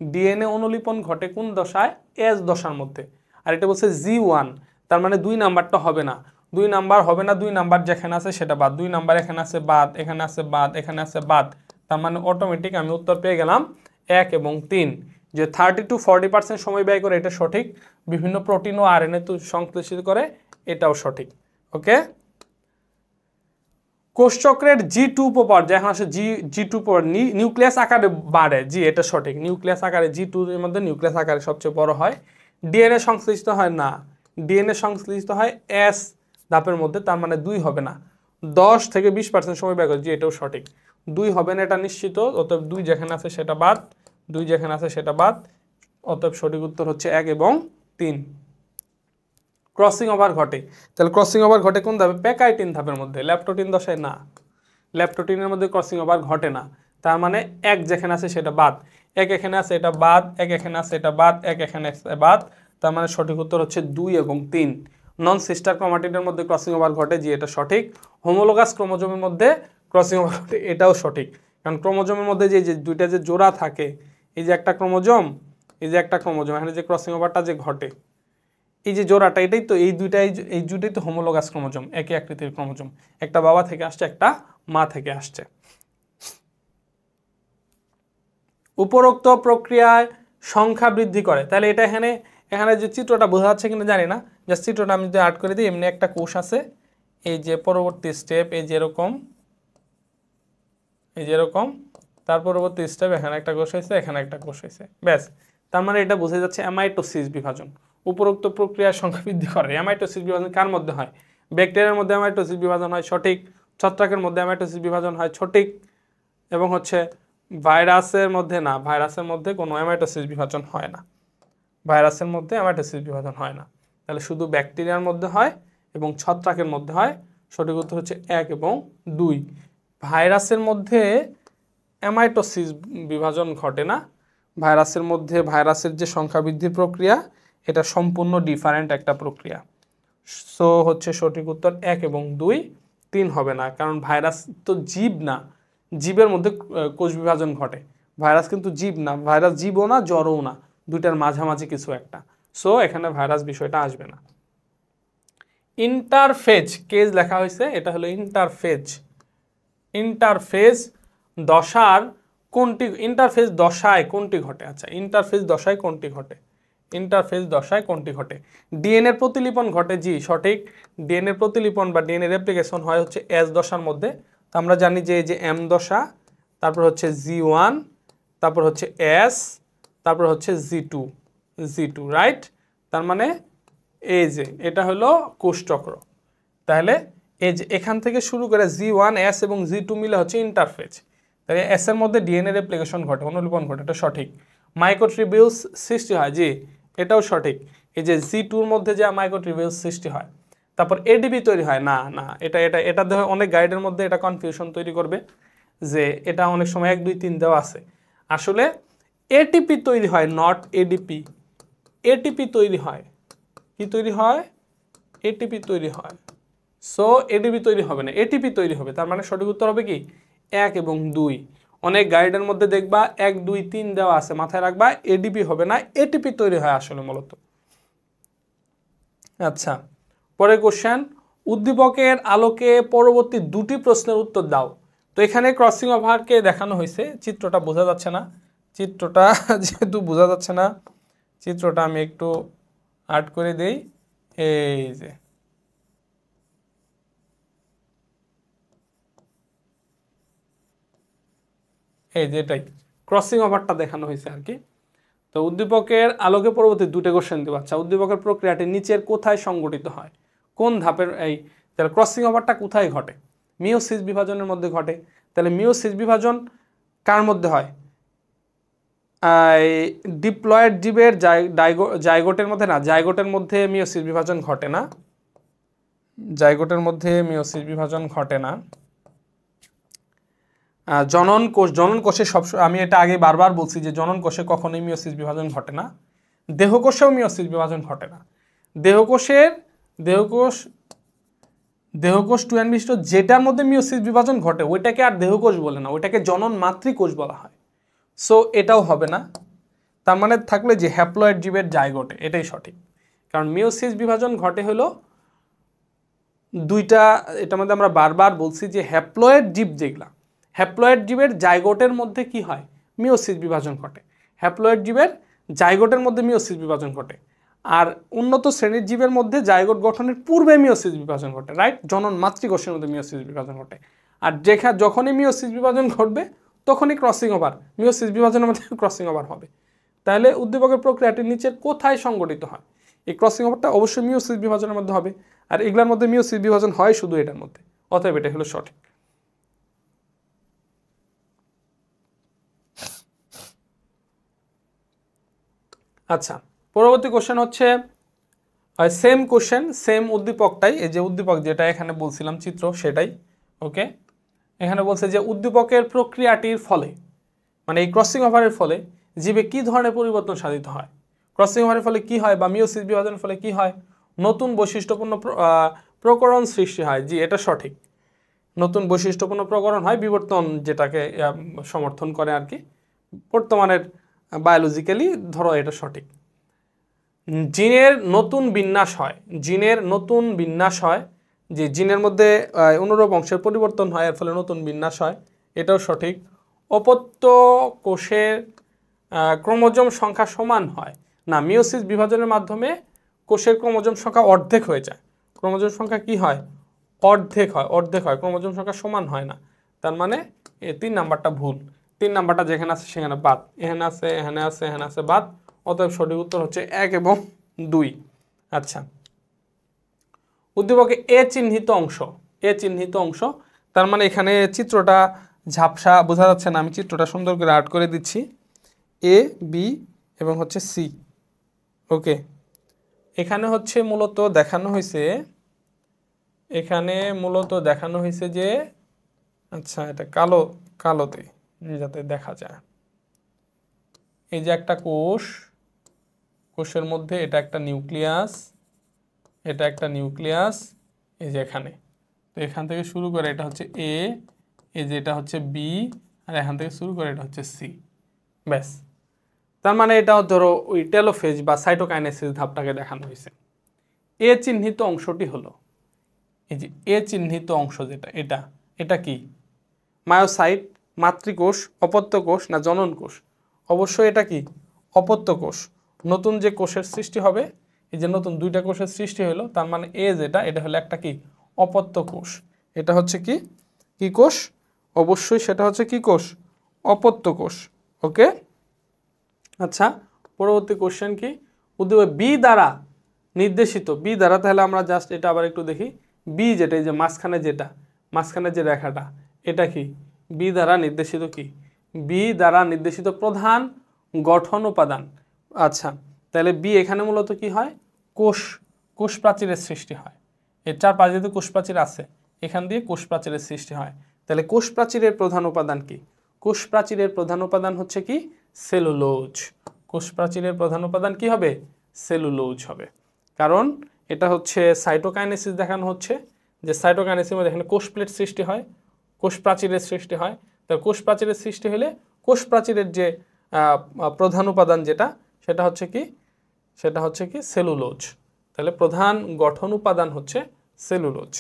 ডিএনএ অনুলিপন ঘটে কোন দশায়? এস দশার মধ্যে। আর এটা বলছে G1, তার মানে 2 নাম্বারটা হবে না, 2 নাম্বার হবে না, 2 নাম্বার যেখানে আছে সেটা বাদ, 2 নাম্বার এখানে আছে বাদ, এখানে আছে বাদ, এখানে আছে বাদ, তার মানে অটোমেটিক আমি উত্তর পেয়ে গেলাম 1 এবং 3। যে 30 to 40% সময় ব্যয় করে এটা সঠিক, বিভিন্ন প্রোটিন ও আরএনএ তো সংশ্লেষিত করে, এটাও সঠিক। ওকে, কোষচক্রের G2 উপপর্যায়, এখন আসে G2 নিউক্লিয়াস আকারে বাড়ে, জি এটা সঠিক, নিউক্লিয়াস আকারে G2 এর মধ্যে নিউক্লিয়াস আকারে সবচেয়ে বড় হয়। ডিএনএ সংশ্লিষ্ট হয় না, ডিএনএ সংশ্লিষ্ট হয় এস ধাপের মধ্যে, তার মানে 2 হবে না, 10 থেকে 20% সময় ব্যয় করে, জি এটাও সঠিক, 2 হবে না এটা নিশ্চিত, অতএব 2 যেখানে আছে সেটা বাদ, 2 যেখানে আছে সেটা বাদ, অতএব সঠিক উত্তর হচ্ছে 1 এবং 3। ক্রসিং ওভার ঘটে, তাহলে ক্রসিং ওভার ঘটে কোন ধাপে? প্যাকাইটিন ধাপের মধ্যে, ল্যাপটোটিন দশায় না, ল্যাপটোটিনের মধ্যে ক্রসিং ওভার ঘটে না, তার মানে 1 যেখানে আছে সেটা বাদ, 1 এখানে আছে এটা বাদ, 1 এখানে আছে এটা বাদ, 1 এখানে আছে বাদ, তার মানে সঠিক উত্তর হচ্ছে 2 এবং 3। নন সিস্টার ক্রোমাটিডের মধ্যে ক্রসিং ওভার ঘটে, জি এটা সঠিক। হোমোলোগাস ক্রোমোজোমের মধ্যে ক্রসিং ওভার ঘটে, এটাও সঠিক, কারণ ক্রোমোজোমের মধ্যে যে দুইটা যে জোড়া থাকে, এই যে একটা ক্রোমোজোম, এই যে একটা ক্রোমোজোম, এখানে যে ক্রসিং ওভারটা যে ঘটে, এই যে জোড়াটা, এটাই তো এই দুইটাই তো হোমোলোগাস ক্রোমোজোম, একই আকৃতির ক্রোমোজোম, একটা বাবা থেকে আসছে, একটা মা থেকে আসছে। উপরোক্ত প্রক্রিয়ায় সংখ্যা বৃদ্ধি করে, তাহলে এটা এখানে যে চিত্রটা বোঝা যাচ্ছে কিনা জানি না, জাস্ট চিত্রটা আমি যদি আর্ট করে দিই, এমনি একটা কোষ আছে, এই যে পরবর্তী স্টেপ এই যেরকম, এই যেরকম, তার পরবর্তী স্টেপ এখানে একটা কোষ হয়েছে, এখানে একটা কোষ হয়েছে, ব্যাস, তার মানে এটা বোঝা যাচ্ছে অ্যামাইটোসিস বিভাজন। উপরোক্ত প্রক্রিয়ার সংখ্যা বৃদ্ধি করে। অ্যামাইটোসিস বিভাজন কার মধ্যে হয়? ব্যাকটেরিয়ার মধ্যে অ্যামাইটোসিস বিভাজন হয়, সঠিক। ছত্রাকের মধ্যে অ্যামাইটোসিস বিভাজন হয়, সঠিক। এবং হচ্ছে ভাইরাসের মধ্যে না, ভাইরাসের মধ্যে কোনো অ্যামাইটোসিস বিভাজন হয় না, ভাইরাসের মধ্যে অ্যামাইটোসিস বিভাজন হয় না, তাহলে শুধু ব্যাকটেরিয়ার মধ্যে হয় এবং ছত্রাকের মধ্যে হয়। সঠিক উত্তর হচ্ছে 1 এবং 2। ভাইরাসের মধ্যে অ্যামাইটোসিস বিভাজন ঘটে না, ভাইরাসের মধ্যে ভাইরাসের যে সংখ্যা বৃদ্ধির প্রক্রিয়া, এটা সম্পূর্ণ ডিফারেন্ট একটা প্রক্রিয়া। সো হচ্ছে সঠিক উত্তর 1 এবং 2, 3 হবে না, কারণ ভাইরাস তো জীব না, জীবের মধ্যে কোষ বিভাজন ঘটে, ভাইরাস কিন্তু জীব না, ভাইরাস জীবও না জড়ও না, দুইটার মাঝামাঝি কিছু একটা, সো এখানে ভাইরাস বিষয়টা আসবে না। ইন্টারফেজ কেজ লেখা হয়েছে, এটা হলো ইন্টারফেজ। ইন্টারফেজ দশার কোনটি, ইন্টারফেজ দশায় কোনটি ঘটে? আচ্ছা, ইন্টারফেজ দশায় কোনটি ঘটে? ইন্টারফেজ দশায় কোনটি ঘটে? ডিএনএ প্রতিলিপন ঘটে, জি সঠিক। ডিএনএ প্রতিলিপন বা ডিএনএ রেপ্লিকেশন হয় হচ্ছে এস দশার মধ্যে। তো আমরা জানি যে এই যে এম দশা, তারপর হচ্ছে G1, তারপর হচ্ছে এস, তারপর হচ্ছে G2, রাইট? তার মানে এই যে এটা হলো কোষচক্র, তাহলে এই যে এখান থেকে শুরু করে G1, S এবং G2 মিলে হচ্ছে ইন্টারফেজ। তাহলে এস এর মধ্যে ডিএনএ রেপ্লিকেশন ঘটে, অনুলিপন ঘটে, এটা সঠিক। মাইক্রোটিবিউলস সৃষ্টি হয়, জি এটাও সঠিক। এই যে G2-র মধ্যে যা মাইক্রোটিবিউলস সৃষ্টি হয়, তারপর এডিপি তৈরি হয়, না না, এটা দেখো অনেক গাইডের মধ্যে এটা কনফিউশন তৈরি করবে যে এটা অনেক সময় 1 2 3 দেওয়া আছে, আসলে এটিপি তৈরি হয়, নট এডিপি। এটিপি তৈরি হয়, কি তৈরি হয়? এটিপি তৈরি হয়। সো এডিপি তৈরি হবে না, এটিপি তৈরি হবে, তার মানে সঠিক উত্তর হবে কি 1 এবং 2। অনেক গাইডের মধ্যে দেখবা 1 2 3 দেওয়া আছে, মাথায় রাখবা এডিপি হবে না, এটিপি তৈরি হয় আসলে মূলত। আচ্ছা, পরের কোশ্চেন, উদ্দীপকের আলোকে পরবর্তী 2টি প্রশ্নের উত্তর দাও। তো এখানে ক্রসিং ওভারকে দেখানো হয়েছে, চিত্রটা বোঝা যাচ্ছে না, চিত্রটা যেহেতু বোঝা যাচ্ছে না, চিত্রটা আমি একটু আর্ট করে দেই। এই যে এটাই ক্রসিং ওভারটা দেখানো হয়েছে আর কি। তো উদ্দীপকের আলোকে পরবর্তী 2টি কোশ্চেন দিব। আচ্ছা, উদ্দীপকের প্রক্রিয়াটি নিচের কোথায় সংঘটিত হয়? কোন ধাপের তাহলে ক্রসিং ওভারটা কোথায় ঘটে? মিওসিস বিভাজনের মধ্যে ঘটে। তাহলে মিওসিস বিভাজন কার মধ্যে হয়? ডিপ্লয়েড জীবের জাইগোটের মধ্যে না, জাইগোটের মধ্যে মিওসিস বিভাজন ঘটে না, জাইগোটের মধ্যে মিওসিস বিভাজন ঘটে না। জনন কোষে আমি এটা আগে বারবার বলছি যে জনন কোষে কখনোই মিওসিস বিভাজন ঘটে না। দেহকোষেও মিওসিস বিভাজন ঘটে না। দেহকোষ টুয়ান বিশিষ্ট যেটার মধ্যে মিওসিস বিভাজন ঘটে ওইটাকে আর দেহকোষ বলে না, ওইটাকে জনন মাতৃকোষ বলা হয়। সো এটাও হবে না। তার মানে থাকলে যে হ্যাপ্লয়েড জীবের জাইগোটে, এটাই সঠিক। কারণ মিওসিস বিভাজন ঘটে হলো দুইটা, এটার মধ্যে আমরা বারবার বলছি যে হ্যাপ্লয়েড জীব যেগুলা, হ্যাপ্লয়েড জীবের জাইগোটের মধ্যে কি হয়, মিওসিস বিভাজন ঘটে। হ্যাপ্লয়েড জীবের জাইগোটের মধ্যে মিওসিস বিভাজন ঘটে। আর উন্নত শ্রেণীর জীবের মধ্যে জাইগোট গঠনের পূর্বে মিওসিস বিভাজন ঘটে, রাইট, জনন মাতৃকোষের মধ্যে মিওসিস বিভাজন ঘটে। আর যখনই মিওসিস বিভাজন ঘটবে তখনই ক্রসিং ওভার, মিওসিস বিভাজনের মধ্যে ক্রসিং ওভার হবে। তাহলে উদ্দীপকের প্রক্রিয়াটি নিচের কোথায় সংঘটিত হয়? এই ক্রসিং ওভারটা অবশ্যই মিওসিস বিভাজনের মধ্যে হবে, আর এগুলোর মধ্যে মিওসিস বিভাজন হয় শুধু এটার মধ্যে, অতএব এটা হলো সঠিক। আচ্ছা, পরবর্তী কোশ্চেন হচ্ছে সেম কোশ্চেন, সেম উদ্দীপকটাই, এই যে উদ্দীপক যেটা এখানে বলছিলাম চিত্র সেটাই। ওকে, এখানে বলছে যে উদ্দীপকের প্রক্রিয়াটির ফলে, মানে এই ক্রসিং ওভারের ফলে জীবে কি ধরনের পরিবর্তন সাধিত হয়? ক্রসিং ওভারের ফলে কি হয় বা মিওসিস বিভাজনের ফলে কি হয়? নতুন বৈশিষ্ট্যপূর্ণ প্রকরণ সৃষ্টি হয়। জি, এটা সঠিক, নতুন বৈশিষ্ট্যপূর্ণ প্রকরণ হয়, বিবর্তন যেটাকে সমর্থন করে আর কি, বর্তমানের বায়োলজিক্যালি ধরো এটা সঠিক। জিনের নতুন বিন্যাস হয়, জিনের নতুন বিন্যাস হয়, যে জিনের মধ্যে অনুরূপ অংশের পরিবর্তন হয়, এর ফলে নতুন বিন্যাস হয়, এটাও সঠিক। অপত্য কোষের ক্রোমোজোম সংখ্যা সমান হয় না, মিওসিস বিভাজনের মাধ্যমে কোষের ক্রোমোজোম সংখ্যা অর্ধেক হয়ে যায়। ক্রোমোজোম সংখ্যা কি হয়? অর্ধেক হয়, অর্ধেক হয়, ক্রোমোজোম সংখ্যা সমান হয় না। তার মানে এই 3 নাম্বারটা ভুল, 3 নাম্বারটা যেখানে আছে সেখানে বাদ, এখানে আছে, এখানে আছে, এখানে আছে, বাদ। অতএব সঠিক উত্তর হচ্ছে 1 এবং 2। আচ্ছা, উদ্দীপকে এ চিহ্নিত অংশ, এ চিহ্নিত অংশ, তার মানে এখানে চিত্রটা ঝাপসা বোঝা যাচ্ছে না, আমি চিত্রটা সুন্দর করে আর্ট করে দিচ্ছি। এ, বি এবং হচ্ছে সি। ওকে, এখানে হচ্ছে মূলত দেখানো হয়েছে, এখানে মূলত দেখানো হয়েছে যে, আচ্ছা এটা কালো, কালোতে যাতে দেখা যায়, এই যে একটা কোষ, কোষের মধ্যে এটা একটা নিউক্লিয়াস, এটা একটা নিউক্লিয়াস, এই যে এখানে, তো এখান থেকে শুরু করে এটা হচ্ছে এ, এই যে এটা হচ্ছে বি, আর এখান থেকে শুরু করে এটা হচ্ছে সি, ব্যাস। তার মানে এটা ধরো ওই টেলোফেজ বা সাইটোকাইনেসিস ধাপটাকে দেখানো হয়েছে। এ চিহ্নিত অংশটি হলো এই যে এ চিহ্নিত অংশ, যেটা এটা, এটা কি মায়োসাইট, মাতৃকোষ, অপত্য কোষ না জনন কোষ? অবশ্যই এটা কি অপত্য কোষ। নতুন যে কোষের সৃষ্টি হবে, এই যে নতুন 2টা কোষের সৃষ্টি হলো, তার মানে এ যেটা, এটা হলো একটা কি অপত্য কোষ। এটা হচ্ছে কি কি কোষ? অবশ্যই সেটা হচ্ছে কি কোষ? অপত্য কোষ। ওকে, আচ্ছা, পরবর্তী কোশ্চেন কি? উদ্দীপক বি দ্বারা নির্দেশিত, বি দ্বারা, তাহলে আমরা জাস্ট এটা আবার একটু দেখি। বি যেটা, এই যে মাঝখানে যেটা, মাঝখানে যে রেখাটা, এটা কি বি দ্বারা নির্দেশিত? কি বি দ্বারা নির্দেশিত প্রধান গঠন উপাদান? আচ্ছা, তাহলে বি এখানে মূলত কি হয়? কোষ, কোষ প্রাচীরের সৃষ্টি হয়। এর চারপাশে যেহেতু কোষ প্রাচীর আছে, এখান দিয়ে কোষ প্রাচীরের সৃষ্টি হয়। তাহলে কোষ প্রাচীরের প্রধান উপাদান কি? কোষ প্রাচীরের প্রধান উপাদান হচ্ছে কি সেলুলোজ। কোষ প্রাচীরের প্রধান উপাদান কি হবে? সেলুলোজ হবে। কারণ এটা হচ্ছে সাইটোকাইনেসিস দেখানো হচ্ছে, যে সাইটোকাইনেসিসের মধ্যে এখানে কোষ প্লেট সৃষ্টি হয়, কোষ প্রাচীরের সৃষ্টি হয়। তাহলে কোষ প্রাচীরের সৃষ্টি হলে কোষ প্রাচীরের যে প্রধান উপাদান যেটা, সেটা হচ্ছে কি, সেটা হচ্ছে কি সেলুলোজ। তাহলে প্রধান গঠন উপাদান হচ্ছে সেলুলোজ।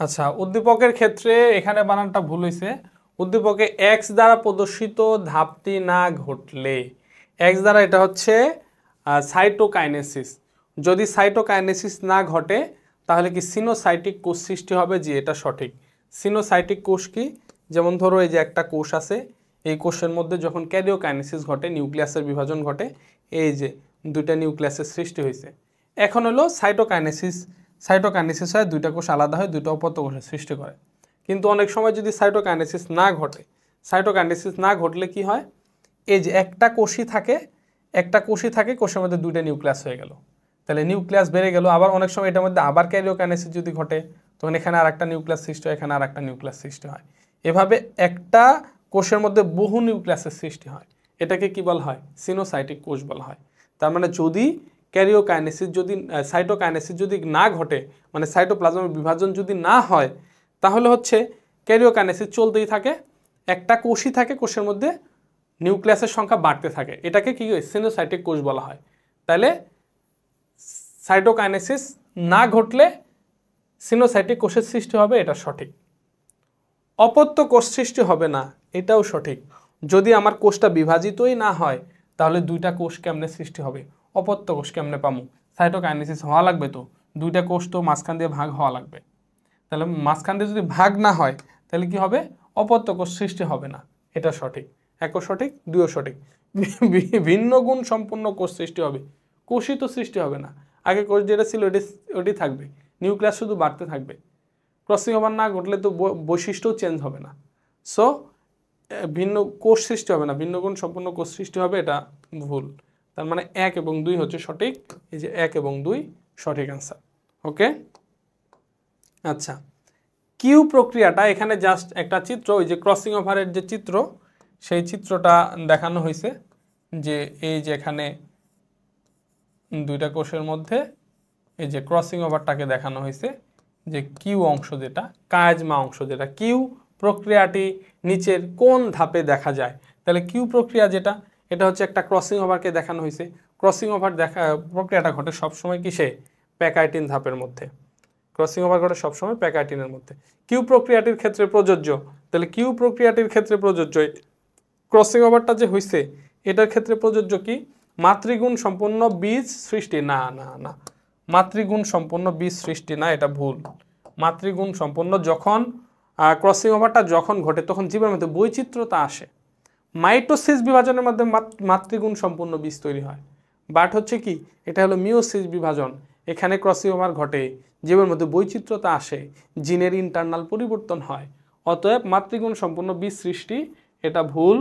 আচ্ছা, উদ্দীপকের ক্ষেত্রে এখানে বানানটা ভুল হয়েছে। উদ্দীপকে এক্স দ্বারা প্রদর্শিত ধাপটি না ঘটলে, এক্স দ্বারা এটা হচ্ছে সাইটোকাইনেসিস, যদি সাইটোকাইনেসিস না ঘটে তাহলে কি সিনোসাইটিক কোষ সৃষ্টি হবে? যে এটা সঠিক। সিনোসাইটিক কোষ কি? যেমন ধরো এই যে একটা কোষ আছে, এই কোষের মধ্যে যখন ক্যারিওকাইনেসিস ঘটে, নিউক্লিয়াসের বিভাজন ঘটে, এই যে 2টা নিউক্লিয়াসের সৃষ্টি হয়েছে, এখন হলো সাইটোকাইনেসিস, সাইটোকাইনেসিস হয় 2টা কোষ আলাদা হয়, 2টা অপত্য কোষের সৃষ্টি করে। কিন্তু অনেক সময় যদি সাইটোকাইনেসিস না ঘটে, সাইটোকাইনেসিস না ঘটলে কি হয়? এই যে একটা কোষই থাকে, একটা কোষই থাকে, কোষের মধ্যে 2টা নিউক্লিয়াস হয়ে গেল, তাহলে নিউক্লিয়াস বেড়ে গেল। আবার অনেক সময় এটার মধ্যে আবার ক্যারিওকাইনেসিস যদি ঘটে, তখন এখানে আর একটা নিউক্লিয়াস সৃষ্টি হয়, এখানে আর একটা নিউক্লিয়াস সৃষ্টি হয়। এভাবে একটা কোষের মধ্যে বহু নিউক্লিয়াসের সৃষ্টি হয়, এটাকে কি বলা হয়? সিনোসাইটিক কোষ বলা হয়। তার মানে যদি ক্যারিওকাইনেসিস, যদি সাইটোকাইনেসিস যদি না ঘটে, মানে সাইটোপ্লাজমের বিভাজন যদি না হয়, তাহলে হচ্ছে ক্যারিওকাইনেসিস চলতেই থাকে, একটা কোষই থাকে, কোষের মধ্যে নিউক্লিয়াসের সংখ্যা বাড়তে থাকে, এটাকে কি সিনোসাইটিক কোষ বলা হয়। তাহলে সাইটোকাইনেসিস না ঘটলে সিনোসাইটিক কোষের সৃষ্টি হবে, এটা সঠিক। অপত্য কোষ সৃষ্টি হবে না, এটাও সঠিক। যদি আমার কোষটা বিভাজিতই না হয় তাহলে দুইটা কোষ কেমনে সৃষ্টি হবে, অপত্য কোষ কেমনে পামু? সাইটোকাইনেসিস হওয়া লাগবে, তো দুইটা কোষ তো মাঝখান দিয়ে ভাগ হওয়া লাগবে। তাহলে মাঝখান দিয়ে যদি ভাগ না হয় তাহলে কি হবে? অপত্য কোষ সৃষ্টি হবে না, এটা সঠিক। একও সঠিক, দুইও সঠিক। ভিন্ন গুণ সম্পন্ন কোষ সৃষ্টি হবে, কোষই তো সৃষ্টি হবে না। আগে কোষ যেটা ছিল ওটি থাকবে, নিউক্লিয়াস শুধু বাড়তে থাকবে। ক্রসিং ওভার না ঘটলে তো বৈশিষ্ট্যও চেঞ্জ হবে না। সো ভিন্ন কোষ সৃষ্টি হবে না, ভিন্ন গুণ সম্পন্ন কোষ সৃষ্টি হবে, এটা ভুল। তার মানে 1 এবং 2 হচ্ছে সঠিক। এই যে 1 এবং 2 সঠিক অ্যান্সার। ওকে, আচ্ছা, কিউ প্রক্রিয়াটা এখানে জাস্ট একটা চিত্র, ওই যে ক্রসিং ওভারের যে চিত্র সেই চিত্রটা দেখানো হয়েছে, যে এই যে এখানে দুইটা কোষের মধ্যে এই যে ক্রসিং ওভারটাকে দেখানো হয়েছে, যে কিউ অংশ যেটা, কায়াজমা অংশ যেটা, কিউ প্রক্রিয়াটি নিচের কোন ধাপে দেখা যায়? তাহলে কিউ প্রক্রিয়া যেটা, এটা হচ্ছে একটা ক্রসিং ওভারকে দেখানো হয়েছে। ক্রসিং ওভার প্রক্রিয়াটা ঘটে সবসময় কিসে? প্যাকাইটিন ধাপের মধ্যে। ক্রসিং ওভার ঘটে সবসময় প্যাকাইটিনের মধ্যে। কিউ প্রক্রিয়াটির ক্ষেত্রে প্রযোজ্য, তাহলে কিউ প্রক্রিয়াটির ক্ষেত্রে প্রযোজ্য ক্রসিং ওভারটা যে হয়েছে এটার ক্ষেত্রে প্রযোজ্য কি? মাতৃগুণ সম্পন্ন বীজ সৃষ্টি। না না না, মাতৃগুণ সম্পন্ন বীজ সৃষ্টি না, এটা ভুল। মাতৃগুণ সম্পন্ন যখন ক্রসিং ওভারটা যখন ঘটে তখন জীবের মধ্যে বৈচিত্র্যতা আসে। মাইটোসিস বিভাজনের মধ্যে মাতৃগুণ সম্পন্ন বীজ তৈরি হয়। বাট হচ্ছে কি, এটা হলো মিওসিস বিভাজন, এখানে ক্রসিং ওভার ঘটে, জীবের মধ্যে বৈচিত্র্যতা আসে, জিনের ইন্টারনাল পরিবর্তন হয়। অতএব মাতৃগুণ সম্পন্ন বীজ সৃষ্টি, এটা ভুল।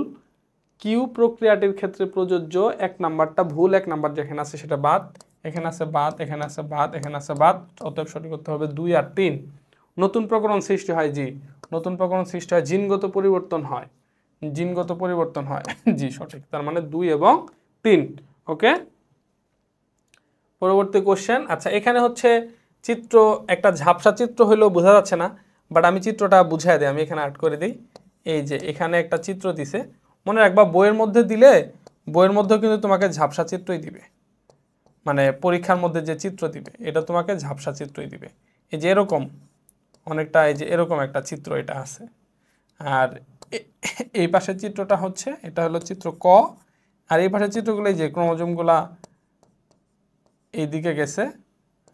কিউ প্রক্রিয়াটির ক্ষেত্রে প্রযোজ্য 1 নাম্বারটা ভুল, 1 নাম্বার যেখানে আছে সেটা বাদ, এখানে আছে বাদ, এখানে আছে বাদ, এখানে আছে বাদ। অতএব সঠিক করতে হবে 2 আর 3। নতুন প্রকরণ সৃষ্টি হয়, জি, নতুন প্রকরণ সৃষ্টি হয়, জিনগত পরিবর্তন হয়, জিনগত পরিবর্তন হয়, জি সঠিক। তার মানে 2 এবং 3। ওকে, পরবর্তী কোশ্চেন। আচ্ছা, এখানে হচ্ছে চিত্র, একটা ঝাপসা চিত্র হইলেও বোঝা যাচ্ছে না, বাট আমি চিত্রটা বুঝাই দিই, আমি এখানে অ্যাড করে দিই। এই যে এখানে একটা চিত্র দিছে, মনে রাখবা বইয়ের মধ্যে দিলে বইয়ের মধ্যেও কিন্তু তোমাকে ঝাপসা চিত্রই দিবে, মানে পরীক্ষার মধ্যে যে চিত্র দিবে এটা তোমাকে ঝাপসা চিত্রই দিবে। এই যে এরকম অনেকটা, এই যে এরকম একটা চিত্র এটা আছে, আর এই পাশের চিত্রটা হচ্ছে, এটা হলো চিত্র ক, আর এই পাশের চিত্রগুলো এই যে ক্রোমোজোমগুলা এইদিকে গেছে,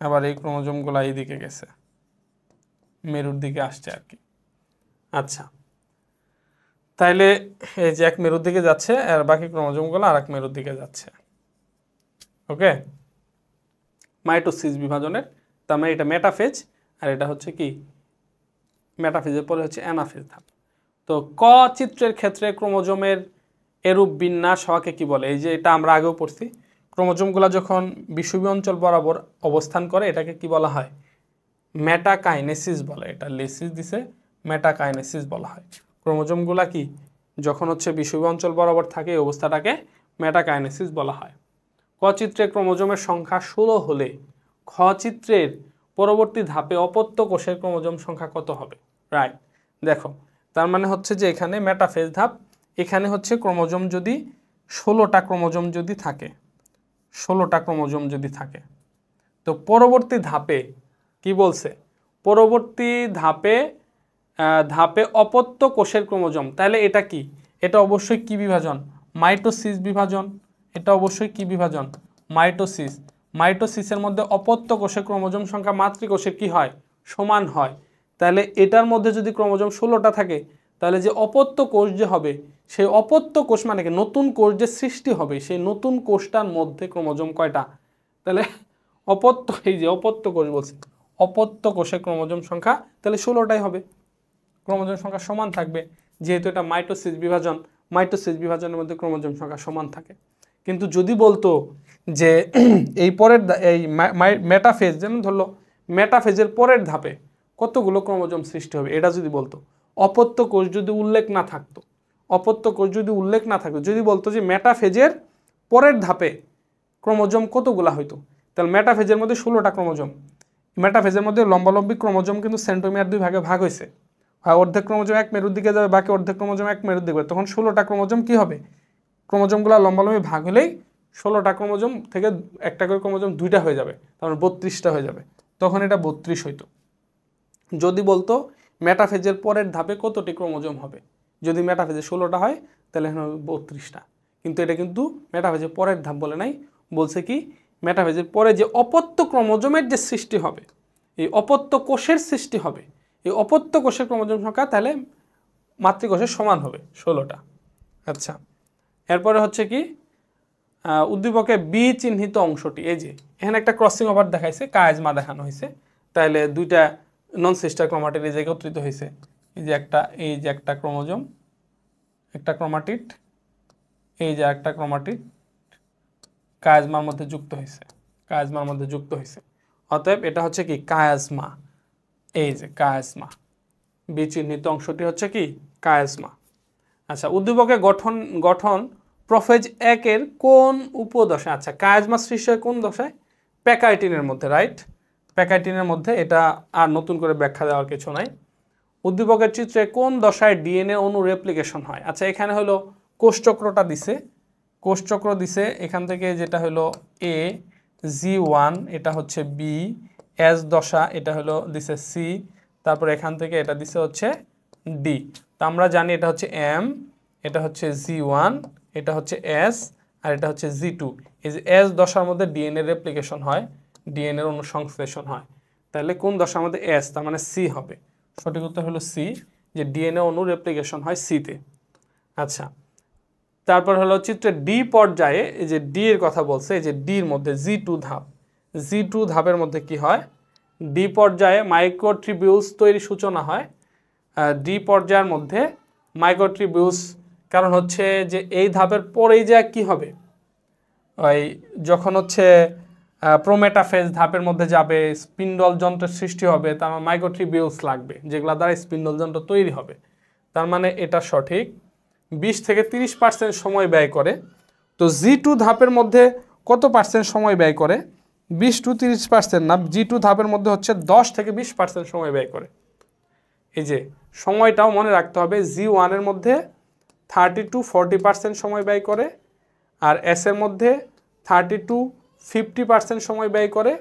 আবার এই ক্রোমোজোমগুলা এইদিকে গেছে, মেরুর দিকে আসছে আর কি। আচ্ছা, তাইলে এই যে এক মেরুর দিকে যাচ্ছে আর বাকি ক্রোমোজোমগুলো আর এক মেরুর দিকে যাচ্ছে। ওকে, মাইটোসিস বিভাজনের, তার মানে এটা মেটাফেজ, আর এটা হচ্ছে কি মেটাফেজের পরে হচ্ছে অ্যানাফেজ ধাপ। তো ক চিত্রের ক্ষেত্রে ক্রোমোজোমের এরূপ বিন্যাস হওয়াকে কি বলে? এই যে এটা আমরা আগেও পড়ছি, ক্রোমোজোমগুলো যখন বিষুবীয় অঞ্চল বরাবর অবস্থান করে এটাকে কি বলা হয়? মেটাকাইনেসিস বলে। এটা লেসিস দিছে, মেটাকাইনেসিস বলা হয়। ক্রোমোজোমগুলা কি যখন হচ্ছে বিষুবীয় অঞ্চল বরাবর থাকে এই অবস্থাটাকে মেটাকাইনেসিস বলা হয়। ক চিত্রে ক্রোমোজোমের সংখ্যা 16 হলে খ চিত্রের পরবর্তী ধাপে অপত্য কোষের ক্রোমোজোম সংখ্যা কত হবে? রাইট, দেখো তার মানে হচ্ছে যে এখানে মেটাফেজ ধাপ, এখানে হচ্ছে ক্রোমোজোম যদি 16টা ক্রোমোজোম যদি থাকে, 16টা ক্রোমোজোম যদি থাকে, তো পরবর্তী ধাপে কি বলছে? পরবর্তী ধাপে অপত্য কোষের ক্রোমোজোম, তাহলে এটা কি? এটা অবশ্যই কি বিভাজন? মাইটোসিস বিভাজন। এটা অবশ্যই কি বিভাজন? মাইটোসিস। মাইটোসিসের মধ্যে অপত্য কোষের ক্রোমোজোম সংখ্যা মাতৃকোষের কি হয়? সমান হয়। তাহলে এটার মধ্যে যদি ক্রোমোজোম 16টা থাকে তাহলে যে অপত্য কোষ যে হবে, সেই অপত্য কোষ মানে কি নতুন কোষ যে সৃষ্টি হবে, সেই নতুন কোষটার মধ্যে ক্রোমোজোম কয়টা? তাহলে অপত্য, এই যে অপত্য কোষ বলছে, অপত্য কোষের ক্রোমোজোম সংখ্যা তাহলে 16টাই হবে, ক্রোমোজোম সংখ্যা সমান থাকবে, যেহেতু এটা মাইটোসিস বিভাজন, মাইটোসিস বিভাজনের মধ্যে ক্রোমোজোম সংখ্যা সমান থাকে। কিন্তু যদি বলতো যে এই পরের এই মেটাফেজ, যেমন ধরলো মেটাফেজের পরের ধাপে কতগুলো ক্রোমোজোম সৃষ্টি হবে, এটা যদি বলতো, অপত্য কোষ যদি উল্লেখ না থাকতো, অপত্য কোষ যদি উল্লেখ না থাকতো, যদি বলতো যে মেটাফেজের পরের ধাপে ক্রোমোজোম কতগুলা হইতো, তাহলে মেটাফেজের মধ্যে 16টা ক্রোমোজোম, মেটাফেজের মধ্যে লম্বালম্বি ক্রোমোজোম কিন্তু সেন্ট্রোমিয়ার 2 ভাগে ভাগ হয়েছে, হয় অর্ধেক ক্রোমোজোম এক মেরুর দিকে যাবে, বাকি অর্ধেক ক্রোমোজোম এক মেরুর দিকে, তখন 16টা ক্রোমোজোম কি হবে? ক্রোমোজোমগুলো লম্বালম্বি ভাগ হলেই 16টা ক্রোমোজোম থেকে একটা করে ক্রোমোজোম 2টা হয়ে যাবে, তার 32টা হয়ে যাবে, তখন এটা 32 হইতো। যদি বলতো মেটাফেজের পরের ধাপে কতটি ক্রোমোজোম হবে, যদি মেটাফেজে 16টা হয় তাহলে এখানে হবে 32টা, কিন্তু এটা কিন্তু মেটাফেজের পরের ধাপ বলে নাই, বলছে কি মেটাফেজের পরে যে অপত্য ক্রোমোজোমের যে সৃষ্টি হবে, এই অপত্য কোষের সৃষ্টি হবে, এই অপত্য কোষের ক্রোমোজোম সংখ্যা তাহলে মাতৃকোষের সমান হবে 16টা। আচ্ছা, এরপরে হচ্ছে কি উদ্দীপকে বি চিহ্নিত অংশটি, এই যে এখানে একটা ক্রসিং ওভার দেখাইছে, কায়েজমা দেখানো হয়েছে, তাহলে দুইটা নন সিস্টার ক্রোমাটিড এই যে একত্রিত হয়েছে, এই যে একটা ক্রোমোজোম, একটা ক্রোমাটিড, এই যে একটা ক্রোমাটিড কায়েজমার মধ্যে যুক্ত হয়েছে, কায়েজমার মধ্যে যুক্ত হয়েছে, অতএব এটা হচ্ছে কি কায়েজমা, এই যে কায়েজমা, বি চিহ্নিত অংশটি হচ্ছে কি কায়েজমা। আচ্ছা, উদ্দীপকের গঠন প্রোফেজ 1-এর কোন উপদশায়, আচ্ছা কায়েজমা সৃষ্টি হয় কোন দশায়, প্যাকাইটিনের মধ্যে, রাইট, প্যাকাইটিনের মধ্যে, এটা আর নতুন করে ব্যাখ্যা দেওয়ার কিছু নাই। উদ্দীপকের চিত্রে কোন দশায় ডিএনএ অণু রেপ্লিকেশন হয়, আচ্ছা এখানে হলো কোষচক্রটা দিছে, কোষচক্র দিছে, এখান থেকে যেটা হলো এ, G1 এটা হচ্ছে বি, এস দশা এটা হলো দিছে সি, তারপর এখান থেকে এটা দিছে হচ্ছে ডি। তো আমরা জানি এটা হচ্ছে এম, এটা হচ্ছে G1, এটা হচ্ছে এস, আর এটা হচ্ছে G2। এই যে এস দশার মধ্যে ডিএনএ রেপ্লিকেশন হয়, ডিএনএর অনুসংশ্লেষণ হয়, তাহলে কোন দশার মধ্যে এস, তার মানে সি হবে, সঠিক উত্তর হলো সি, যে ডিএনএ অণু রেপ্লিকেশন হয় সিতে। আচ্ছা, তারপর হলো চিত্রে ডি পর্যায়ে, এই যে ডি এর কথা বলছে, এই যে ডির মধ্যে G2 ধাপ, G2 ধাপের মধ্যে কি হয়, ডি পর্যায়ে মাইক্রোটিবিউলস তৈরি সূচনা হয়, ডি পর্যায়ের মধ্যে মাইক্রোটিবিউলস, কারণ হচ্ছে যে এই ধাপের পরেই যা কি হবে, ওই যখন হচ্ছে প্রোমেটাফেজ ধাপের মধ্যে যাবে, স্পিন্ডল যন্ত্রের সৃষ্টি হবে, তার মানে মাইক্রোটিবিউলস লাগবে, যেগুলো দ্বারা স্পিন্ডল যন্ত্র তৈরি হবে, তার মানে এটা সঠিক। 20 থেকে 30% সময় ব্যয় করে, তো G2 ধাপের মধ্যে কত পার্সেন্ট সময় ব্যয় করে, 20 to 30% না, G2 ধাপের মধ্যে হচ্ছে 10 থেকে 20% সময় ব্যয় করে। এই যে সময়টাও মনে রাখতে হবে, G1 এর মধ্যে 30 to 40% সময় ব্যয় করে, আর এস এর মধ্যে 30 to 50% সময় ব্যয় করে,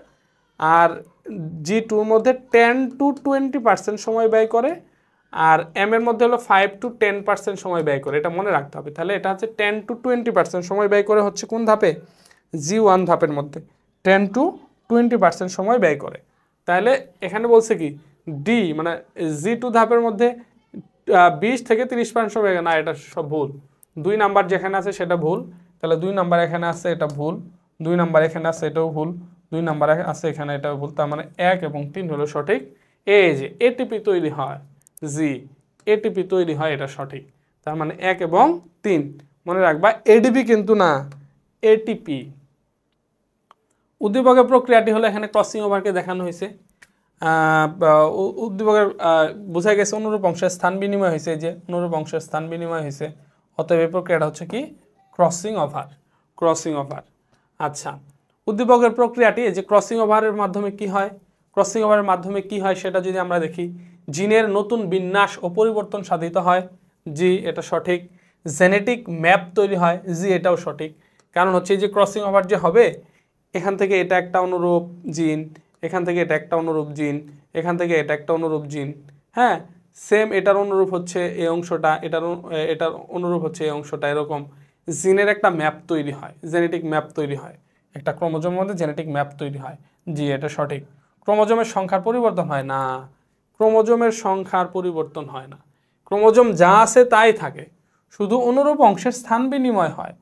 আর G2 এর মধ্যে 10 to 20% সময় ব্যয় করে, আর এম এর মধ্যে হলো 5 to 10% সময় ব্যয় করে, এটা মনে রাখতে হবে। তাহলে এটা হচ্ছে 10 to 20% সময় ব্যয় করে হচ্ছে কোন ধাপে, G1 ধাপের মধ্যে 10 to 20% সময় ব্যয় করে। তাহলে এখানে বলছে কি ডি মানে G2 ধাপের মধ্যে 20 থেকে 30% সময় ব্যয়, না এটা সব ভুল, 2 নাম্বার যেখানে আছে সেটা ভুল, তাহলে 2 নাম্বার এখানে আছে এটা ভুল, 2 নাম্বার এখানে আছে এটাও ভুল, 2 নাম্বার আছে এখানে এটাও ভুল, তার মানে 1 এবং 3 হলো সঠিক। এই যে এটিপি তৈরি হয়, জি এটিপি তৈরি হয়, এটা সঠিক, তার মানে 1 এবং 3 মনে রাখবা, এডিপি কিন্তু না, এটিপি। উদ্দীপকের প্রক্রিয়াটি হলো এখানে ক্রসিং ওভারকে দেখানো হয়েছে, উদ্দীপকের বোঝা গেছে অনুরূপ অংশের স্থান বিনিময় হয়েছে, যে অনুরূপ অংশের স্থান বিনিময় হয়েছে, অতএব এই প্রক্রিয়াটা হচ্ছে কি ক্রসিং ওভার, ক্রসিং ওভার। আচ্ছা, উদ্দীপকের প্রক্রিয়াটি যে ক্রসিং ওভারের মাধ্যমে কি হয়, ক্রসিং ওভারের মাধ্যমে কি হয় সেটা যদি আমরা দেখি, জিনের নতুন বিন্যাস ও পরিবর্তন সাধিত হয়, জি এটা সঠিক। জেনেটিক ম্যাপ তৈরি হয়, জি এটাও সঠিক, কারণ হচ্ছে এই যে ক্রসিং ওভার যে হবে, এখান থেকে এটা একটা অনুরূপ জিন, এখান থেকে এটা একটা অনুরূপ জিন, এখান থেকে এটা একটা অনুরূপ জিন, হ্যাঁ সেম এটার অনুরূপ হচ্ছে এই অংশটা, এটার অনুরূপ হচ্ছে এই অংশটা, এরকম জিনের একটা ম্যাপ তৈরি হয়, জেনেটিক ম্যাপ তৈরি হয়, একটা ক্রোমোজোমের মধ্যে জেনেটিক ম্যাপ তৈরি হয়, জি এটা সঠিক। ক্রোমোজোমের সংখ্যার পরিবর্তন হয় না, ক্রোমোজোমের সংখ্যার পরিবর্তন হয় না, ক্রোমোজোম যা আছে তাই থাকে, শুধু অনুরূপ অংশের স্থান বিনিময় হয়,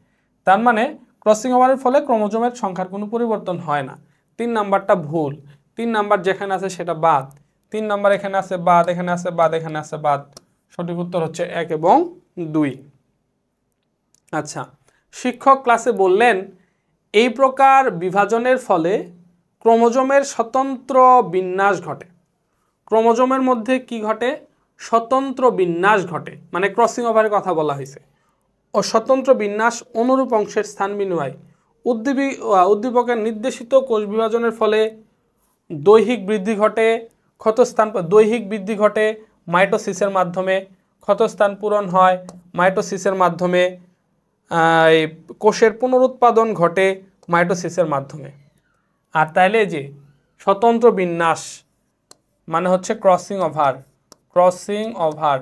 তার মানে ক্রসিং ওভারের ফলে ক্রোমোজোমের সংখ্যার কোনো পরিবর্তন হয় না। 3 নাম্বারটা ভুল, 3 নাম্বার যেখানে আছে সেটা বাদ, 3 নাম্বার এখানে আছে বাদ, এখানে আছে বাদ, এখানে আছে বাদ, সঠিক উত্তর হচ্ছে 1 এবং 2। আচ্ছা, শিক্ষক ক্লাসে বললেন এই প্রকার বিভাজনের ফলে ক্রোমোজোমের স্বতন্ত্র বিন্যাস ঘটে, ক্রোমোজোমের মধ্যে কি ঘটে, স্বতন্ত্র বিন্যাস ঘটে, মানে ক্রসিং ওভারের কথা বলা হয়েছে, ও স্বতন্ত্র বিন্যাস অনুরূপ অংশের স্থান বিনিময়, উদ্দীপকের নির্দেশিত কোষ বিভাজনের ফলে দৈহিক বৃদ্ধি ঘটে, ক্ষতস্থান দৈহিক বৃদ্ধি ঘটে মাইটোসিসের মাধ্যমে, ক্ষতস্থান পূরণ হয় মাইটোসিসের মাধ্যমে, এই কোষের পুনরুৎপাদন ঘটে মাইটোসিসের মাধ্যমে। আর তাইলে যে স্বতন্ত্র বিন্যাস মানে হচ্ছে crossing over, crossing over,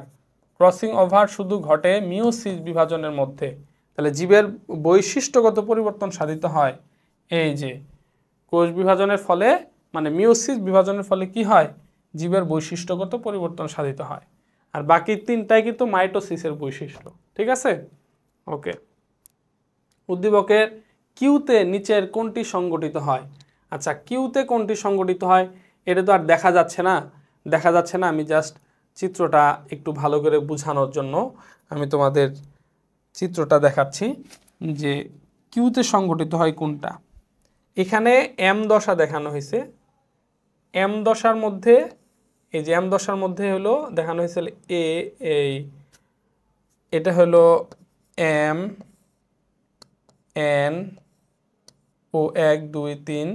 crossing over শুধু ঘটে মিওসিস বিভাজনের মধ্যে। তাহলে জীবের বৈশিষ্ট্যগত পরিবর্তন সাধিত হয় এই যে কোষ বিভাজনের ফলে, মানে মিওসিস বিভাজনের ফলে কি হয়, জীবের বৈশিষ্ট্যগত পরিবর্তন সাধিত হয়। আর বাকি তিনটাই কিন্তু মাইটোসিসের বৈশিষ্ট্য। ঠিক আছে, ওকে। উদ্দীপকের কিউতে নিচের কোনটি সংগঠিত হয়? আচ্ছা, কিউতে কোনটি সংগঠিত হয় এটা তো আর দেখা যাচ্ছে না, আমি জাস্ট চিত্রটা একটু ভালো করে বোঝানোর জন্য আমি তোমাদের চিত্রটা দেখাচ্ছি যে কিউতে সংগঠিত হয় কোনটা। এখানে এম দশা দেখানো হয়েছে, এম দশার মধ্যে এই যে এম দশার মধ্যে হলো দেখানো হয়েছে এটা হলো এম এন ও 1 2 3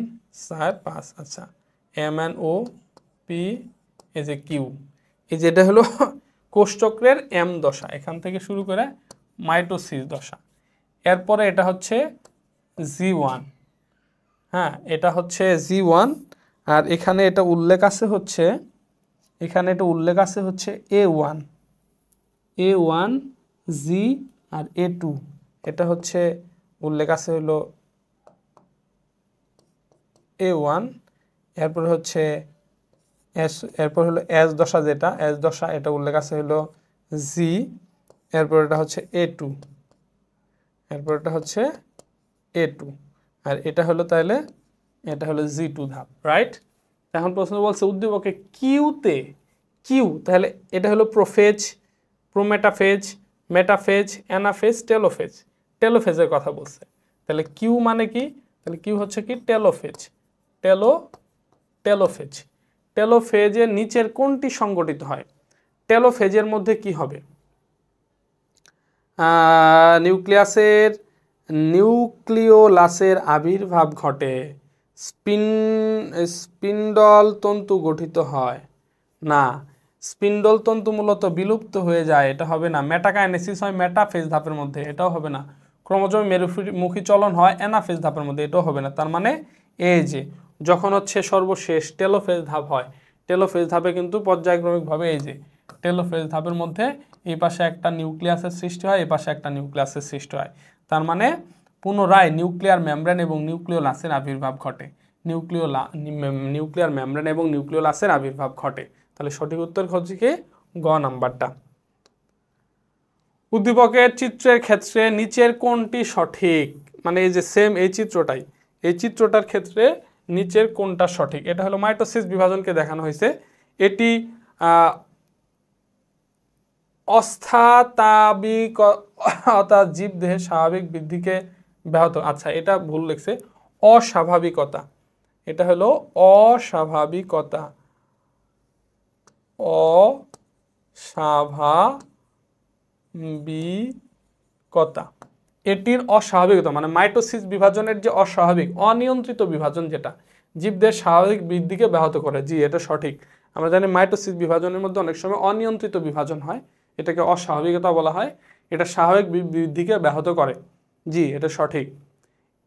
4 5, আচ্ছা এম এন ও পি এই যে কিউ, এই যে এটা হলো কোষচক্রের এম দশা, এখান থেকে শুরু করে মাইটোসিস দশা। এরপরে এটা হচ্ছে G1, হ্যাঁ এটা হচ্ছে G1। আর এখানে এটা উল্লেখ আছে হচ্ছে, A1, G আর A2, এটা হচ্ছে উল্লেখ আছে হলো A1। এরপর হচ্ছে এরপর হলো এস দশা, যেটা এস দশা এটা উল্লেখ আছে হলো G। এরপর এটা হচ্ছে A2, এরপর এটা হচ্ছে A2, আর এটা হলো তাহলে এটা হলো G2 ধাপ, রাইট। এখন প্রশ্ন বলছে উদ্দীপকে কিউতে, কিউ তাহলে এটা হলো prophase, prometaphase, metaphase, anaphase, telophase, টেলোফেজের কথা বলছে। তাহলে কিউ মানে কি, তাহলে কিউ হচ্ছে কি টেলোফেজ, টেলোফেজ। টেলোফেজের নিচের কোনটি সংগঠিত হয়? টেলোফেজের মধ্যে কি হবে? নিউক্লিওলাসের আবির্ভাব ঘটে, স্পিন্ডল তন্তু গঠিত হয় না, স্পিন্ডল তন্তু মূলত বিলুপ্ত হয়ে যায়, এটা হবে না। মেটাকাইনেসিস হয় মেটাফেজ ধাপের মধ্যে, এটাও হবে না। ক্রোমোজোম মেরুমুখী চলন হয় অ্যানাফেজ ধাপের মধ্যে, এটাও হবে না। তার মানে এই যে যখন হচ্ছে সর্বশেষ টেলোফেজ ধাপ হয়, টেলোফেজ ধাপে কিন্তু পর্যায়ক্রমিকভাবে এই যে টেলোফেজ ধাপের মধ্যে এই পাশে একটা নিউক্লিয়াসের সৃষ্টি হয়, এই পাশে একটা নিউক্লিয়াসের সৃষ্টি হয়। তার মানে পুনরায় নিউক্লিয়ার মেমব্রেন এবং নিউক্লিওলাসের আবির্ভাব ঘটে, নিউক্লিয়ার মেমব্রেন এবং নিউক্লিওলাসের আবির্ভাব ঘটে। তাহলে সঠিক উত্তর হচ্ছে কি গ নাম্বারটা। উদ্দীপকের চিত্রের ক্ষেত্রে নিচের কোনটি সঠিক? মানে এই যে সেম এই চিত্রটাই, এই চিত্রটার ক্ষেত্রে নিচের কোনটা সঠিক? এটা হলো মাইটোসিস বিভাজনকে দেখানো হয়েছে। এটি অস্থাতাবিকতা জীবদেহের স্বাভাবিক বৃদ্ধিকে ব্যাহত, আচ্ছা এটা ভুল লিখছে, অস্বাভাবিকতা, এটা হলো অস্বাভাবিকতা, অস্বাভাবিকতা, এটির অস্বাভাবিকতা মানে মাইটোসিস বিভাজনের যে অস্বাভাবিক অনিয়ন্ত্রিত বিভাজন, যেটা জীবদের স্বাভাবিক বৃদ্ধিকে ব্যাহত করে। জি এটা সঠিক। আমরা জানি মাইটোসিস বিভাজনের মধ্যে অনেক সময় অনিয়ন্ত্রিত বিভাজন হয়, এটাকে অস্বাভাবিকতা বলা হয়, এটা স্বাভাবিক বৃদ্ধিকে ব্যাহত করে। জি এটা সঠিক।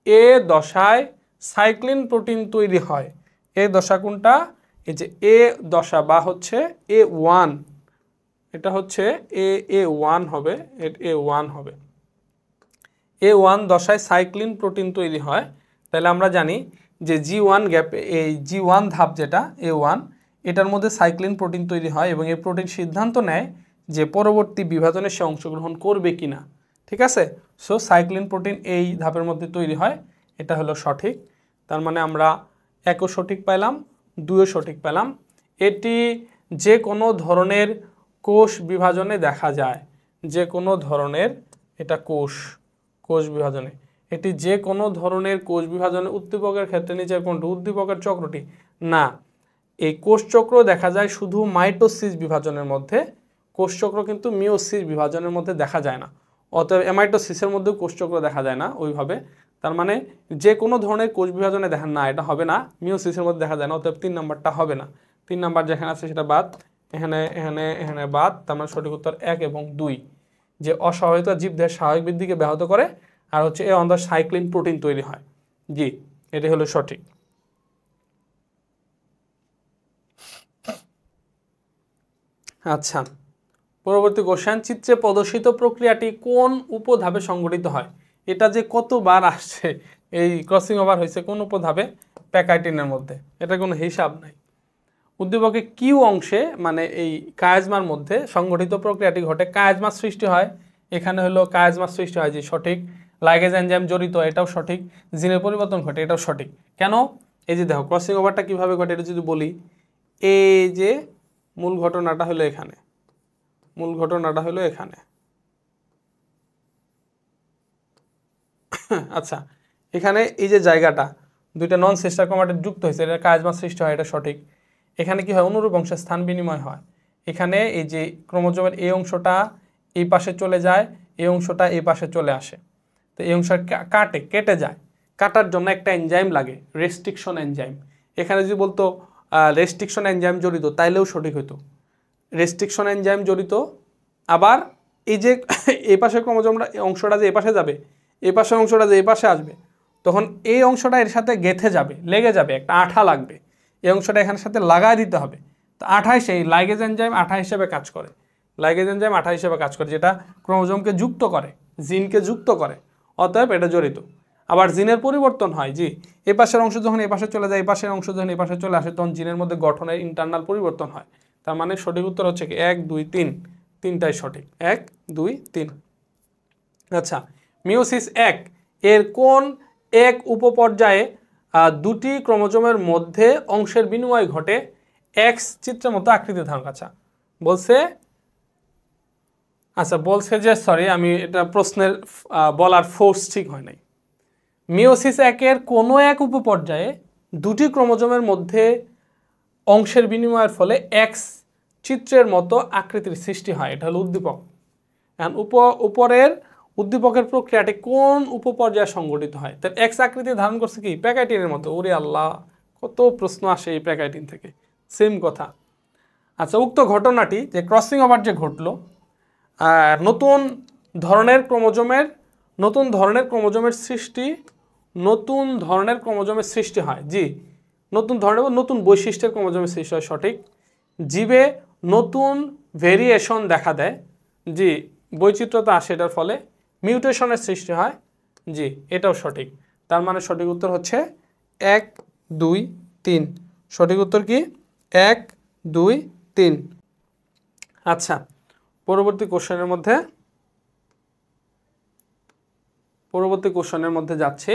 এ দশায় সাইক্লিন প্রোটিন তৈরি হয়, এ দশা কোনটা? এই যে এ দশা বা হচ্ছে A1, এটা হচ্ছে A1 হবে, A1 হবে। A1 দশায় সাইক্লিন প্রোটিন তৈরি হয়। তাহলে আমরা জানি যে G1 গ্যাপে এই G1 ধাপ যেটা A1, এটার মধ্যে সাইক্লিন প্রোটিন তৈরি হয় এবং এই প্রোটিন সিদ্ধান্ত নেয় যে পরবর্তী বিভাজনে সে অংশগ্রহণ করবে কিনা। ঠিক আছে, সো সাইক্লিন প্রোটিন এই ধাপের মধ্যে তৈরি হয়, এটা হলো সঠিক। তার মানে আমরা 1ও সঠিক পেলাম, 2ও সঠিক পেলাম। এটি যে কোনো ধরনের কোষ বিভাজনে দেখা যায়, যে কোনো ধরনের, এটা কোষ বিভাজনে, এটি যে কোনো ধরনের কোষ বিভাজনে উদ্দীপকের ক্ষেত্রে নিচের কোনটি? উদ্দীপকের চক্রটি না, এই কোষচক্র দেখা যায় শুধু মাইটোসিস বিভাজনের মধ্যে, কোষচক্র কিন্তু মিওসিস বিভাজনের মধ্যে দেখা যায় না। অতএব অ্যামাইটোসিসের মধ্যেও কোষচক্র দেখা যায় না ওইভাবে। তার মানে যে কোনো ধরনের কোষ বিভাজনে দেখেন না, এটা হবে না, মিওসিসের মধ্যে দেখা যায় না, অতএব 3 নাম্বারটা হবে না। 3 নাম্বার যেখানে আছে সেটা বাদ, এখানে বাদ, তার মানে সঠিক উত্তর 1 এবং 2। যে অস্বাভাবিকতা জীবদেহের স্বাভাবিক বৃদ্ধিকে ব্যাহত করে, আর হচ্ছে এ অন্ধ সাইক্লিন প্রোটিন তৈরি হয়। জি, এটি হলো সঠিক। আচ্ছা, পরবর্তী কোশ্চেন, চিত্রে প্রদর্শিত প্রক্রিয়াটি কোন উপধাপে সংঘটিত হয়? এটা যে কতবার আসছে, এই ক্রসিং ওভার হয়েছে কোন উপধাপে? প্যাকাইটিনের মধ্যে, এটা কোনো হিসাব নাই। উদ্দীপকের কিউ অংশে মানে এই কায়াজমার মধ্যে সংঘটিত প্রক্রিয়াটি ঘটে, কায়াজমার সৃষ্টি হয়, এখানে হলো কায়াজমার সৃষ্টি হয়, যে সঠিক। লাইগেজ এনজাইম জড়িত, এটাও সঠিক। জিনের পরিবর্তন ঘটে, এটাও সঠিক। কেন? এই যে দেখো ক্রসিং ওভারটা কিভাবে ঘটে এটা যদি বলি, এই যে মূল ঘটনাটা হলো এখানে, মূল ঘটনাটা হলো এখানে। আচ্ছা, এখানে এই যে জায়গাটা দুইটা নন সিস্টার ক্রোমাটিড যুক্ত হয়েছে, এটা কায়াজমা সৃষ্টি হয়, এটা সঠিক। এখানে কি হয়? অনুরূপ অংশের স্থান বিনিময় হয়। এখানে এই যে ক্রোমোজোমের এই অংশটা এই পাশে চলে যায়, এই অংশটা এই পাশে চলে আসে, তো এই অংশ কেটে যায়। কাটার জন্য একটা এনজাইম লাগে, রেস্ট্রিকশন এনজাইম। এখানে যদি বলতো রেস্ট্রিকশন এনজাইম জড়িত, তাইলেও সঠিক হতো। রেস্ট্রিকশন এনজাইম জড়িত। আবার এই যে এই পাশে ক্রোমোজোমটা অংশটা যে এই পাশে যাবে, এই পাশের অংশটা যে এই পাশে আসবে, তখন এই অংশটা এর সাথে গেঁথে যাবে, লেগে যাবে, একটা আঠা লাগবে, এই অংশটা এখানে সাথে লাগাই দিতে হবে। তো আঠা সেই লাইগেজ এনজাইম আঠা হিসেবে কাজ করে, লাইগেজ এনজাইম আঠা হিসেবে কাজ করে, যেটা ক্রোমোজোমকে যুক্ত করে, জিনকে যুক্ত করে, অতএব এটা জড়িত। আবার জিনের পরিবর্তন হয়, জি, এই পাশের অংশ যখন এই পাশে চলে যায়, এই পাশের অংশ যখন এই পাশে চলে আসে, তখন জিনের মধ্যে গঠনের ইন্টারনাল পরিবর্তন হয়। তার মানে সঠিক উত্তর হচ্ছে কি 1 2 3, তিনটাই সঠিক, 1 2 3। আচ্ছা, মিওসিস 1 এর কোন এক উপপর্যায়ে দুটি ক্রোমোজোমের মধ্যে অংশের বিনিময় ঘটে এক্স চিত্রের মতো আকৃতি ধারণ? বলছে বলছে যে সরি, আমি এটা প্রশ্নের বলার ফোর্স ঠিক হয় নাই। মিওসিস 1 এর কোনো এক উপপর্যায়ে দুটি ক্রোমোজোমের মধ্যে অংশের বিনিময়ের ফলে এক্স চিত্রের মতো আকৃতির সৃষ্টি হয়, এটা হলো উদ্দীপক। উপরের উদ্দীপকের প্রক্রিয়াটি কোন উপপর্যায়ে সংঘটিত হয়? তার এক্স আকৃতি ধারণ করছে কি? প্যাকাইটিনের মতো। ওরে আল্লাহ, কত প্রশ্ন আসে এই প্যাকাইটিন থেকে, সেম কথা। আচ্ছা, উক্ত ঘটনাটি যে ক্রসিং ওভার যে ঘটলো, নতুন ধরনের ক্রোমোজোমের সৃষ্টি হয়, জি, নতুন ধরনের নতুন বৈশিষ্ট্যের ক্রোমোজোমের সৃষ্টি হয়, সঠিক। জীবে নতুন ভেরিয়েশন দেখা দেয়, জি, বৈচিত্র্যতা আসে, এটার ফলে মিউটেশনের সৃষ্টি হয়, জি, এটাও সঠিক। তার মানে সঠিক উত্তর হচ্ছে 1 2 3। সঠিক উত্তর কি? 1 2 3। আচ্ছা, পরবর্তী কোশ্চেনের মধ্যে যাচ্ছে,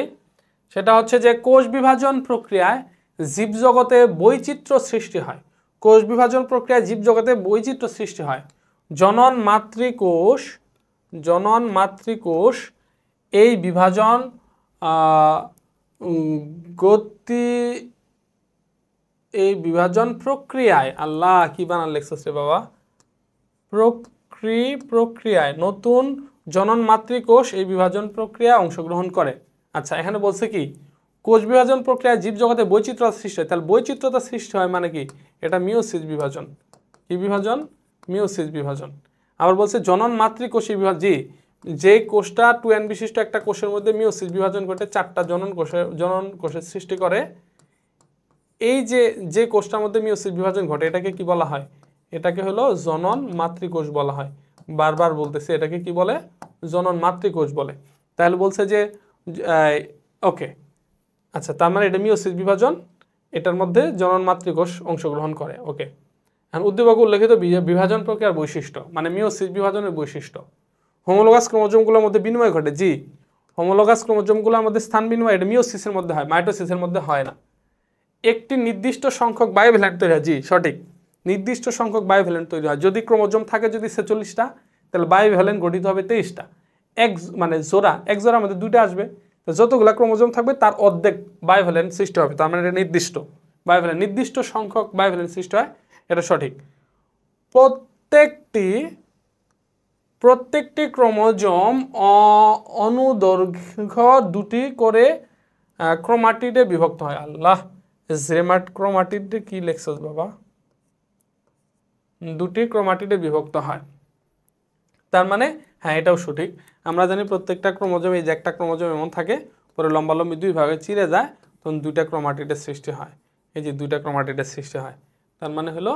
সেটা হচ্ছে যে কোষ বিভাজন প্রক্রিয়ায় জীবজগতে বৈচিত্র্য সৃষ্টি হয়। কোষ বিভাজন প্রক্রিয়ায় জীবজগতে বৈচিত্র্য সৃষ্টি হয়। জনন মাতৃকোষ এই বিভাজন প্রক্রিয়ায়, আল্লাহ কি বানান লেখছিস রে বাবা, প্রক্রিয়ায় নতুন জনন মাতৃকোষ এই বিভাজন প্রক্রিয়ায় অংশগ্রহণ করে। আচ্ছা, এখানে বলছে কি কোষ বিভাজন প্রক্রিয়ায় জীবজগতে বৈচিত্র্য সৃষ্টি হয়, তাহলে বৈচিত্র্যতা সৃষ্টি হয় মানে কি? এটা মিওসিস বিভাজন। কি বিভাজন? মিওসিস বিভাজন। আবার বলছে জনন মাতৃকোষী বিভাজন, জি, যে কোষটা 2n বিশিষ্ট একটা কোষের মধ্যে মিওসিস বিভাজন ঘটে 4টা জনন কোষের সৃষ্টি করে, এই যে কোষটার মধ্যে মিওসিস বিভাজন ঘটে এটাকে কি বলা হয়? এটাকে হলো জনন মাতৃকোষ বলা হয়। বারবার বলতেছি, এটাকে কি বলে? জনন মাতৃকোষ বলে। তাহলে বলছে যে ওকে, আচ্ছা, তার মানে এটা মিওসিস বিভাজন, এটার মধ্যে জনন মাতৃকোষ অংশগ্রহণ করে। ওকে, এখন উদ্দীপকে উল্লেখিত বিভাজন প্রক্রিয়ার বৈশিষ্ট্য, মানে মিওসিস বিভাজনের বৈশিষ্ট্য। হোমোলোগাস ক্রোমোজোমগুলোর মধ্যে বিনিময় ঘটে, জি, হোমোলোগাস ক্রোমোজোমগুলোর মধ্যে স্থান বিনিময়, এটা মিওসিসের মধ্যে হয়, মাইটোসিসের মধ্যে হয় না। একটি নির্দিষ্ট সংখ্যক বায়োভ্যালেন্ট তৈরি হয়, জি, সঠিক, নির্দিষ্ট সংখ্যক বায়োভ্যালেন্ট তৈরি হয়। যদি ক্রোমোজোম থাকে যদি 46টা, তাহলে বায়োভ্যালেন্ট গঠিত হবে 23টা। এক জোড়ার মধ্যে 2টা আসবে, তো যতগুলো ক্রোমোজোম থাকবে তার অর্ধেক বায়োভ্যালেন্ট সৃষ্টি হবে। তার মানে এটা নির্দিষ্ট বায়োভ্যালেন্ট, নির্দিষ্ট সংখ্যক বায়োভ্যালেন্ট সৃষ্টি হয়, এটা সঠিক। প্রত্যেকটি ক্রোমোজোম অনুদৈর্ঘ্য 2টি করে ক্রোমাটিডে বিভক্ত হয়। আল্লাহ, ক্রোমাটিডে কি লেখছস বাবা? 2টি ক্রোমাটিডে বিভক্ত হয়। তার মানে হ্যাঁ এটাও সঠিক। আমরা জানি প্রত্যেকটা ক্রোমোজোম, এই যে একটা ক্রোমোজোম এমন থাকে, পরে লম্বালম্বি দুই ভাগে চিরে যায়, তখন দুইটা ক্রোমাটিডের সৃষ্টি হয়। এই যে দুইটা ক্রোমাটিডের সৃষ্টি হয়, তার মানে হলো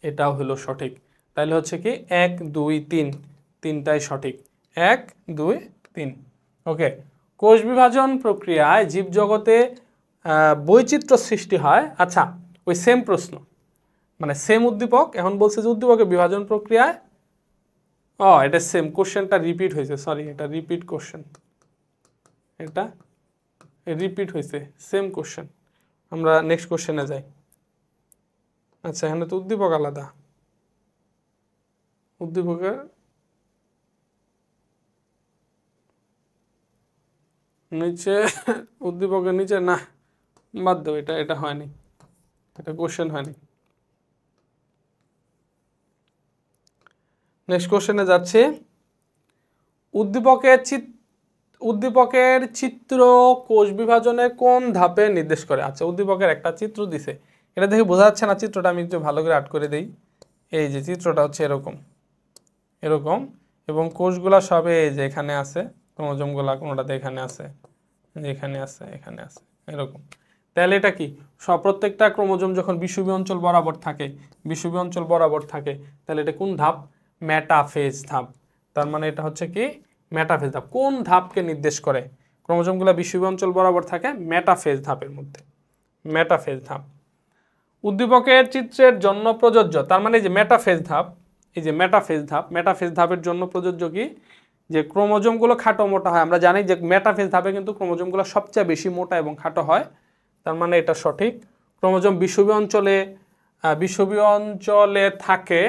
এটাও হলো সঠিক। তাহলে হচ্ছে কি 1 2 3, তিনটাই সঠিক, 1 2 3। ওকে, কোষ বিভাজন প্রক্রিয়ায় জীবজগতে বৈচিত্র্য সৃষ্টি হয়। আচ্ছা, ওই সেম প্রশ্ন, মানে সেম উদ্দীপক, এখন বলছে যে উদ্দীপকের বিভাজন প্রক্রিয়ায়, এটা সেম কোশ্চেনটা রিপিট হয়েছে, সরি এটা রিপিট কোশ্চেন, এটা রিপিট হয়েছে, সেম কোশ্চেন। আমরা নেক্সট কোশ্চেনে যাই। আচ্ছা, এখানে তো উদ্দীপক আলাদা, উদ্দীপকের নিচে, উদ্দীপকের নিচে না, বাদ দেবো, এটা হয়নি, এটা কোশ্চেন হয়নি। নেক্সট কোশ্চেনে যাচ্ছে। উদ্দীপকের চিত্র কোষ বিভাজনের কোন ধাপে নির্দেশ করে? আচ্ছা, উদ্দীপকের একটা চিত্র দিছে, এটা দেখে বোঝা যাচ্ছে না চিত্রটা, আমি একটু ভালো করে আর্ট করে দেই। এই যে চিত্রটা হচ্ছে এরকম এরকম, এবং কোষগুলা সবে এই যে এখানে আছে, ক্রোমোজোমগুলা কোনোটাতে এখানে আছে, এখানে আছে, এখানে আছে, এরকম। তাহলে এটা কি, প্রত্যেকটা ক্রোমোজোম যখন বিষুবীয় অঞ্চল বরাবর থাকে, বিষুবীয় অঞ্চল বরাবর থাকে, তাহলে এটা কোন ধাপ? মেটাফেজ ধাপ। তার মানে এটা হচ্ছে কি মেটাফেজ ধাপ। কোন ধাপকে নির্দেশ করে? ক্রোমোজোমগুলো বিষুবীয় অঞ্চল বরাবর থাকে, মেটাফেজ ধাপের মধ্যে, মেটাফেজ ধাপ। উদ্দীপকের চিত্রের জন্য প্রযোজ্য, তার মানে এই যে মেটাফেজ ধাপ, এই যে মেটাফেজ ধাপ, মেটাফেজ ধাপের জন্য প্রযোজ্য কি, যে ক্রোমোজোমগুলো খাটো মোটা হয়। আমরা জানি যে মেটাফেজ ধাপে কিন্তু ক্রোমোজোমগুলো সবচেয়ে বেশি মোটা এবং খাটো হয়, তার মানে এটা সঠিক। ক্রোমোজোম বিষুবীয় অঞ্চলে থাকে,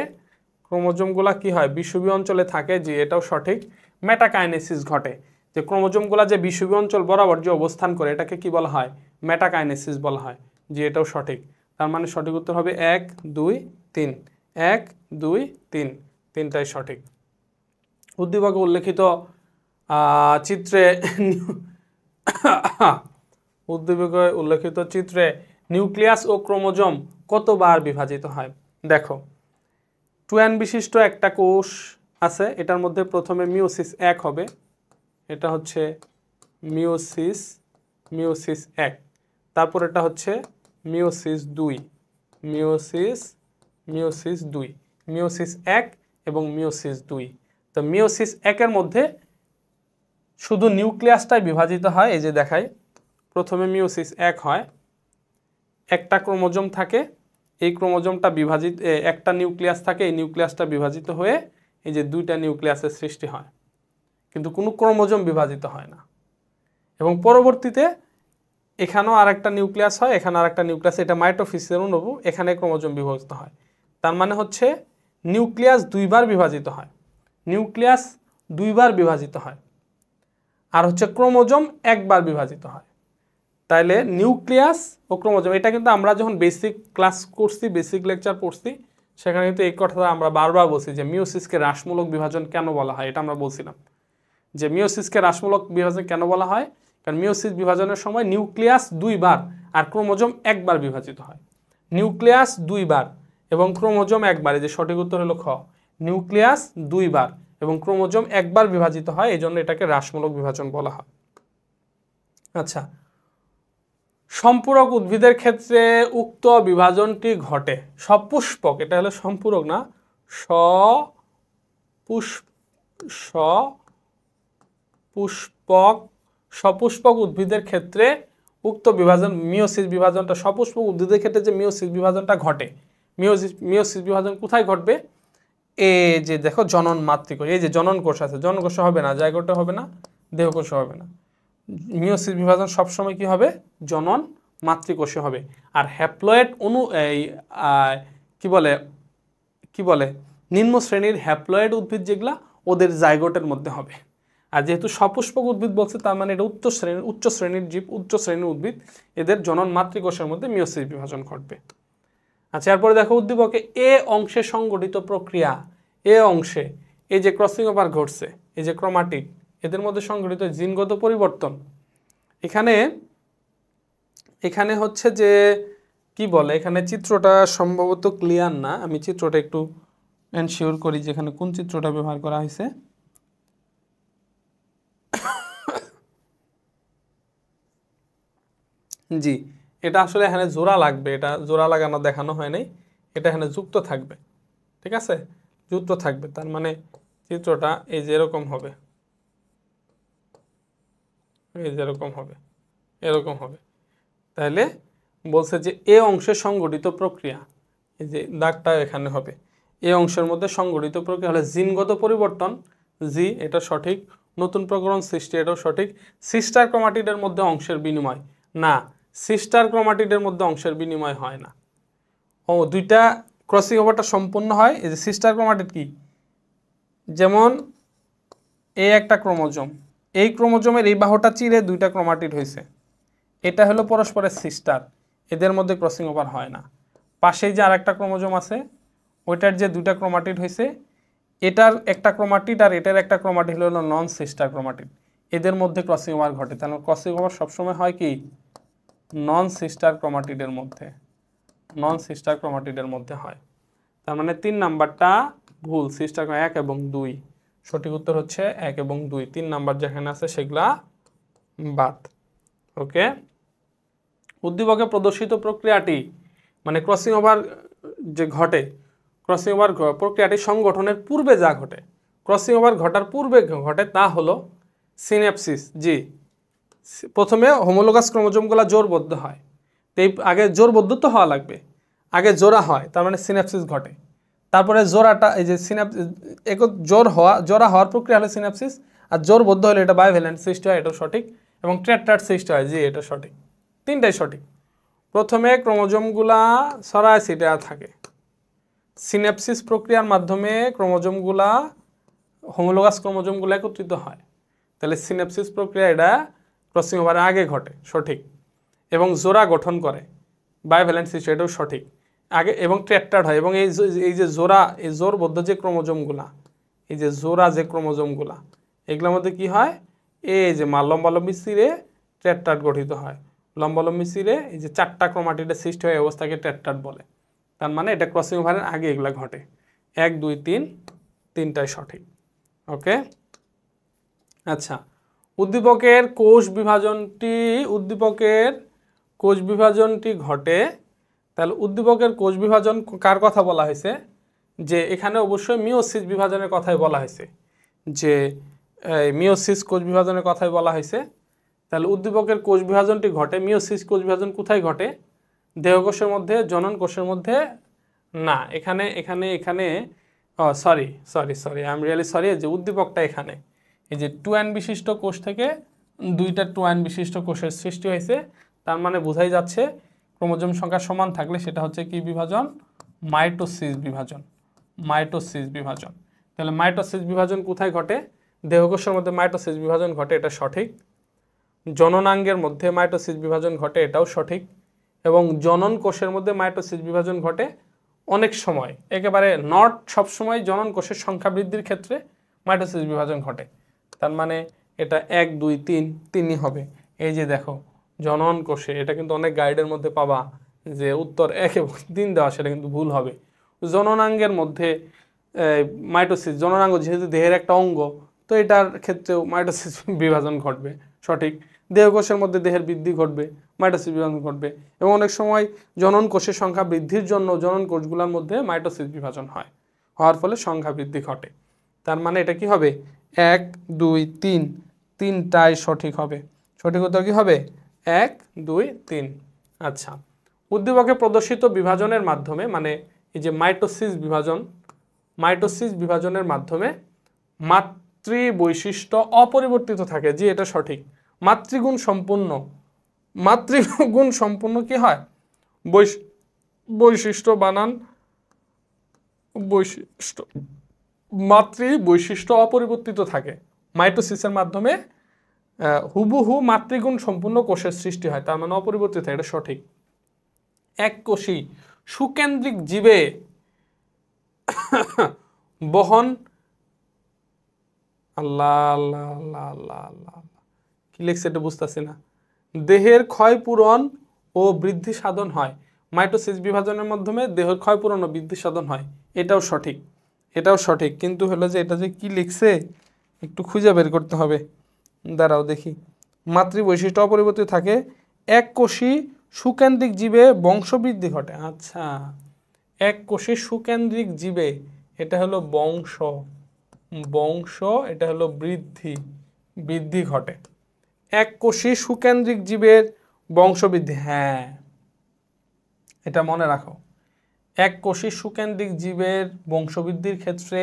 ক্রোমোজোমগুলো কি হয়, বিষুবীয় অঞ্চলে থাকে, যে এটাও সঠিক। মেটাকাইনেসিস ঘটে, যে ক্রোমোজোমগুলো যে বিষুবীয় অঞ্চল বরাবর যে অবস্থান করে, এটাকে কি বলা হয়? মেটাকাইনেসিস বলা হয়, যে এটাও সঠিক। তার মানে সঠিক উত্তর হবে 1 2 3, 1 2 3, তিনটাই সঠিক। উদ্দীপকে উল্লেখিত চিত্রে উদ্দীপকে উল্লেখিত চিত্রে নিউক্লিয়াস ও ক্রোমোজোম কতবার বিভাজিত হয়? দেখো, 2n বিশিষ্ট একটা কোষ আছে, এটার মধ্যে প্রথমে মিওসিস 1 হবে, এটা হচ্ছে মিওসিস 1, তারপর এটা হচ্ছে মিওসিস 2, মিওসিস 1 এবং মিওসিস 2। তো মিওসিস 1-এর মধ্যে শুধু নিউক্লিয়াসটাই বিভাজিত হয়, এই যে দেখাই, প্রথমে মিওসিস 1 হয়, একটা ক্রোমোজোম থাকে, এই ক্রোমোজোমটা বিভাজিত, একটা নিউক্লিয়াস থাকে, এই নিউক্লিয়াসটা বিভাজিত হয়ে এই যে দুইটা নিউক্লিয়াসের সৃষ্টি হয়, কিন্তু কোনো ক্রোমোজোম বিভাজিত হয় না। এবং পরবর্তীতে এখানেও আরেকটা নিউক্লিয়াস হয়, এখানে আরেকটা নিউক্লিয়াস, এটা মাইটোসিসের অনুরূপ, এখানে ক্রোমোজোম বিভাজিত হয়। তার মানে হচ্ছে নিউক্লিয়াস দুইবার বিভাজিত হয়, নিউক্লিয়াস দুইবার বিভাজিত হয়, আর হচ্ছে ক্রোমোজোম একবার বিভাজিত হয়। তাইলে নিউক্লিয়াস ও ক্রোমোজোম, এটা কিন্তু আমরা যখন বেসিক ক্লাস করছি, বেসিক লেকচার পড়ছি, সেখানে কিন্তু এই কথাটা আমরা বারবার বলছি যে মিওসিসকে হ্রাসমূলক বিভাজন কেন বলা হয়। এটা আমরা বলছিলাম যে মিওসিসকে হ্রাসমূলক বিভাজন কেন বলা হয়, কারণ মিওসিস বিভাজনের সময় নিউক্লিয়াস দুইবার আর ক্রোমোজোম একবার বিভাজিত হয়। নিউক্লিয়াস দুইবার এবং ক্রোমোজোম একবার, এই যে সঠিক উত্তর হলো খ, নিউক্লিয়াস দুইবার এবং ক্রোমোজোম একবার বিভাজিত হয়, এই জন্য এটাকে হ্রাসমূলক বিভাজন বলা হয়। আচ্ছা, সম্পূরক উদ্ভিদের ক্ষেত্রে উক্ত বিভাজনটি ঘটে। সপুষ্পক, এটা হলো সম্পূরক না, সপুষ্পক উদ্ভিদের ক্ষেত্রে উক্ত বিভাজন, মিওসিস বিভাজনটা, সপুষ্পক উদ্ভিদের ক্ষেত্রে যে মিওসিস বিভাজনটা ঘটে, মিওসিস বিভাজন কোথায় ঘটবে? এই যে দেখো জনন মাতৃকোষ, এই যে জনন কোষ আছে, জনন কোষ হবে না, জাইগোটে হবে না, দেহকোষ হবে না, মিওসিস বিভাজন সবসময় কি হবে? জনন মাতৃকোষে হবে। আর হ্যাপ্লয়েড কি বলে নিম্ন শ্রেণীর হ্যাপ্লয়েড উদ্ভিদ যেগুলা, ওদের জাইগোটের মধ্যে হবে। আর যেহেতু সপুষ্পক উদ্ভিদ বলছে, তার মানে এটা উচ্চ শ্রেণীর জীব, উচ্চ শ্রেণীর উদ্ভিদ, এদের জনন মাতৃকোষের মধ্যে মিওসিস বিভাজন ঘটবে। আচ্ছা, এরপরে দেখো উদ্দীপকে এ অংশে সংগঠিত প্রক্রিয়া, এ অংশে এই যে ক্রসিং ওভার ঘটছে, এই যে ক্রোমাটিড, এদের মধ্যে সংঘটিত জিনগত পরিবর্তন। এখানে হচ্ছে যে কি বলে, এখানে চিত্রটা সম্ভবত ক্লিয়ার না, আমি চিত্রটা একটু এনশিওর করি যে এখানে কোন চিত্রটা ব্যবহার করা হয়েছে। জি, এটা আসলে এখানে জোড়া লাগবে, এটা জোড়া লাগানো দেখানো হয় নাই, এটা এখানে যুক্ত থাকবে, ঠিক আছে, যুক্ত থাকবে। তার মানে চিত্রটা এই যে এরকম হবে, এই যে এরকম হবে, এরকম হবে। তাহলে বলছে যে এ অংশে সংঘটিত প্রক্রিয়া, এই যে দাগটা এখানে হবে, এই অংশের মধ্যে সংঘটিত প্রক্রিয়া হলে জিনগত পরিবর্তন, জি এটা সঠিক, নতুন প্রকরণ সৃষ্টি, এটাও সঠিক। সিস্টার ক্রোমাটিডের মধ্যে অংশের বিনিময়, না, সিস্টার ক্রোমাটিডের মধ্যে অংশের বিনিময় হয় না। ও দুইটা ক্রসিং ওভারটা সম্পূর্ণ হয়। এই যে সিস্টার ক্রোমাটিড কি, যেমন এই একটা ক্রোমোজোম, এই ক্রোমোজোমের এই বাহুটা চিরে দুইটা ক্রোমাটিড হয়েছে, এটা হলো পরস্পরের সিস্টার, এদের মধ্যে ক্রসিং ওভার হয় না। পাশেই যে আরেকটা ক্রোমোজোম আছে, ওইটার যে দুইটা ক্রোমাটিড হয়েছে, এটার একটা ক্রোমাটিড আর এটার একটা ক্রোমাটিড হলো নন সিস্টার ক্রোমাটিড, এদের মধ্যে ক্রসিং ওভার ঘটে। তাহলে ক্রসিং ওভার সবসময় হয় কি, নন সিস্টার ক্রোমাটিডের মধ্যে, নন সিস্টার ক্রোমাটিডের মধ্যে হয়। তার মানে 3 নাম্বারটা ভুল, সিস্টার 1 এবং 2, সঠিক উত্তর হচ্ছে 1 এবং 2, 3 নাম্বার যেখানে আছে সেগুলা বাদ। ওকে, উদ্দীপকে প্রদর্শিত প্রক্রিয়াটি মানে ক্রসিং ওভার যে ঘটে, ক্রসিং ওভার প্রক্রিয়াটি সংগঠনের পূর্বে যা ঘটে, ক্রসিং ওভার ঘটার পূর্বে ঘটে তা হলো সিনেপসিস। জি, প্রথমে হোমোলোগাস ক্রোমোজোমগুলো জোড়বদ্ধ হয়, এই আগে জোড়বদ্ধ তো হওয়া লাগবে, আগে জোড়া হয়, তার মানে সিনেপসিস ঘটে। তারপরে জোড়াটা এই যে জোড়া হওয়ার প্রক্রিয়া হলো সিনেপসিস, আর জোড়বদ্ধ হলে এটা বাইভ্যালেন্ট সৃষ্টি হয়, এটাও সঠিক। এবং ট্রেট্রাট সৃষ্টি হয়, জি এটা সঠিক, তিনটাই সঠিক। প্রথমে ক্রোমোজোমগুলা ছড়ায় ছিটায় থাকে, সিনেপসিস প্রক্রিয়ার মাধ্যমে ক্রোমোজোমগুলা হোমোলোগাস ক্রোমোজোমগুলো একত্রিত হয়, তাহলে সিনেপসিস প্রক্রিয়া এটা ক্রসিং ওভারের আগে ঘটে, সঠিক। এবং জোড়া গঠন করে, বাইভ্যালেন্ট সৃষ্টি, এটাও সঠিক আগে। এবং ট্রেট্রাট হয়, এবং এই যে জোড়া, এই জোড়বদ্ধ যে ক্রোমোজোমগুলা, এই যে জোড়া যে ক্রোমোজোমগুলা, এগুলোর মধ্যে কি হয়, এই যে লম্বালম্বি চিরে ট্রেট্রাট গঠিত হয়, লম্বালম্বি চিরে এই যে 4টা ক্রোমাটিডের সৃষ্টি হয়, অবস্থাকে ট্রেট্রাট বলে। তার মানে এটা ক্রসিং ওভারের আগে এগুলা ঘটে। 1 2 3 তিনটাই সঠিক। ওকে, আচ্ছা, উদ্দীপকের কোষ বিভাজনটি ঘটে, তাহলে উদ্দীপকের কোষ বিভাজন কার কথা বলা হয়েছে, যে এখানে অবশ্যই মিওসিস বিভাজনের কথাই বলা হয়েছে, যে মিওসিস কোষ বিভাজনের কথাই বলা হয়েছে। তাহলে উদ্দীপকের কোষ বিভাজনটি ঘটে, মিওসিস কোষ বিভাজন কোথায় ঘটে, দেহকোষের মধ্যে, জনন কোষের মধ্যে না, এখানে এখানে এখানে sorry I am really sorry, যে উদ্দীপকটা এখানে এই যে 2n বিশিষ্ট কোষ থেকে 2টা 2n বিশিষ্ট কোষের সৃষ্টি হয়েছে, তার মানে বোঝাই যাচ্ছে ক্রোমোজোম সংখ্যা সমান থাকলে সেটা হচ্ছে কি বিভাজন, মাইটোসিস বিভাজন, মাইটোসিস বিভাজন। তাহলে মাইটোসিস বিভাজন কোথায় ঘটে, দেহকোষের মধ্যে মাইটোসিস বিভাজন ঘটে, এটা সঠিক। জননাঙ্গের মধ্যে মাইটোসিস বিভাজন ঘটে, এটাও সঠিক। এবং জনন কোষের মধ্যে মাইটোসিস বিভাজন ঘটে অনেক সময়, একেবারে নট সবসময় জনন কোষের সংখ্যা বৃদ্ধির ক্ষেত্রে মাইটোসিস বিভাজন ঘটে। তার মানে এটা 1 2 3 3ই হবে। এই যে দেখো জনন কোষে, এটা কিন্তু অনেক গাইডের মধ্যে পাবা যে উত্তর 1 এবং 3 দেওয়া, সেটা কিন্তু ভুল হবে। জননাঙ্গের মধ্যে মাইটোসিস, জননাঙ্গ যেহেতু দেহের একটা অঙ্গ, তো এটার ক্ষেত্রেও মাইটোসিস বিভাজন ঘটবে, সঠিক। দেহকোষের মধ্যে দেহের বৃদ্ধি ঘটবে, মাইটোসিস বিভাজন ঘটবে। এবং অনেক সময় জনন কোষের সংখ্যা বৃদ্ধির জন্য জনন কোষগুলোর মধ্যে মাইটোসিস বিভাজন হয়, হওয়ার ফলে সংখ্যা বৃদ্ধি ঘটে। তার মানে এটা কি হবে, 1 2 3 তিনটাই সঠিক হবে। সঠিক উত্তর কি হবে, 1 2 3। আচ্ছা, উদ্দীপকে প্রদর্শিত বিভাজনের মাধ্যমে, মানে এই যে মাইটোসিস বিভাজনের মাধ্যমে মাতৃ বৈশিষ্ট্য অপরিবর্তিত থাকে, জি এটা সঠিক। মাতৃগুণ সম্পূর্ণ কি হয়, বৈশিষ্ট্য বানান বৈশিষ্ট্য, মাতৃ বৈশিষ্ট্য অপরিবর্তিত থাকে। মাইটোসিসের মাধ্যমে হুবহু মাতৃগুণ সম্পূর্ণ কোষের সৃষ্টি হয়, তার মানে অপরিবর্তিত থাকে, এটা সঠিক। এককোষী সুকেন্দ্রিক জীবে বহন, আল্লাহ আল্লাহ আল্লাহ আল্লাহ আল্লাহ, কি লিখছে এটা বুঝতেছি না, দেহের ক্ষয়পূরণ ও বৃদ্ধি সাধন হয়। মাইটোসিস বিভাজনের মাধ্যমে দেহের ক্ষয়পূরণ ও বৃদ্ধি সাধন হয়, এটাও সঠিক, এটাও সঠিক। কিন্তু হলো যে এটা যে কি লিখছে একটু খুঁজে বের করতে হবে, দাঁড়াও দেখি। মাতৃ বৈশিষ্ট্য অপরিবর্তিত থাকে, এককোষী সুকেন্দ্রিক জীবে বংশবৃদ্ধি ঘটে। আচ্ছা, এককোষী সুকেন্দ্রিক জীবে এটা হলো বংশ, এটা হলো বৃদ্ধি ঘটে। এককোষী সুকেন্দ্রিক জীবের বংশবৃদ্ধি, হ্যাঁ এটা মনে রাখো। এককোষী সুকেন্দ্রিক জীবের বংশবৃদ্ধির ক্ষেত্রে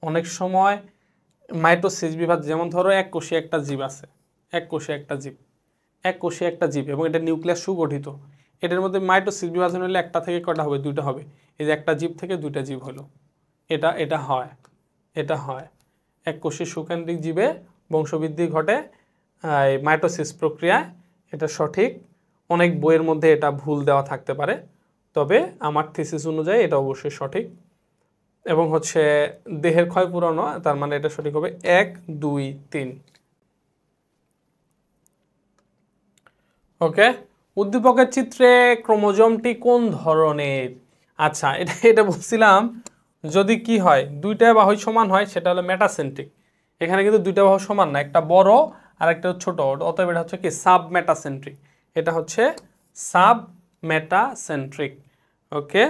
অনেক সময় মাইটোসিস বিভাজন, যেমন ধরো এককোষী একটা জীব আছে, এককোষী একটা জীব এবং এটা নিউক্লিয়াস সুগঠিত, এটার মধ্যে মাইটোসিস বিভাজন হলে একটা থেকে কটা হবে, দুইটা হবে। এই যে একটা জীব থেকে দুইটা জীব হলো, এটা হয় এককোষী সুকেন্দ্রিক জীবে বংশবৃদ্ধি ঘটে মাইটোসিস প্রক্রিয়ায়। এটা সঠিক। অনেক বইয়ের মধ্যে এটা ভুল দেওয়া থাকতে পারে, তবে আমার থিসিস অনুযায়ী এটা অবশ্যই সঠিক। এবং হচ্ছে দেহের ক্ষয় পুরানো, তার মানে এটা সঠিক হবে 1, 2, 3। ওকে, উদ্দীপকের চিত্রে ক্রোমোজোমটি কোন ধরনের? আচ্ছা, এটা বলছিলাম যদি কি হয়, দুইটা বাহু সমান হয় সেটা হলো মেটাসেন্ট্রিক। এখানে কিন্তু দুইটা বাহু সমান না, একটা বড় আর একটা ছোট, অতএব এটা হচ্ছে কি সাবমেটাসেন্ট্রিক। এটা হচ্ছে সাবমেটাসেন্ট্রিক। ওকে,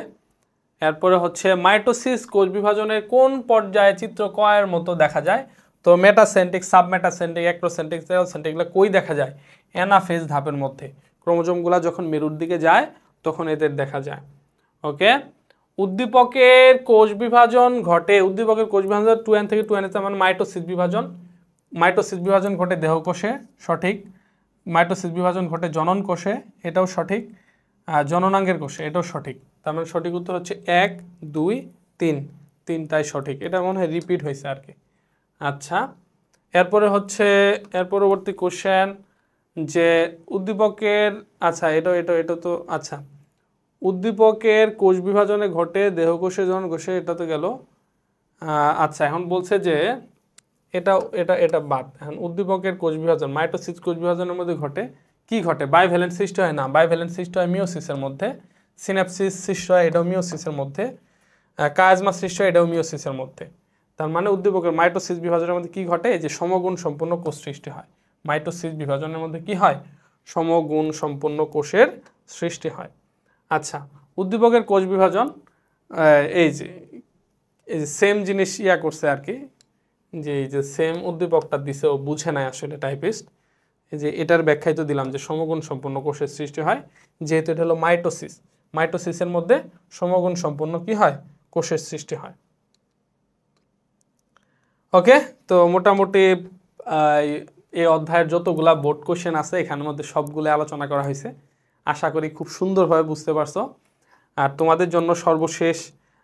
এরপরে হচ্ছে মাইটোসিস কোষ বিভাজনের কোন পর্যায়ে চিত্র কয়ের মতো দেখা যায়? তো মেটাসেন্ট্রিক, সাবমেটাসেন্ট্রিক, অ্যাক্রোসেন্ট্রিক, সেরোসেন্ট্রিক এগুলো কই দেখা যায়? অ্যানাফেজ ধাপের মধ্যে। ক্রোমোজোমগুলো যখন মেরুর দিকে যায় তখন এদের দেখা যায়। ওকে, উদ্দীপকের কোষ বিভাজন ঘটে, উদ্দীপকের কোষ বিভাজন 2n থেকে 2n মানে মাইটোসিস বিভাজন ঘটে দেহকোষে, সঠিক। মাইটোসিস বিভাজন ঘটে জনন কোষে, এটাও সঠিক। জননাঙ্গের কোষে, এটাও সঠিক। তার মানে সঠিক উত্তর হচ্ছে 1, 2, 3, তিনটাই সঠিক। এটা মনে হয় রিপিট হয়েছে আর কি। আচ্ছা, এরপরে হচ্ছে এর পরবর্তী কোশ্চেন যে উদ্দীপকের, আচ্ছা এটা তো আচ্ছা, উদ্দীপকের কোষ বিভাজনে ঘটে দেহকোষে জননকোষে, এটা তো গেল। আচ্ছা, এখন বলছে যে এটা বাদ। এখন উদ্দীপকের কোষ বিভাজন, মাইটোসিস কোষ বিভাজনের মধ্যে ঘটে কি ঘটে? বাইভ্যালেন্ট সৃষ্টি হয় না, বাইভ্যালেন্ট সৃষ্টি হয় মিওসিসের মধ্যে। সিনাপসিস সৃষ্টি হয়, এটাও মিওসিসের মধ্যে। কায়াজমা সৃষ্টি হয়, এটাও মিওসিসের মধ্যে। তার মানে উদ্দীপকের মাইটোসিস বিভাজনের মধ্যে কি ঘটে? যে সমগুণ সম্পন্ন কোষ সৃষ্টি হয়। মাইটোসিস বিভাজনের মধ্যে কি হয়? সমগুণ সম্পন্ন কোষের সৃষ্টি হয়। আচ্ছা, উদ্দীপকের কোষ বিভাজন এই যে সেম জিনিস করছে আর কি, যে এই যে সেম উদ্দীপকটা দিছে, ও বুঝে নাই আসলে টাইপিস্ট। এই যে এটার ব্যাখ্যাই তো দিলাম যে সমগুণ সম্পন্ন কোষের সৃষ্টি হয়, যেহেতু এটা হলো মাইটোসিসের মধ্যে সমগুণ সম্পন্ন কি হয়? কোষের সৃষ্টি হয়। ওকে, তো মোটামুটি এই অধ্যায়ের যতগুলা বোর্ড কোশ্চেন আছে এখানের মধ্যে সবগুলো আলোচনা করা হয়েছে। আশা করি খুব সুন্দরভাবে বুঝতে পারছো। আর তোমাদের জন্য সর্বশেষ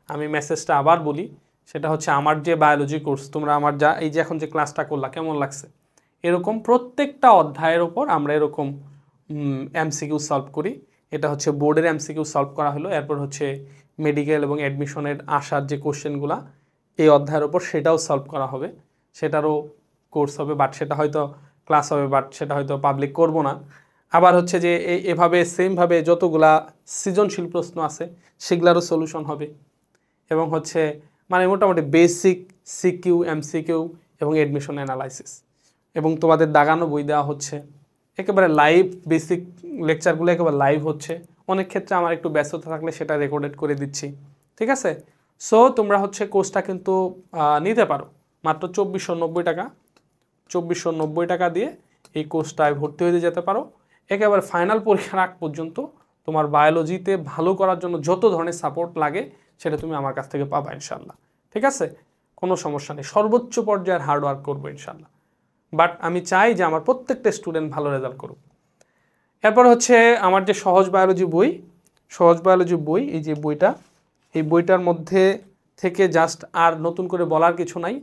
আমি মেসেজটা আবার বলি, সেটা হচ্ছে আমার যে বায়োলজি কোর্স, তোমরা আমার এই যে এখন যে ক্লাসটা করলা কেমন লাগছে? এরকম প্রত্যেকটা অধ্যায়ের ওপর আমরা এরকম এমসিকিউ সলভ করি। এটা হচ্ছে বোর্ডের এমসিকিউ সলভ করা হলো, এরপর হচ্ছে মেডিকেল এবং অ্যাডমিশনের আসার যে কোশ্চেনগুলা এই অধ্যায়ের ওপর সেটাও সলভ করা হবে, সেটারও কোর্স হবে, বাট সেটা হয়তো ক্লাস হবে, বাট সেটা হয়তো পাবলিক করব না। আবার হচ্ছে যে এভাবে সেমভাবে যতগুলা সৃজনশীল প্রশ্ন আছে সেগুলারও সলিউশন হবে। এবং হচ্ছে মানে মোটামুটি বেসিক সিকিউ, এমসিকিউ এবং অ্যাডমিশন অ্যানালাইসিস, এবং তোমাদের দাগানো বই দেওয়া হচ্ছে একেবারে লাইভ। বেসিক লেকচারগুলো একেবারে লাইভ হচ্ছে। অনেক ক্ষেত্রে আমার একটু ব্যস্ততা থাকলে সেটা রেকর্ডেড করে দিচ্ছি, ঠিক আছে? সো তোমরা হচ্ছে কোর্সটা কিন্তু নিতে পারো মাত্র 2490 টাকা। 2490 টাকা দিয়ে এই কোর্সটায় ভর্তি হয়ে যেতে পারো। একেবারে ফাইনাল পরীক্ষার আগ পর্যন্ত তোমার বায়োলজিতে ভালো করার জন্য যত ধরনের সাপোর্ট লাগে সেটা তুমি আমার কাছ থেকে পাবা ইনশাল্লাহ, ঠিক আছে? কোনো সমস্যা নেই, সর্বোচ্চ পর্যায়ের হার্ডওয়ার্ক করবো ইনশাল্লাহ। বাট আমি চাই যে আমার প্রত্যেকটা স্টুডেন্ট ভালো রেজাল্ট করুক। এরপর হচ্ছে আমার যে সহজ বায়োলজি বই, এই যে বইটা, এই বইটার মধ্যে থেকে জাস্ট আর নতুন করে বলার কিছু নাই।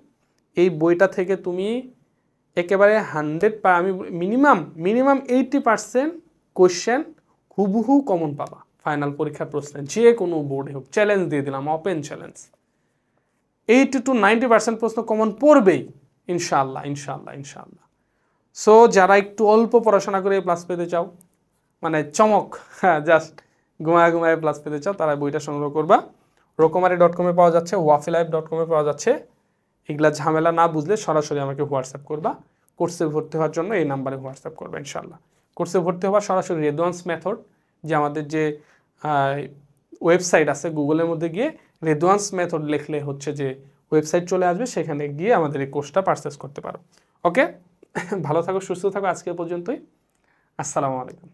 এই বইটা থেকে তুমি একেবারে 100 আমি মিনিমাম 80% কোশ্চেন হুবহু কমন পাবা ফাইনাল পরীক্ষার প্রশ্নে, যে কোনো বোর্ডে হোক। চ্যালেঞ্জ দিয়ে দিলাম, ওপেন চ্যালেঞ্জ, 80 to 90% প্রশ্ন কমন পড়বেই ইনশাআল্লাহ। সো যারা একটু অল্প পড়াশোনা করে প্লাস পেতে চাও, মানে চমক, জাস্ট ঘুমায় প্লাস পেতে চাও, তারা বইটা সংগ্রহ করবা। rokomari.com পাওয়া যাচ্ছে, wafilife.com পাওয়া যাচ্ছে। এগুলা ঝামেলা না বুঝলে সরাসরি আমাকে হোয়াটসঅ্যাপ করবা। কোর্সে ভর্তি হওয়ার জন্য এই নাম্বারে হোয়াটসঅ্যাপ করবা ইনশাআল্লাহ। কোর্সে ভর্তি হওয়া সরাসরি রেদওয়ান্স মেথড, যে আমাদের যে ওয়েবসাইট আছে গুগলের মধ্যে গিয়ে রেদওয়ান্স মেথড লিখলে হচ্ছে যে ওয়েবসাইট চলে আসবে, সেখানে গিয়ে আমাদের এই কোর্সটা পারচেস করতে পারো। ওকে, ভালো থাকো, সুস্থ থাকো, আজকে পর্যন্তই। আসসালামু আলাইকুম।